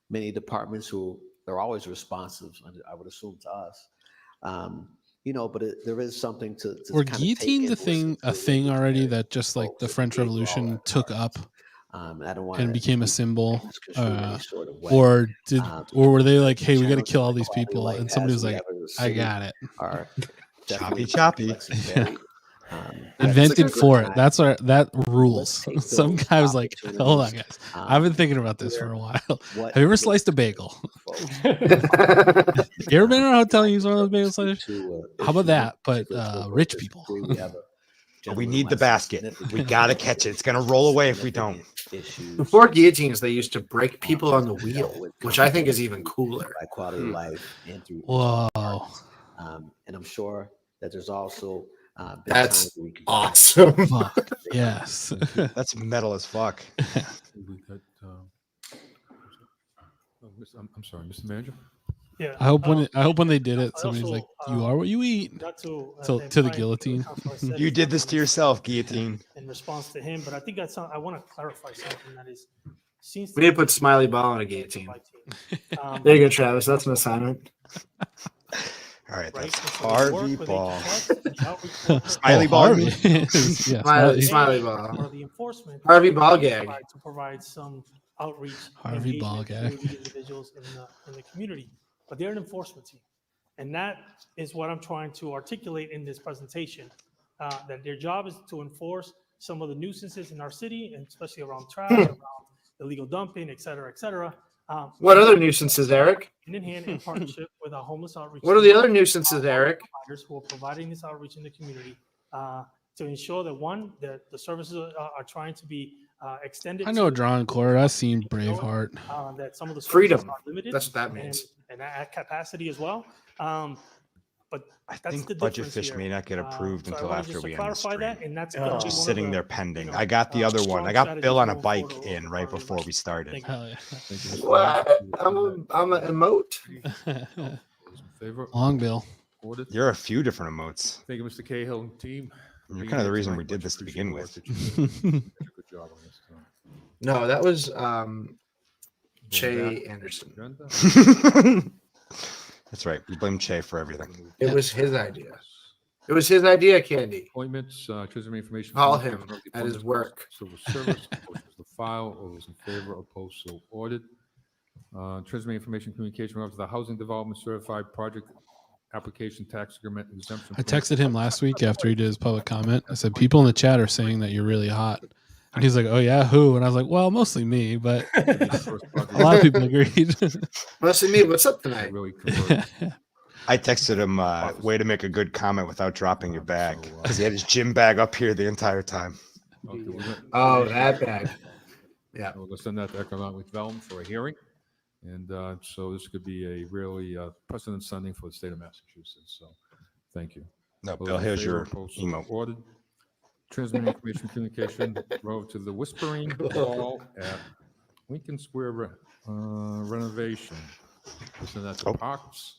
many departments who they're always responsive, I would assume, to us. But there is something to Were kind of take guillotines and a thing already that just like the French Revolution took up I don't want and to became a symbol? misconstrue in any sort of way. Or were they like, hey, we got to Challenges kill all of these quality of people, life and somebody as was we like, have as a I city got it. are Choppy, definitely choppy. complex and varied. Invented for it. That's what that Let's rules. take Some those guy was like, hold on, opportunities, guys. I've been thinking about this here, for a while. what Have you ever makes sliced a bagel? folks You ever been in a hotel and used one of those bagel slicers? to How about issue that? But particular to a rich Worcester people. degree. We have a But we gentleman need who the has some basket. significant We got to catch it. It's going to roll away if we don't. issues Before guillotines, they used to break people on the dealt wheel, with which I think is even cooler. by quality of life and through Whoa. and I'm sure that there's also been That's times where we can awesome. Fuck. Yes. That's metal as fuck. We got, I'm sorry, Mr. Manager? Yeah. I hope when they did it, somebody's also, like, "You are what you eat." Not to To the guillotine. You did this to yourself, guillotine. in response to him, but I think that's I want to clarify something that is. Seems We need to put Smiley Ball on a guillotine. There you go, Travis. That's an assignment. All right, Right? that's And so they Harvey work with Ball. HHS, the outreach program, Smiley Ball. Harvey. Smiley, Smiley or Ball. the enforcement. Harvey Ball gag. To provide some outreach Harvey Ball engagement gag. to the individuals in the community, but they're an enforcement team, and that is what I'm trying to articulate in this presentation. That their job is to enforce some of the nuisances in our city, and especially around trash, around illegal dumping, et cetera, et cetera. What other nuisances, Eric? Hand in hand in partnership with our homeless outreach. What are the other nuisances, Eric? Providers who are providing this outreach in the community to ensure that that the services are trying to be extended. I know to Drawn Court. I've seen Braveheart. that some of the services Freedom. are limited. That's what that means. And at capacity as well. But I that's think the Budget difference Fish here. may not get approved So I until wanted after just to we end the clarify stream. that, and that's It's just sitting there pending. I got the other one. I strong got strategies Bill on a going bike forward in right before we started. Hell yeah. What? I'm an emote. Those in favor? Long Bill. Ordered. You're a few different emotes. Thank you, Mr. Cahill and team. for You're being kind of the here reason tonight. we did Much this to appreciate begin the work with. that you did. Good job on this. No, that was Going Che back Anderson. to the agenda. That's right. We blame Che for everything. It was his idea. It was his idea, Candy. Appointments, Treasury information. Call communication him of the at his appointments, work. Civil service, motions to file, all those in favor, opposed, so ordered. Treasury information communication of the housing development certified project application tax agreement exemption. I texted him last week after he did his public comment. I said, "People in the chat are saying that you're really hot." And he's like, "Oh yeah, who?" And I was like, "Well, mostly me, but a lot of people agreed." Mostly me. What's up tonight? Really converted. I texted him, way to make a good comment without dropping your bag. Because he had his gym bag up here the entire time. Okay, we're gonna- Oh, that bag. Yeah. We're going to send that to economic development for a hearing. And so this could be a really precedent setting for the state of Massachusetts. So thank you. No, Those Bill, in here's favor, your opposed, so email. Ordered. Transmitting information communication relative to the Whispering Wall at Lincoln Square renovation. We'll send that to Parks.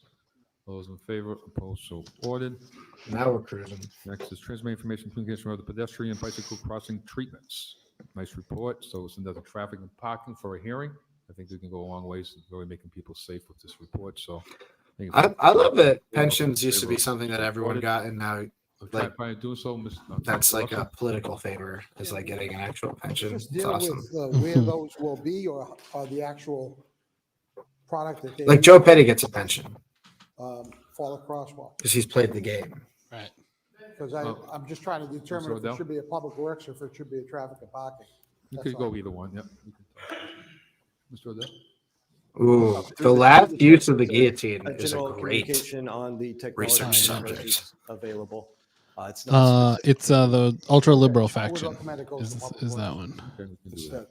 Those in favor, opposed, so ordered. Now we're cruising. Next is transmitting information communication about the pedestrian bicycle crossing treatments. Nice report. So we'll send that to traffic and parking for a hearing. I think we can go a long ways in really making people safe with this report. So I love that pensions used to be something that everyone got, and now like by doing so, that's like a political favor. Is like getting an actual pension. Just It's deal awesome. with where those will be or the actual product that they. Like Joe Petty gets a pension For the crosswalk. because he's played the game. Right. Because I'm just trying to determine if it should be a public works or if it should be a traffic and parking. You That's could all. go either one. Yep. Mr. Odell? Ooh, the last use of the guillotine A is a general great communication on the technology research technologies subject. available. It's not It's the ultra liberal faction. recommend it goes to public Is that works. one? Okay, we can do Instead. that.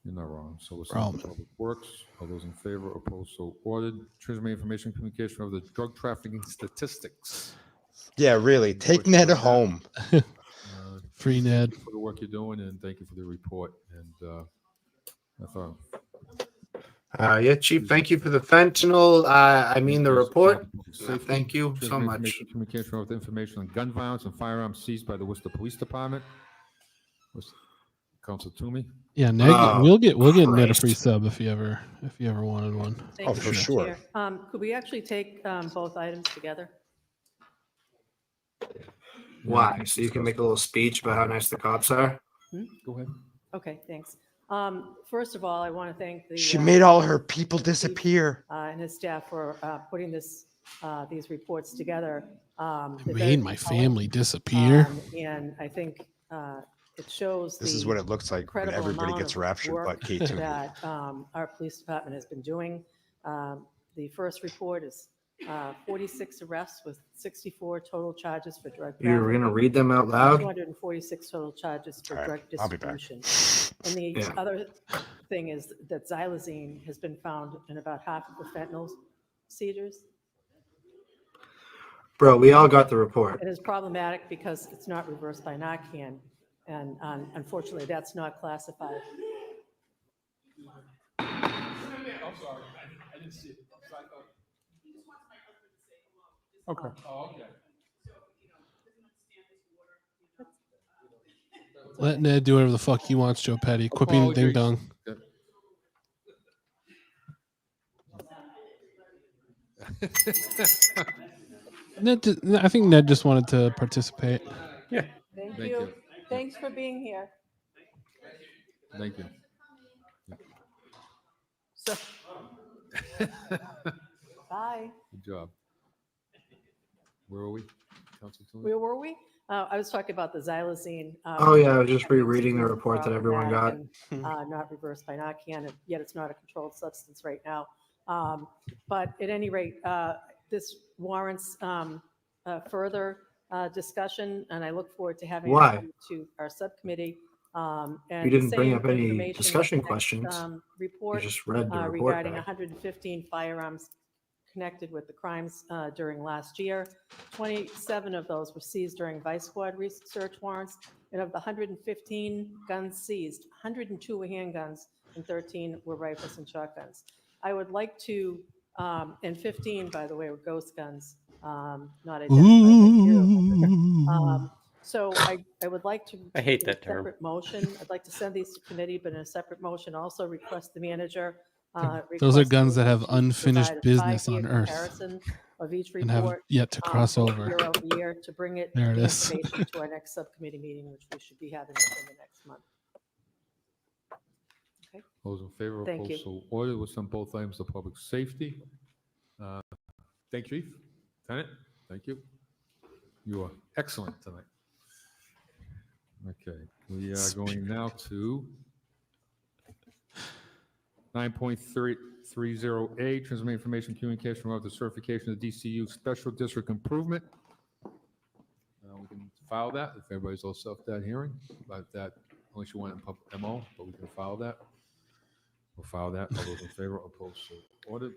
You're not wrong. So let's Wrong. Public Works. All those in favor, opposed, so ordered. Transmit information communication of the drug trafficking statistics. Yeah, really. Take Ned home. Free Ned. For the work you're doing, and thank you for the report. And I thought Yeah, Chief. Thank you for the fentanyl. I mean the report. Thank you so Transmit much. information communication of information on gun violence and firearms seized by the Worcester Police Department. Council Toomey. Yeah, Ned, we'll get Ned a free Christ. sub if you ever wanted one. Thank Oh, you, for Mr. sure. Chair. Could we actually take both items together? Why? So you can make a little speech about how nice the cops are? Go ahead. Okay, thanks. First of all, I want to thank the. She made all her people disappear. And his staff for putting these reports together. They're very Made my compelling. family disappear. And I think it shows This is the what it looks like when incredible everybody amount gets of raptured work but Kate Toomey. that our police department has been doing. The first report is 46 arrests with 64 total charges for drug trafficking. You're going to read them out loud? 246 total charges for drug I'll be back. distribution. And the other thing is that xylazine has been found in about half of the fentanyl seizures. Bro, we all got the report. It is problematic because it's not reversed by Narcan, and unfortunately, that's not classified. I'm sorry. I didn't see it. Okay. Oh, okay. Let Ned do whatever the fuck he wants, Joe Petty. Quit being ding dong. I think Ned just wanted to participate. Yeah. Thank Thank you. you. Thanks for being here. Thank you. So, bye. Good job. Where are we? Council Toomey? Where were we? I was talking about the xylazine. Oh, yeah, I was just rereading the report that everyone got. Not reversed by Narcan, and yet it's not a controlled substance right now. But at any rate, this warrants further discussion, and I look forward to having Why? it come to our subcommittee. And You didn't the bring same up any information discussion in the next, questions. report, You just read the report regarding back. 115 firearms connected with the crimes during last year. 27 of those were seized during Vice Squad search warrants, and of the 115 guns seized, 102 were handguns and 13 were rifles and shotguns. I would like to, and 15, by the way, were ghost guns, not identified. So I would like to. I hate in a that term. Separate motion. I'd like to send these to committee, but in a separate motion, also request the manager. Those are request guns that have the manager unfinished provide a business 5-year on Earth comparison of each and have report, yet to cross over. year over year, to bring it, There it the is. information to our next subcommittee meeting, which we should be having in the next month. Okay. Those in favor of Thank you. so ordered. We'll send both items to public safety. Thank you, Chief. Lieutenant, thank you. You are excellent tonight. Okay, we are going now to 9.330A, transmit information communication about the certification of DCU Special District Improvement. We can file that if everybody's all set with that hearing, but that, unless you want it in public MO, but we can file that. We'll file that. All those in favor, opposed, so ordered.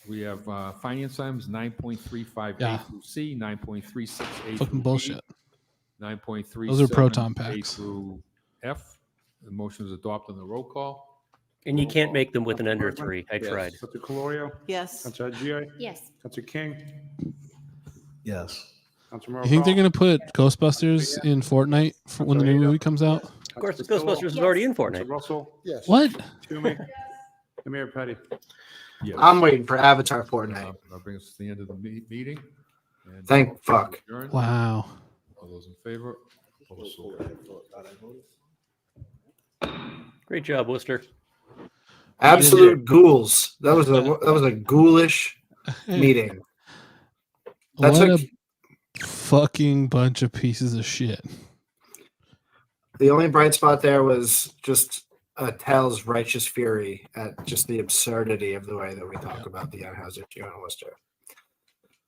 We have finance items 9.35A Yeah. through C, 9.36A Fucking through D, bullshit. 9.37 Those are proton A packs. through F. The motion is adopted on the roll call. And you Roll can't call. make them with an under Bergman? 3. I Yes. tried. Councilor Calorio? Yes. Councilor Gia? Yes. Councilor King? Yes. Councilor You think they're Morrell? going to put Ghostbusters in Fortnite for when the new movie comes out? Of course, the Ghostbusters is already in Fortnite. Russell? Yes. What? Toomey? And Mayor Petty? Yes. I'm waiting for Avatar Fortnite. That brings us to the end of the meeting. And Thank fuck. adjourned. Wow. All those in favor? Opposed, so ordered. Great job, Worcester. Absolute ghouls. That was a ghoulish meeting. That's What like a fucking bunch of pieces of shit. the only bright spot there was just Tell's righteous fury at just the absurdity of the way that we talk about the unhoused issue in Worcester.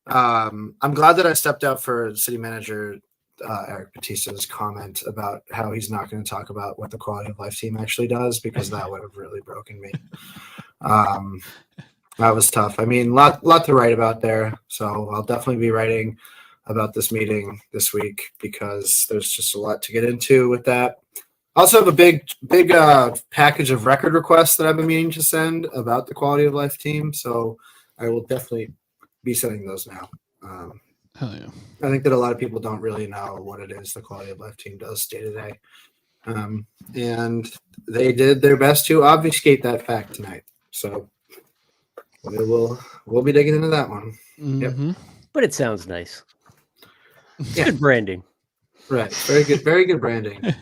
I'm glad that I stepped out for City Manager Eric Batista's comment about how he's not going to talk about what the quality of life team actually does, because that would have really broken me. That was tough. I mean, lot to write about there. So I'll definitely be writing about this meeting this week because there's just a lot to get into with that. I also have a big package of record requests that I've been meaning to send about the quality of life team. So I will definitely be sending those now. Hell yeah. I think that a lot of people don't really know what it is the quality of life team does day to day. And they did their best to obfuscate that fact tonight. So we'll be digging into that one. Mm-hmm. Yep. But it sounds nice. It's Yeah. good branding. Right. Very good branding. And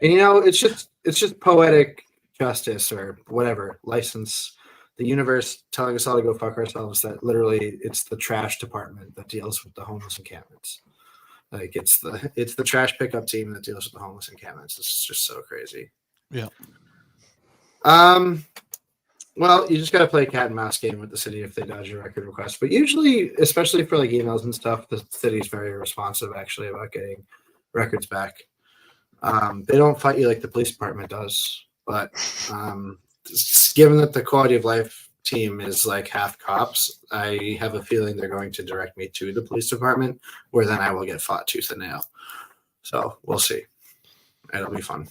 it's just poetic justice or whatever, license, the universe telling us all to go fuck ourselves, that literally it's the trash department that deals with the homeless encampments. Like it's the trash pickup team that deals with the homeless encampments. It's just so crazy. Yeah. Well, you just got to play a cat and mouse game with the city if they dodge your record request. But usually, especially for like emails and stuff, the city's very responsive actually about getting records back. They don't fight you like the police department does. But given that the quality of life team is like half cops, I have a feeling they're going to direct me to the police department, where then I will get fought tooth and nail. So we'll see. It'll be fun.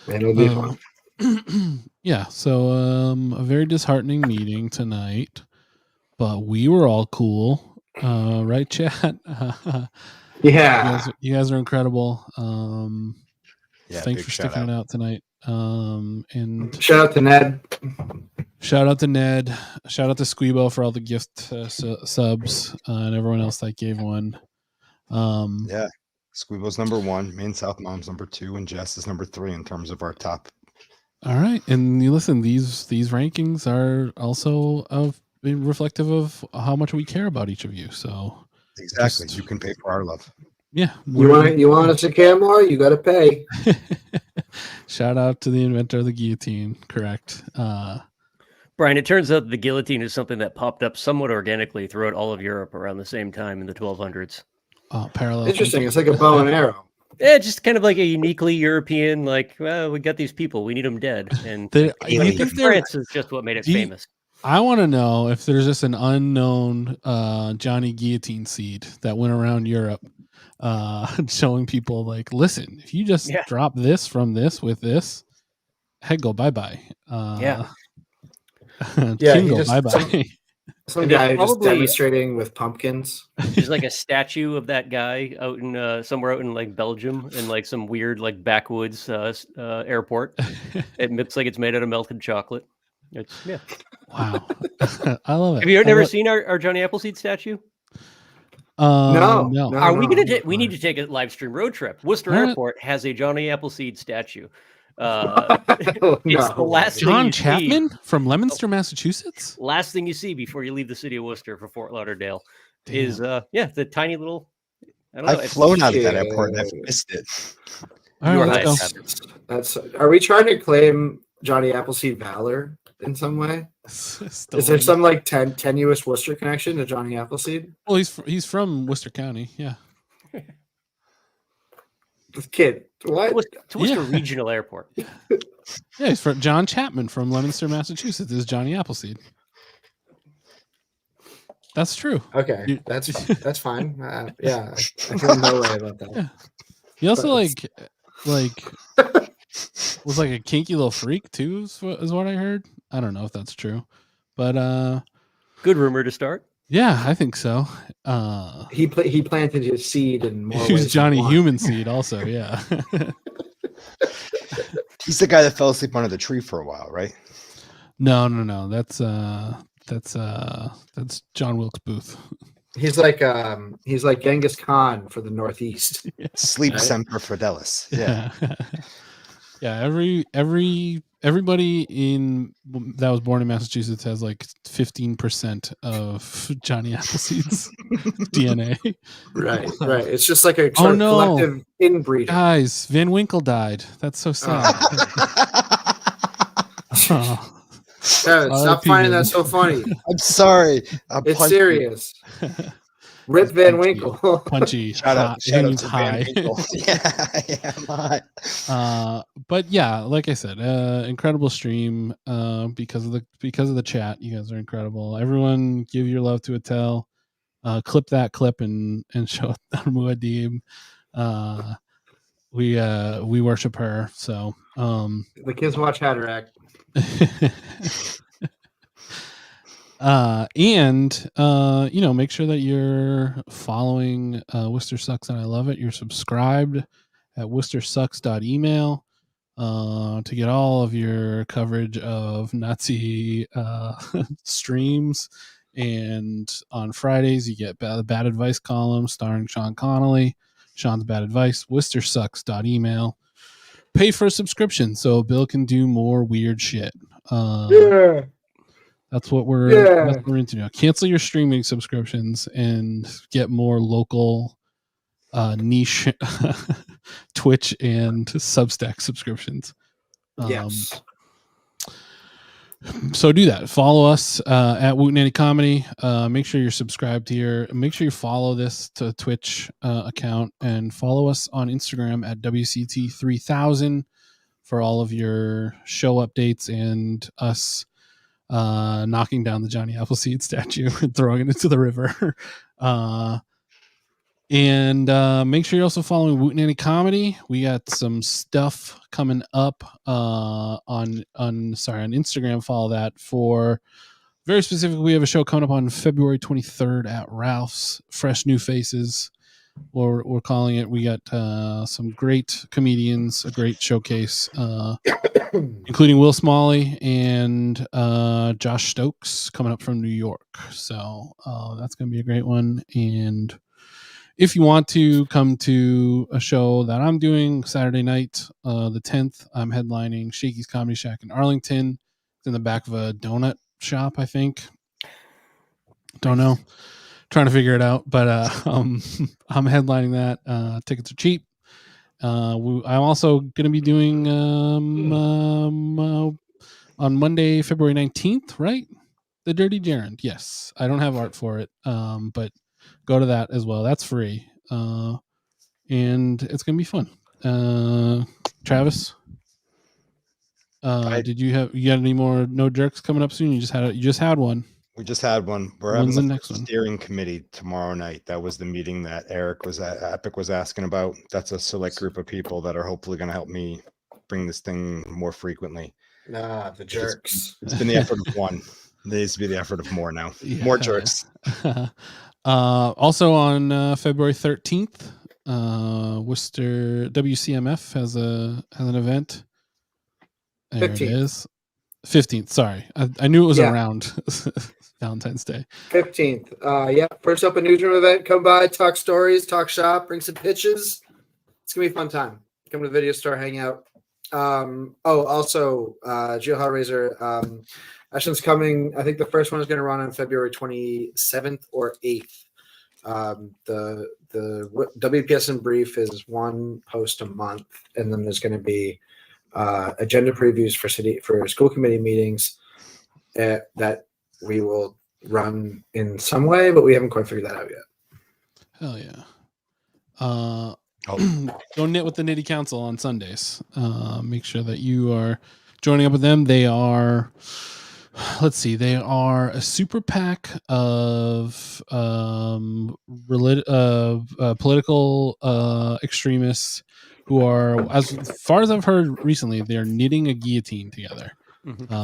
It'll be fun. Yeah, so a very disheartening meeting tonight, but we were all cool, right, chat? Yeah, you guys are incredible. Thanks big for shout sticking it out tonight. And shout out to Ned. Shout out to Ned. Shout out to Squeebo for all the gift subs and everyone else that gave one. Yeah, Squeebo's number 1, Main South Mom's number 2, and Jess is number 3 in terms of our top. All right, and you listen. These rankings are also reflective of how much we care about each of you. So exactly, you can pay for our love. Yeah, you want us to care more? You got to pay. Shout out to the inventor of the guillotine. Correct. Brian, it turns out the guillotine is something that popped up somewhat organically throughout all of Europe around the same time in the 1200s. Parallel. Interesting. It's like a bow and arrow. Yeah, just kind of like a uniquely European, like, well, we got these people, we need them dead. And France is just what made it famous. I want to know if there's just an unknown Johnny Guillotine seed that went around Europe showing people like, listen, if you just drop this from this with this, head go bye-bye. Yeah, King go bye-bye. Some guy just demonstrating with pumpkins. There's like a statue of that guy out in somewhere out in like Belgium in like some weird like backwoods airport. It looks like it's made out of melted chocolate. It's wow. I love it. Have you never seen our Johnny Appleseed statue? No. Are we gonna? We need to take a live stream road trip. Worcester Airport has a Johnny Appleseed statue. It's the last John Chapman from Leominster, Massachusetts. Last thing you see before you leave the city of Worcester for Fort Lauderdale is the tiny little. I don't know, I've flown out of that airport and I've missed it. All right, let's go. That's. Are we trying to claim Johnny Appleseed valor in some way? Is there some like tenuous Worcester connection to Johnny Appleseed? Well, he's from Worcester County. Yeah. This kid. What? To Worcester Regional Airport. Yeah, he's from John Chapman from Leominster, Massachusetts. Is Johnny Appleseed. That's true. Okay, that's fine. Yeah, I feel no way about that. Yeah. He also like was like a kinky little freak too, is what I heard. I don't know if that's true, but good rumor to start. Yeah, I think so. He planted his seed in more he was ways Johnny than one. Human Seed also. Yeah. He's the guy that fell asleep under the tree for a while, right? No. That's John Wilkes Booth. He's like Genghis Khan for the Northeast. Sleep semper fidelis. Yeah. Yeah. Everybody that was born in Massachusetts has like 15% of Johnny Appleseed's DNA. Right. It's just like a collective inbreeding. Guys, Van Winkle died. That's so sad. Stop finding that so funny. I'm sorry. It's serious. Rip Van Winkle. Punchy. Shout out to high. Van Winkle. Yeah, I'm high. But yeah, like I said, incredible stream. Because of the chat, you guys are incredible. Everyone, give your love to Atel. Clip that clip and show it on Muad'Dib. We worship her. So the kids watch Hatterack. Make sure that you're following Worcester Sucks and I Love It. You're subscribed at worcestersucks.email to get all of your coverage of Nazi streams. And on Fridays, you get the Bad Advice column starring Shaun Connolly. Shaun's Bad Advice, worcestersucks.email. Pay for a subscription so Bill can do more weird shit. That's what we're into now. Cancel your streaming subscriptions and get more local niche Twitch and Substack subscriptions. Yes. So do that. Follow us at Wootenanny Comedy. Make sure you're subscribed here. Make sure you follow this to Twitch account and follow us on Instagram at WCT3000 for all of your show updates and us knocking down the Johnny Appleseed statue and throwing it into the river. And make sure you're also following Wootenanny Comedy. We got some stuff coming up on Instagram. Follow that for very specific. We have a show coming up on February 23rd at Ralph's. Fresh New Faces, we're calling it. We got some great comedians, a great showcase, including Will Smalley and Josh Stokes coming up from New York. So that's going to be a great one. And if you want to come to a show that I'm doing Saturday night, the 10th, I'm headlining Shakey's Comedy Shack in Arlington. It's in the back of a donut shop, I think. Don't know. Trying to figure it out, but I'm headlining that. Tickets are cheap. I'm also going to be doing on Monday, February 19th, right? The Dirty Gerund. Yes. I don't have art for it, but go to that as well. That's free. And it's going to be fun. Travis, you got any more No Jerks coming up soon? You just had one. We just had one. We're When's having the the next one? steering committee tomorrow night. That was the meeting that Epic was asking about. That's a select group of people that are hopefully going to help me bring this thing more frequently. The jerks. It's been the effort of one. It needs to be the effort of more now. More jerks. Also on February 13th, Worcester WCMF has an event. There 15th. It is. 15th. Sorry, I knew it was around Valentine's Day. 15th. First open newsroom event. Come by, talk stories, talk shop, bring some pitches. It's gonna be a fun time. Come to the video store, hang out. Also, Geo Hellraiser. Ashton's coming. I think the first one is going to run on February 27th or 8th. The WPSN brief is one post a month, and then there's going to be agenda previews for school committee meetings that we will run in some way, but we haven't quite figured that out yet. Hell yeah. Go knit with the Nitty Council on Sundays. Make sure that you are joining up with them. They are, they are a super PAC of political extremists who are, as far as I've heard recently, they're knitting a guillotine together.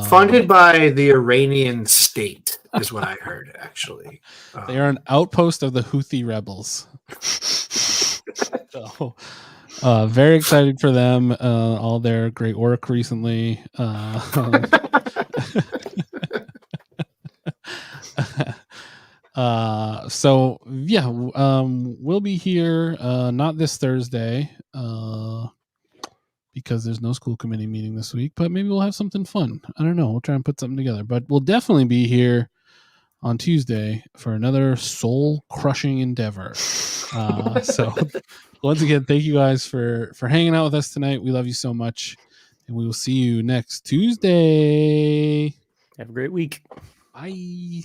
Funded by the Iranian state is what I heard, actually. They are an outpost of the Houthi rebels. So, very excited for them. All their great work recently. We'll be here not this Thursday because there's no school committee meeting this week, but maybe we'll have something fun. I don't know. We'll try and put something together, but we'll definitely be here on Tuesday for another soul-crushing endeavor. So once again, thank you guys for hanging out with us tonight. We love you so much, and we will see you next Tuesday. Have a great week. Bye.